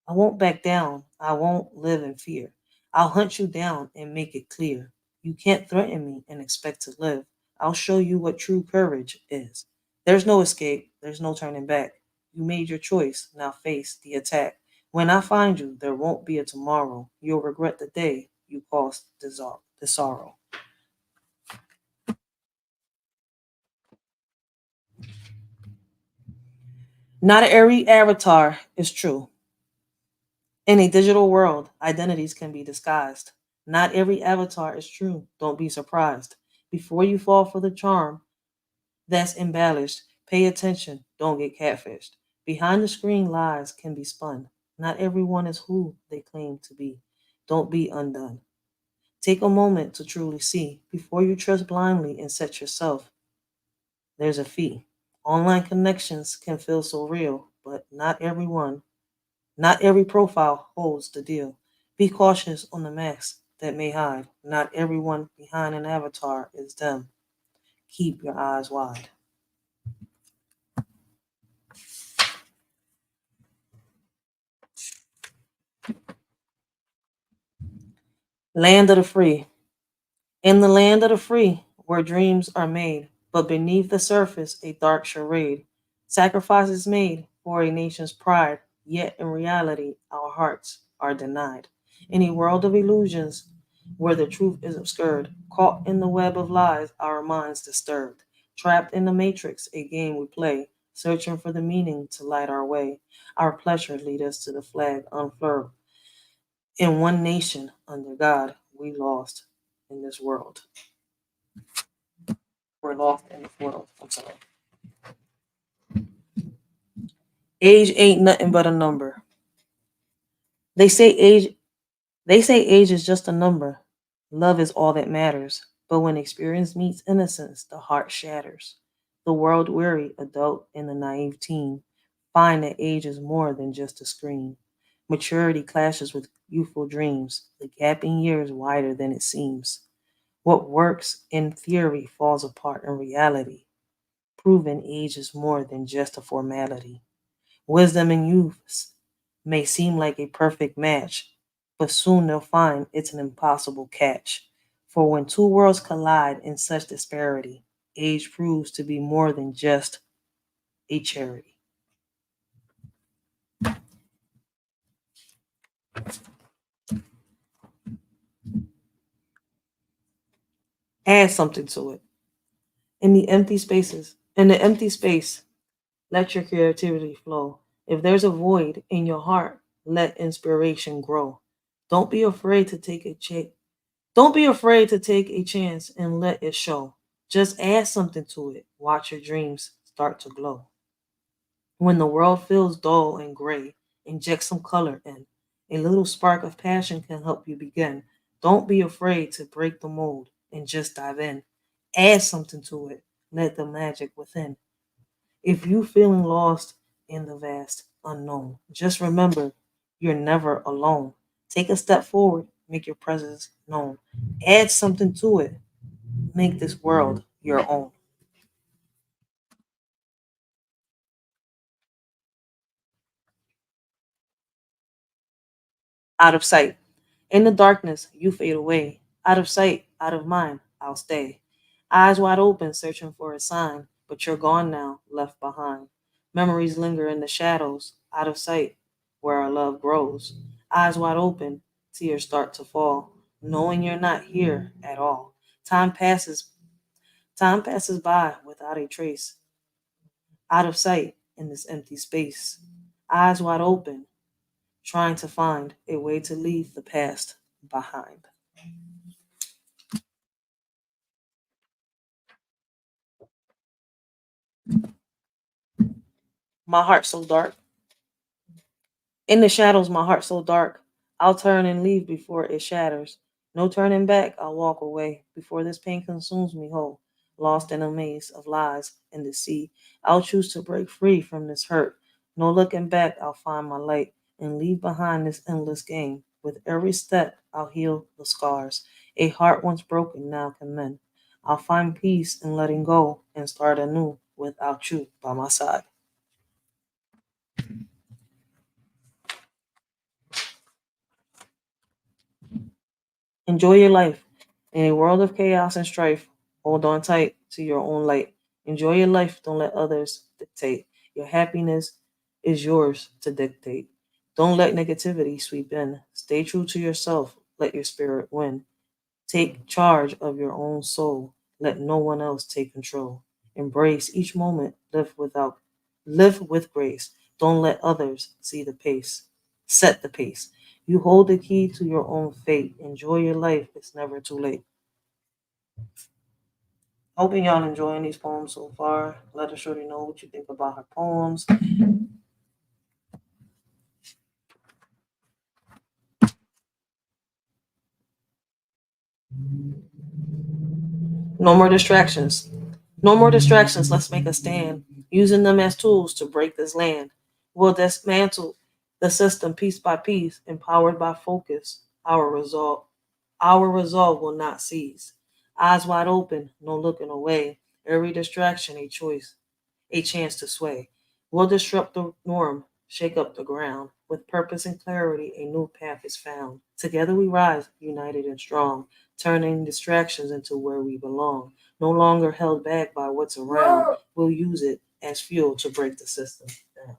I won't back down. I won't live in fear. I'll hunt you down and make it clear. You can't threaten me and expect to live. I'll show you what true courage is. There's no escape. There's no turning back. You made your choice. Now face the attack. When I find you, there won't be a tomorrow. You'll regret the day you caused the sorrow. Not every avatar is true. In a digital world, identities can be disguised. Not every avatar is true. Don't be surprised. Before you fall for the charm that's embellished, pay attention. Don't get catfished. Behind the screen, lies can be spun. Not everyone is who they claim to be. Don't be undone. Take a moment to truly see before you trust blindly and set yourself. There's a fee. Online connections can feel so real, but not every profile holds the deal. Be cautious on the masks that may hide. Not everyone behind an avatar is them. Keep your eyes wide. Land of the free. In the land of the free, where dreams are made, but beneath the surface, a dark charade. Sacrifices made for a nation's pride, yet in reality, our hearts are denied. In a world of illusions, where the truth is obscured, caught in the web of lies, our minds disturbed. Trapped in the matrix, a game we play, searching for the meaning to light our way. Our pleasures lead us to the flag unfurled. In one nation, under God, we lost in this world. We're lost in this world. I'm sorry. Age ain't nothing but a number. They say age They say age is just a number. Love is all that matters. But when experience meets innocence, the heart shatters. The world weary adult and the naive teen find that age is more than just a screen. Maturity clashes with youthful dreams. The gap in years wider than it seems. What works in theory falls apart in reality. Proven age is more than just a formality. Wisdom and youth may seem like a perfect match, but soon they'll find it's an impossible catch. For when two worlds collide in such disparity, age proves to be more than just a charity. Add something to it. In the empty space, let your creativity flow. If there's a void in your heart, let inspiration grow. Don't be afraid to take a ch- Don't be afraid to take a chance and let it show. Just add something to it. Watch your dreams start to glow. When the world feels dull and gray, inject some color in. A little spark of passion can help you begin. Don't be afraid to break the mold and just dive in. Add something to it. Let the magic within. If you feeling lost in the vast unknown, just remember you're never alone. Take a step forward, make your presence known. Add something to it. Make this world your own. Out of sight. In the darkness, you fade away. Out of sight, out of mind, I'll stay. Eyes wide open, searching for a sign, but you're gone now, left behind. Memories linger in the shadows, out of sight, where our love grows. Eyes wide open, tears start to fall, knowing you're not here at all. Time passes, time passes by without a trace, out of sight in this empty space. Eyes wide open, trying to find a way to leave the past behind. My heart so dark. In the shadows, my heart so dark. I'll turn and leave before it shatters. No turning back, I'll walk away before this pain consumes me whole. Lost in a maze of lies and deceit, I'll choose to break free from this hurt. No looking back, I'll find my light and leave behind this endless game. With every step, I'll heal the scars. A heart once broken now can mend. I'll find peace in letting go and start anew without you by my side. Enjoy your life. In a world of chaos and strife, hold on tight to your own light. Enjoy your life. Don't let others dictate. Your happiness is yours to dictate. Don't let negativity sweep in. Stay true to yourself. Let your spirit win. Take charge of your own soul. Let no one else take control. Embrace each moment. Live with grace. Don't let others see the pace. Set the pace. You hold the key to your own fate. Enjoy your life. It's never too late. Hoping y'all enjoying these poems so far. Let us shorty know what you think about her poems. No more distractions. No more distractions. Let's make a stand. Using them as tools to break this land. We'll dismantle the system piece by piece, empowered by focus. Our resolve will not cease. Eyes wide open, no looking away. Every distraction a choice, a chance to sway. We'll disrupt the norm, shake up the ground. With purpose and clarity, a new path is found. Together we rise, united and strong, turning distractions into where we belong. No longer held back by what's around, we'll use it as fuel to break the system down.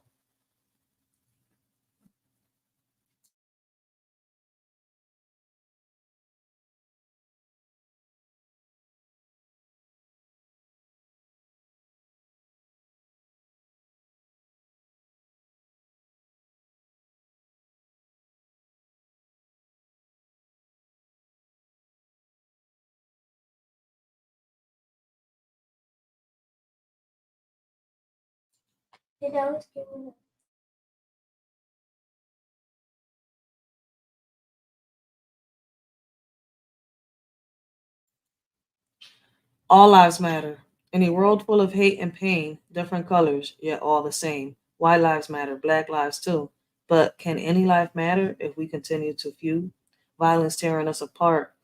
All lives matter. In a world full of hate and pain, different colors, yet all the same. White lives matter, black lives too. But can any life matter if we continue to feud? Violence tearing us apart,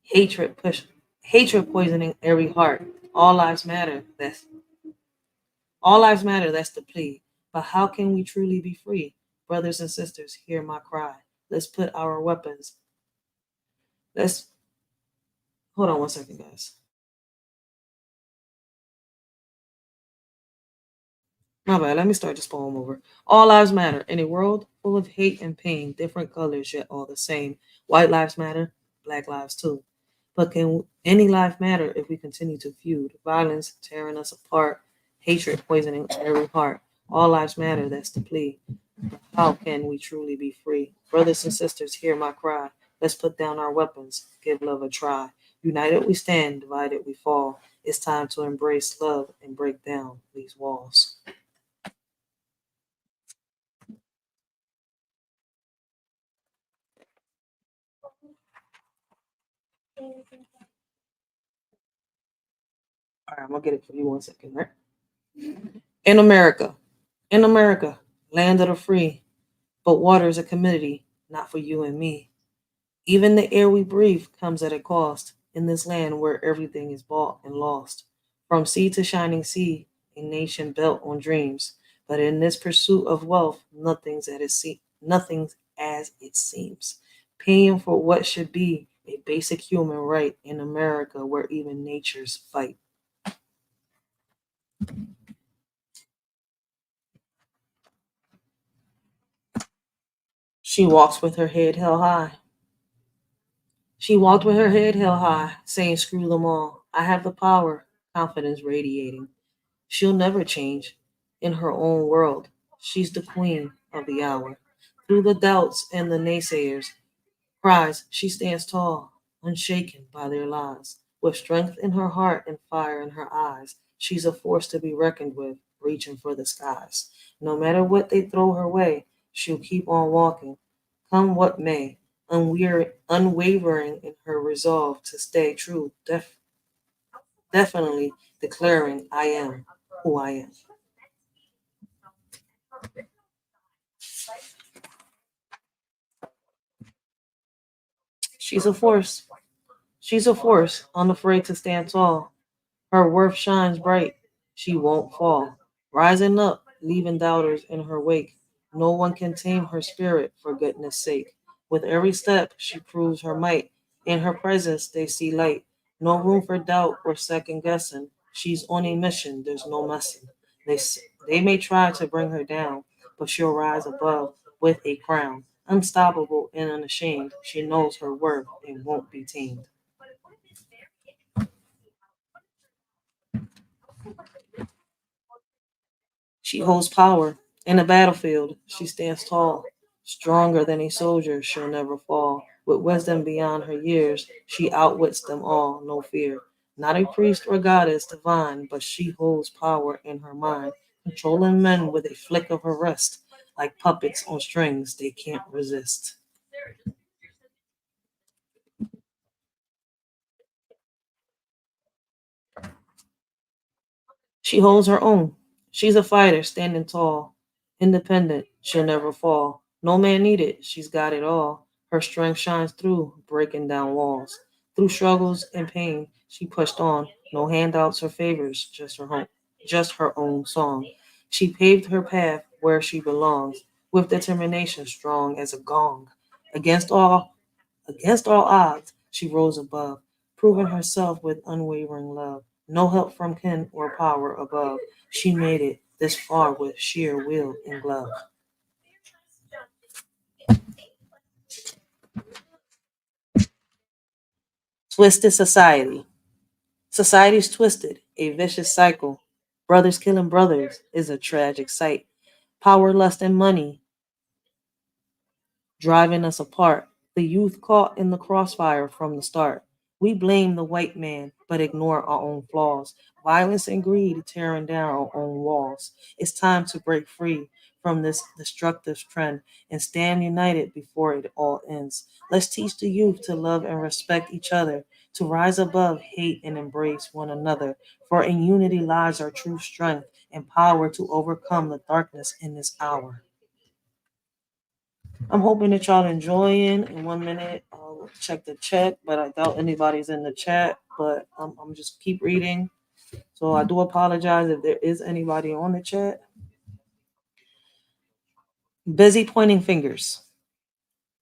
hatred push, hatred poisoning every heart. All lives matter. All lives matter. That's the plea. But how can we truly be free? Brothers and sisters, hear my cry. Let's put our weapons. Let's hold on one second, guys. My bad. Let me start this poem over. All lives matter. In a world full of hate and pain, different colors yet all the same. White lives matter, black lives too. But can any life matter if we continue to feud? Violence tearing us apart, hatred poisoning every heart. All lives matter, that's the plea. How can we truly be free? Brothers and sisters, hear my cry. Let's put down our weapons, give love a try. United we stand, divided we fall. It's time to embrace love and break down these walls. All right, I'm gonna get it for you one second, right? In America, in America, land of the free, but water is a commodity, not for you and me. Even the air we breathe comes at a cost in this land where everything is bought and lost. From sea to shining sea, a nation built on dreams. But in this pursuit of wealth, nothing's as it seems. Paying for what should be a basic human right in America where even natures fight. She walks with her head held high. She walked with her head held high, saying, screw them all. I have the power, confidence radiating. She'll never change in her own world. She's the queen of the hour. Through the doubts and the naysayers, cries, she stands tall, unshaken by their lies. With strength in her heart and fire in her eyes, she's a force to be reckoned with, reaching for the skies. No matter what they throw her way, she'll keep on walking, come what may, unwavering in her resolve to stay true, definitely declaring, I am who I am. She's a force. She's a force, unafraid to stand tall. Her worth shines bright. She won't fall. Rising up, leaving doubters in her wake. No one can tame her spirit for goodness sake. With every step, she proves her might. In her presence, they see light. No room for doubt or second guessing. She's on a mission, there's no messing. They may try to bring her down, but she'll rise above with a crown. Unstoppable and unashamed, she knows her worth and won't be tamed. She holds power. In the battlefield, she stands tall. Stronger than a soldier, she'll never fall. With wisdom beyond her years, she outwits them all, no fear. Not a priest or goddess divine, but she holds power in her mind, controlling men with a flick of her wrist. Like puppets on strings, they can't resist. She holds her own. She's a fighter, standing tall. Independent, she'll never fall. No man needed, she's got it all. Her strength shines through, breaking down walls. Through struggles and pain, she pushed on. No handouts or favors, just her own song. She paved her path where she belongs, with determination strong as a gong. Against all Against all odds, she rose above, proving herself with unwavering love. No help from kin or power above. She made it this far with sheer will and glove. Twisted society. Society's twisted, a vicious cycle. Brothers killing brothers is a tragic sight. Power, lust, and money driving us apart. The youth caught in the crossfire from the start. We blame the white man, but ignore our own flaws. Violence and greed tearing down our own walls. It's time to break free from this destructive trend and stand united before it all ends. Let's teach the youth to love and respect each other. to rise above hate and embrace one another. For in unity lies our true strength and power to overcome the darkness in this hour. I'm hoping that y'all enjoying. In 1 minute, I'll check the chat, but I doubt anybody's in the chat. But I'm just keep reading. So I do apologize if there is anybody on the chat. Busy pointing fingers.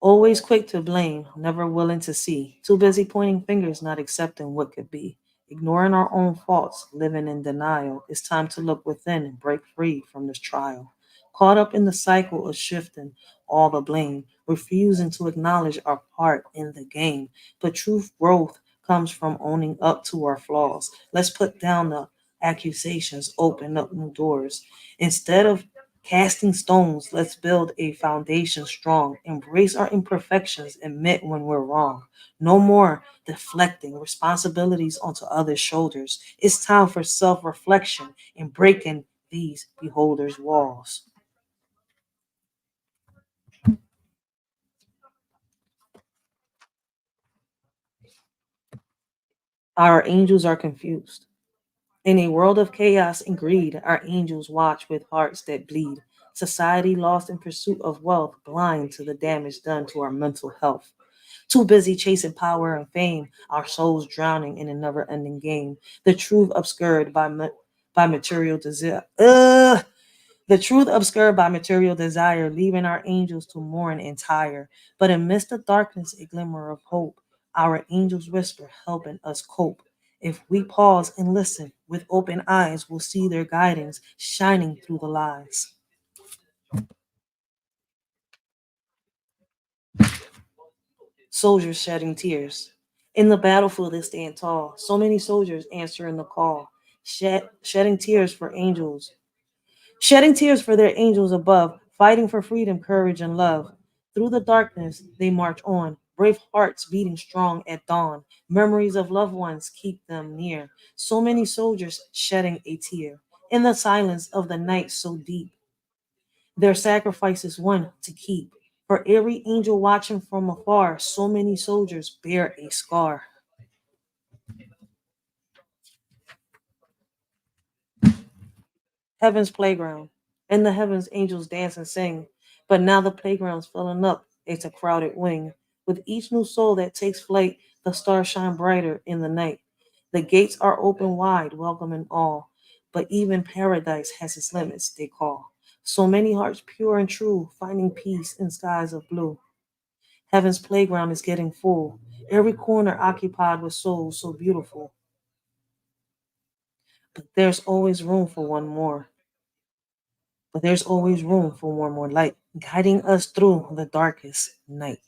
Always quick to blame, never willing to see. Too busy pointing fingers, not accepting what could be. Ignoring our own faults, living in denial. It's time to look within and break free from this trial. Caught up in the cycle of shifting all the blame, refusing to acknowledge our part in the game. But truth growth comes from owning up to our flaws. Let's put down the accusations, open up new doors. Instead of casting stones, let's build a foundation strong. Embrace our imperfections, admit when we're wrong. No more deflecting responsibilities onto others' shoulders. It's time for self reflection and breaking these beholders' walls. Our angels are confused. In a world of chaos and greed, our angels watch with hearts that bleed. Society lost in pursuit of wealth, blind to the damage done to our mental health. Too busy chasing power and fame, our souls drowning in a never-ending game. The truth obscured by material desire. The truth obscured by material desire, leaving our angels to mourn and tire. But amidst the darkness, a glimmer of hope. Our angels whisper, helping us cope. If we pause and listen with open eyes, we'll see their guidance shining through the lies. Soldiers shedding tears. In the battlefield, they stand tall. So many soldiers answering the call, shedding tears for angels, shedding tears for their angels above, fighting for freedom, courage, and love. Through the darkness, they march on, brave hearts beating strong at dawn. Memories of loved ones keep them near. So many soldiers shedding a tear. In the silence of the night so deep, their sacrifice is one to keep. For every angel watching from afar, so many soldiers bear a scar. Heaven's playground. In the heavens, angels dance and sing. But now the playground's filling up. It's a crowded wing. With each new soul that takes flight, the stars shine brighter in the night. The gates are open wide, welcoming all. But even paradise has its limits, they call. So many hearts pure and true, finding peace in skies of blue. Heaven's playground is getting full. Every corner occupied with souls so beautiful. But there's always room for one more. But there's always room for one more light, guiding us through the darkest night.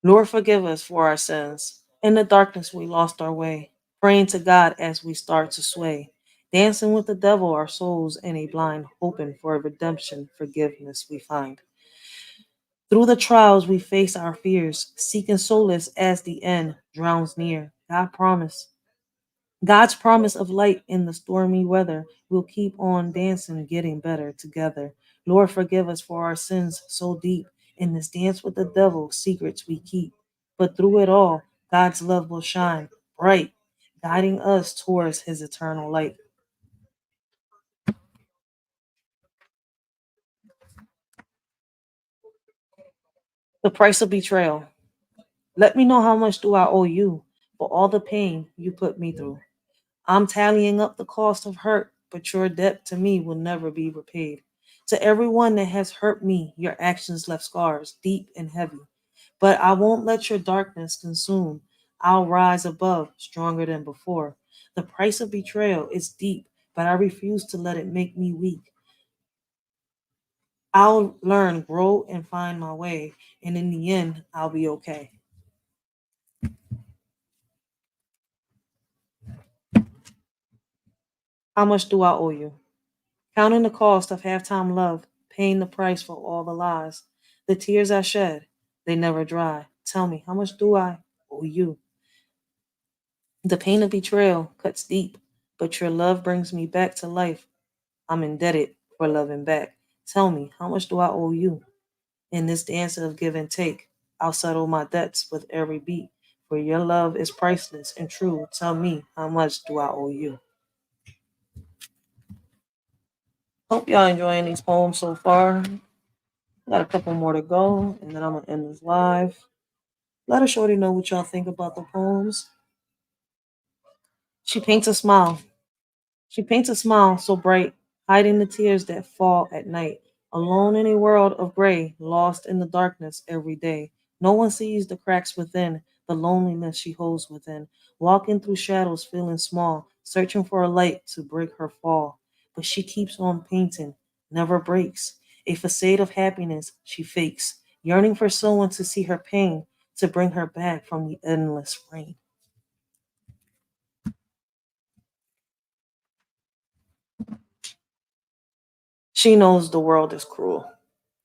Lord, forgive us for our sins. In the darkness, we lost our way, praying to God as we start to sway, dancing with the devil, our souls in a blind, hoping for redemption, forgiveness we find. Through the trials, we face our fears, seeking solace as the end drowns near. God's promise of light in the stormy weather. We'll keep on dancing, getting better together. Lord, forgive us for our sins so deep. In this dance with the devil, secrets we keep. But through it all, God's love will shine bright, guiding us towards his eternal light. The price of betrayal. Let me know how much do I owe you for all the pain you put me through. I'm tallying up the cost of hurt, but your debt to me will never be repaid. To everyone that has hurt me, your actions left scars deep and heavy. But I won't let your darkness consume. I'll rise above, stronger than before. The price of betrayal is deep, but I refuse to let it make me weak. I'll learn, grow, and find my way, and in the end, I'll be okay. How much do I owe you? Counting the cost of halftime love, paying the price for all the lies, the tears I shed, they never dry. Tell me, how much do I owe you? The pain of betrayal cuts deep, but your love brings me back to life. I'm indebted for loving back. Tell me, how much do I owe you? In this dance of give and take, I'll settle my debts with every beat. For your love is priceless and true. Tell me, how much do I owe you? Hope y'all enjoying these poems so far. Got a couple more to go, and then I'm gonna end this live. Let a shorty know what y'all think about the poems. She paints a smile. She paints a smile so bright, hiding the tears that fall at night. Alone in a world of gray, lost in the darkness every day. No one sees the cracks within, the loneliness she holds within. Walking through shadows, feeling small, searching for a light to break her fall. But she keeps on painting, never breaks. A facade of happiness she fakes, yearning for someone to see her pain, to bring her back from the endless rain. She knows the world is cruel.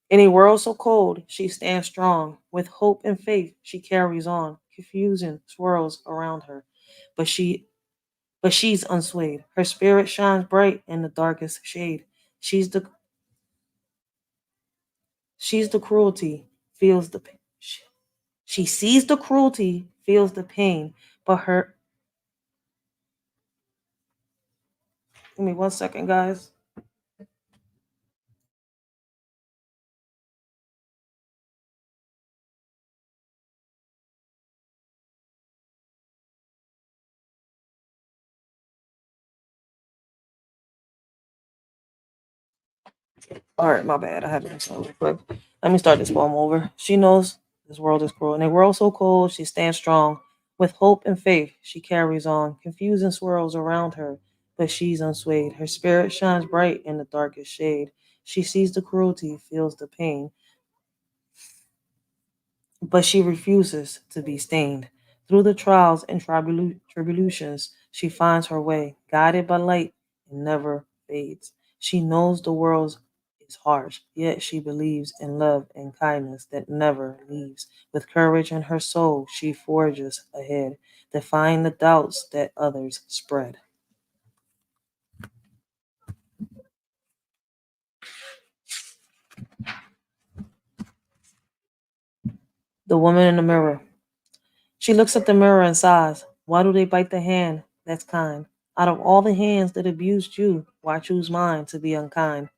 In a world so cold, she stands strong. With hope and faith, she carries on. Confusion swirls around her, but she's unswayed. Her spirit shines bright in the darkest shade. She's the she's the cruelty, feels the pain. She sees the cruelty, feels the pain, but her. Give me 1 second, guys. All right, my bad. I had to do something real quick. Let me start this poem over. She knows this world is cruel. In a world so cold, she stands strong. With hope and faith, she carries on. Confusion swirls around her, but she's unswayed. Her spirit shines bright in the darkest shade. She sees the cruelty, feels the pain, but she refuses to be stained. Through the trials and tribulations, she finds her way, guided by light and never fades. She knows the world is harsh, yet she believes in love and kindness that never leaves. With courage in her soul, she forges ahead, defying the doubts that others spread. The woman in the mirror. She looks at the mirror and sighs. Why do they bite the hand that's kind? Out of all the hands that abused you, why choose mine to be unkind?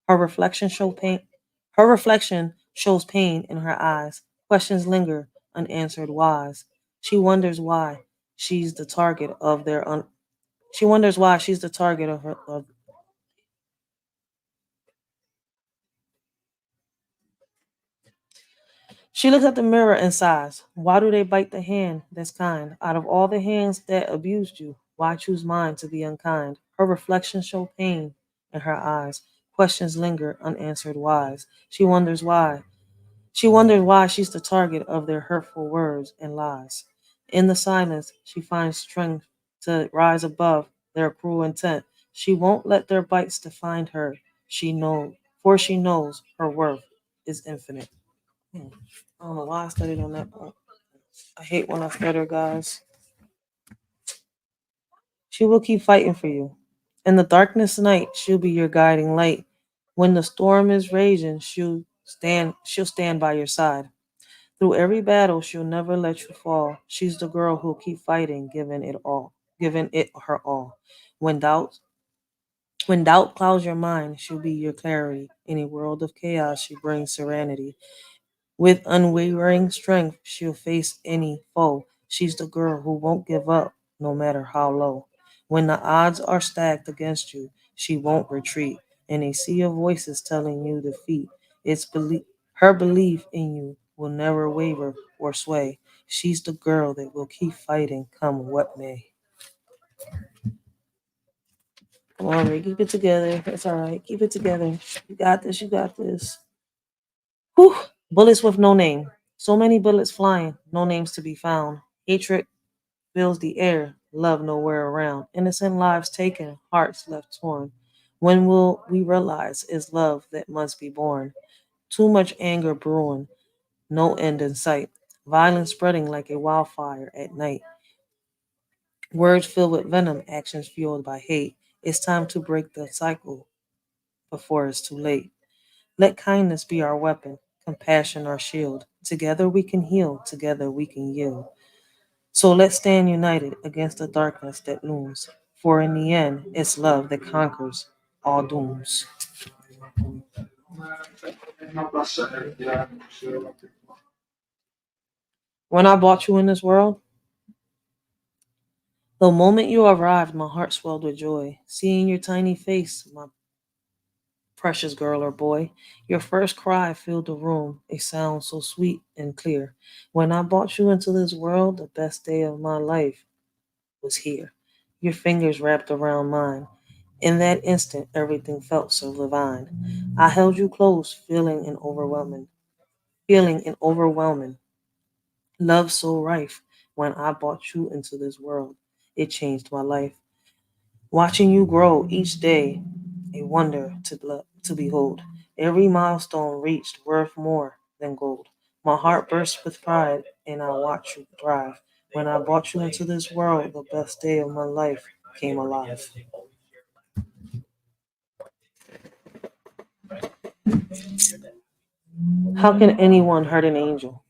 Her reflection show pain. Her reflection shows pain in her eyes. Questions linger, unanswered whys. She wonders why she's the target of their un- She wonders why she's the target of her of She looks at the mirror and sighs. Why do they bite the hand that's kind? Out of all the hands that abused you, why choose mine to be unkind? Her reflection show pain in her eyes. Questions linger, unanswered whys. She wonders why she's the target of their hurtful words and lies. In the silence, she finds strength to rise above their cruel intent. She won't let their bites define her. She knows her worth is infinite. Hmm. I don't know why I studied on that point. I hate when I stutter, guys. She will keep fighting for you. In the darkness night, she'll be your guiding light. When the storm is raging, she'll stand by your side. Through every battle, she'll never let you fall. She's the girl who'll keep fighting, giving it her all. When doubt when doubt clouds your mind, she'll be your clarity. In a world of chaos, she brings serenity. With unwavering strength, she'll face any foe. She's the girl who won't give up, no matter how low. When the odds are stacked against you, she won't retreat. In a sea of voices telling you defeat, her belief in you will never waver or sway. She's the girl that will keep fighting, come what may. Come on, Ray, keep it together. It's all right. Keep it together. You got this. You got this. Whew. Bullets with no name. So many bullets flying, no names to be found. Hatred fills the air, love nowhere around. Innocent lives taken, hearts left torn. When will we realize it's love that must be born? Too much anger brewing, no end in sight. Violence spreading like a wildfire at night. Words filled with venom, actions fueled by hate. It's time to break the cycle. before it's too late. Let kindness be our weapon, compassion our shield. Together we can heal, together we can yield. So let's stand united against the darkness that looms. For in the end, it's love that conquers all dooms. When I brought you in this world, the moment you arrived, my heart swelled with joy. Seeing your tiny face, my precious girl or boy, your first cry filled the room, a sound so sweet and clear. When I brought you into this world, the best day of my life was here. Your fingers wrapped around mine. In that instant, everything felt so divine. I held you close, feeling and overwhelming. Love so rife. When I brought you into this world, it changed my life. Watching you grow each day, a wonder to behold. Every milestone reached worth more than gold. My heart burst with pride, and I watched you thrive. When I brought you into this world, the best day of my life came alive. How can anyone hurt an angel?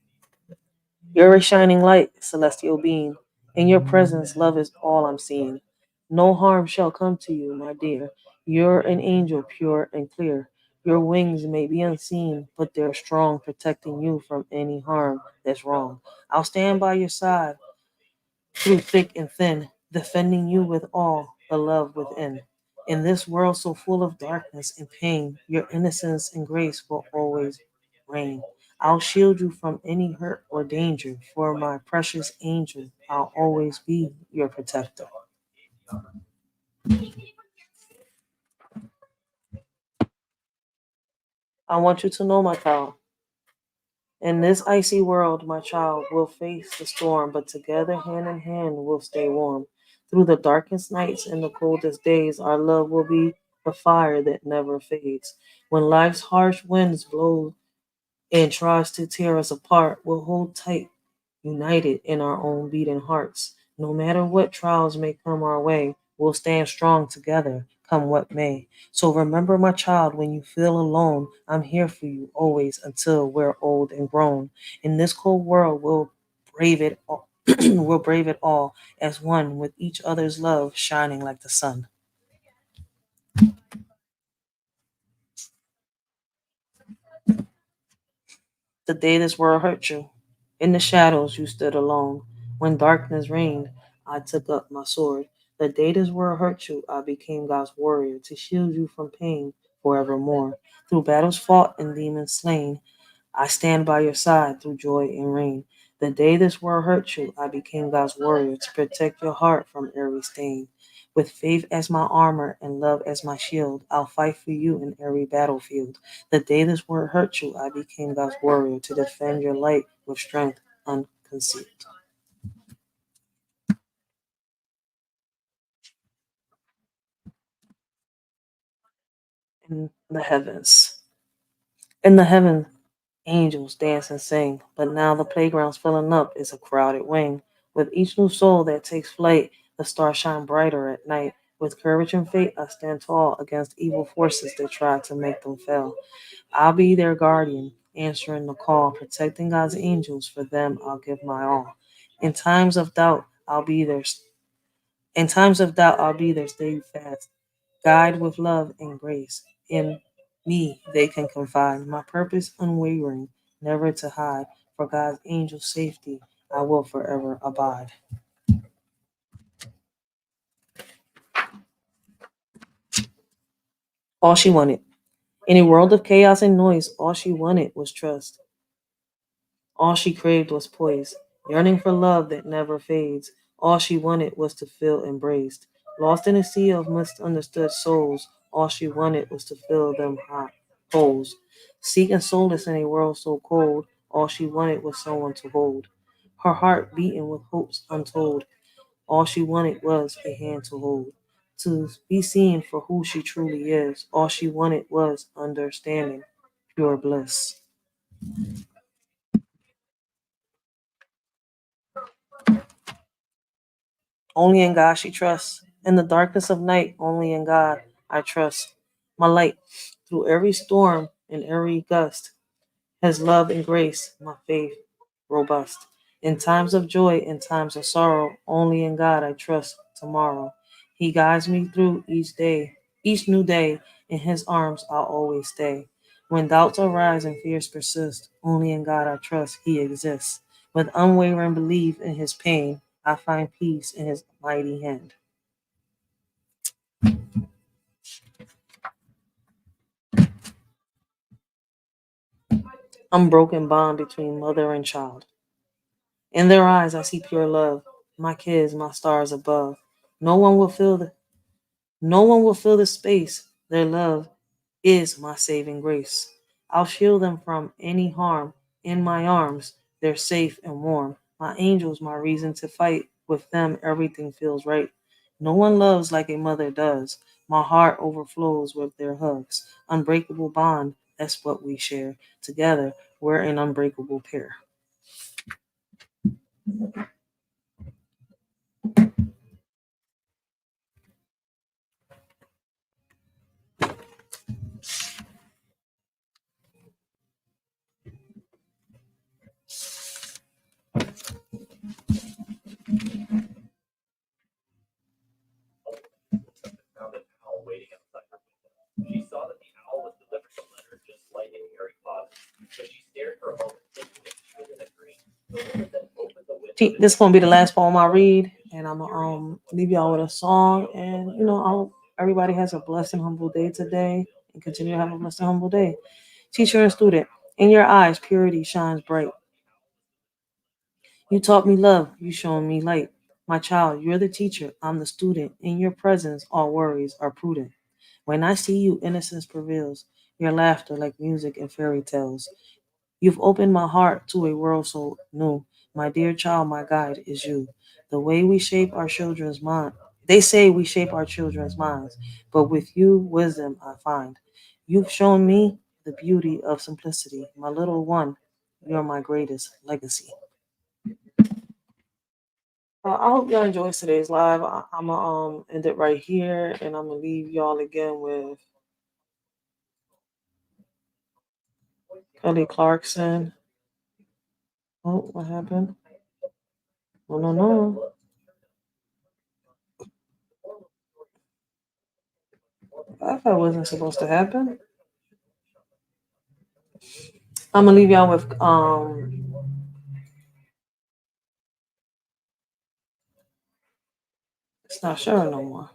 You're a shining light, celestial being. In your presence, love is all I'm seeing. No harm shall come to you, my dear. You're an angel, pure and clear. Your wings may be unseen, but they're strong, protecting you from any harm that's wrong. I'll stand by your side through thick and thin, defending you with all the love within. In this world so full of darkness and pain, your innocence and grace will always reign. I'll shield you from any hurt or danger, for my precious angel, I'll always be your protector. I want you to know, my child, in this icy world, my child, we'll face the storm, but together, hand in hand, we'll stay warm. Through the darkest nights and the coldest days, our love will be the fire that never fades. When life's harsh winds blow and tries to tear us apart, we'll hold tight, united in our own beating hearts. No matter what trials may come our way, we'll stand strong together, come what may. So remember, my child, when you feel alone, I'm here for you always until we're old and grown. In this cold world, we'll brave it all. We'll brave it all as one with each other's love shining like the sun. The day this world hurt you, in the shadows you stood alone. When darkness reigned, I took up my sword. The day this world hurt you, I became God's warrior to shield you from pain forevermore. Through battles fought and demons slain, I stand by your side through joy and rain. The day this world hurt you, I became God's warrior to protect your heart from every stain. With faith as my armor and love as my shield, I'll fight for you in every battlefield. The day this world hurt you, I became God's warrior to defend your light with strength unconcealed. In the heavens. In the heaven, angels dance and sing, but now the playground's filling up is a crowded wing. With each new soul that takes flight, the stars shine brighter at night. With courage and faith, I stand tall against evil forces that try to make them fail. I'll be their guardian, answering the call, protecting God's angels. For them, I'll give my all. In times of doubt, I'll be their. In times of doubt, I'll be their steadfast guide with love and grace. In me, they can confide. My purpose unwavering, never to hide. For God's angel safety, I will forever abide. All she wanted. In a world of chaos and noise, all she wanted was trust. All she craved was poise, yearning for love that never fades. All she wanted was to feel embraced. Lost in a sea of misunderstood souls, all she wanted was to fill them hot holes. Seeking solace in a world so cold, all she wanted was someone to hold. Her heart beating with hopes untold, all she wanted was a hand to hold. To be seen for who she truly is, all she wanted was understanding, pure bliss. Only in God she trusts. In the darkness of night, only in God I trust. my light through every storm and every gust. His love and grace, my faith robust. In times of joy, in times of sorrow, only in God I trust tomorrow. He guides me through each day, each new day. In his arms I'll always stay. When doubts arise and fears persist, only in God I trust he exists. With unwavering belief in his pain, I find peace in his mighty hand. Unbroken bond between mother and child. In their eyes I see pure love. My kids, my stars above. No one will fill the No one will fill the space. Their love is my saving grace. I'll shield them from any harm. In my arms, they're safe and warm. My angels, my reason to fight. With them, everything feels right. No one loves like a mother does. My heart overflows with their hugs. Unbreakable bond, that's what we share. Together, we're an unbreakable pair. This is gonna be the last poem I read, and I'm gonna leave y'all with a song. And I hope everybody has a blessed and humble day today, and continue to have a blessed and humble day. Teacher and student, in your eyes, purity shines bright. You taught me love, you shown me light. My child, you're the teacher, I'm the student. In your presence, all worries are prudent. When I see you, innocence prevails. Your laughter like music and fairy tales. You've opened my heart to a world so new. My dear child, my guide is you. The way we shape our children's mind. They say we shape our children's minds, but with you, wisdom I find. You've shown me the beauty of simplicity. My little one, you're my greatest legacy. I hope y'all enjoyed today's live. I'm gonna end it right here, and I'm gonna leave y'all again with Kelly Clarkson. Oh, what happened? Oh, no. That wasn't supposed to happen. I'm gonna leave y'all with it's not showing no more.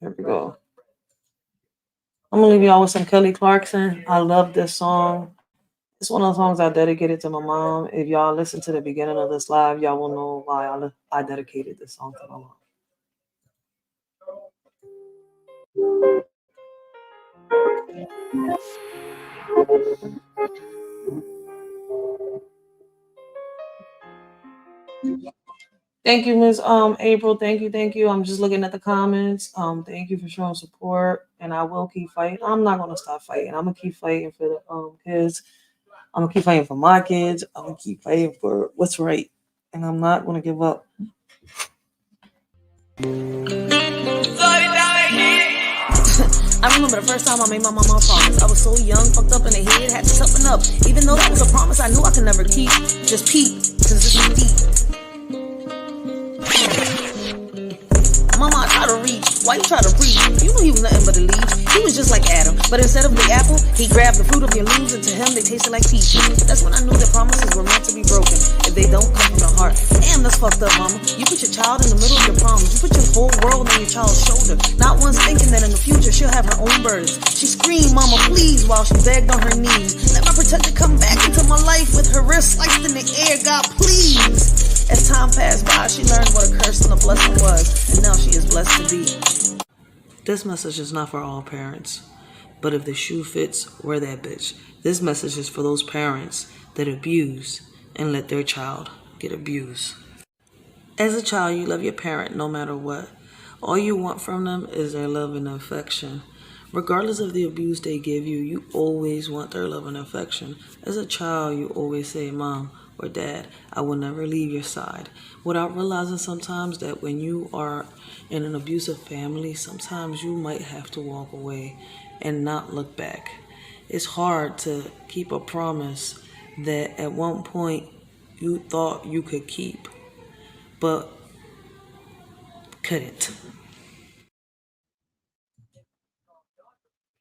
Here we go. I'm gonna leave y'all with some Kelly Clarkson. I love this song. It's one of the songs I dedicated to my mom. If y'all listen to the beginning of this live, y'all will know why I dedicated this song to my mom. Thank you, Miss April. Thank you. I'm just looking at the comments. Thank you for showing support, and I will keep fighting. I'm not gonna stop fighting. I'm gonna keep fighting for the kids. I'm gonna keep fighting for my kids. I'm gonna keep fighting for what's right, and I'm not gonna give up. I remember the first time I made my mama a promise. I was so young, fucked up in the head, had to toughen up. Even though that was a promise I knew I could never keep. Just peep, cause this is deep. Mama, I try to reach. Why you try to breathe? You knew he was nothing but a leaf. He was just like Adam. But instead of the apple, he grabbed the fruit of your leaves, and to him they tasted like peaches. That's when I knew that promises were meant to be broken if they don't come from the heart. Damn, that's fucked up, mama. You put your child in the middle of your promise. You put your whole world on your child's shoulder. Not once thinking that in the future she'll have her own burdens. She screamed, mama, please, while she begged on her knees. Let my protector come back into my life with her wrist sliced in the air, God, please. As time passed by, she learned what a curse and a blessing was, and now she is blessed to be. This message is not for all parents, but if the shoe fits, wear that bitch. This message is for those parents that abuse and let their child get abused. As a child, you love your parent no matter what. All you want from them is their love and affection. Regardless of the abuse they give you, you always want their love and affection. As a child, you always say, Mom, or Dad, I will never leave your side. Without realizing sometimes that when you are in an abusive family, sometimes you might have to walk away and not look back. It's hard to keep a promise that at one point you thought you could keep, but couldn't.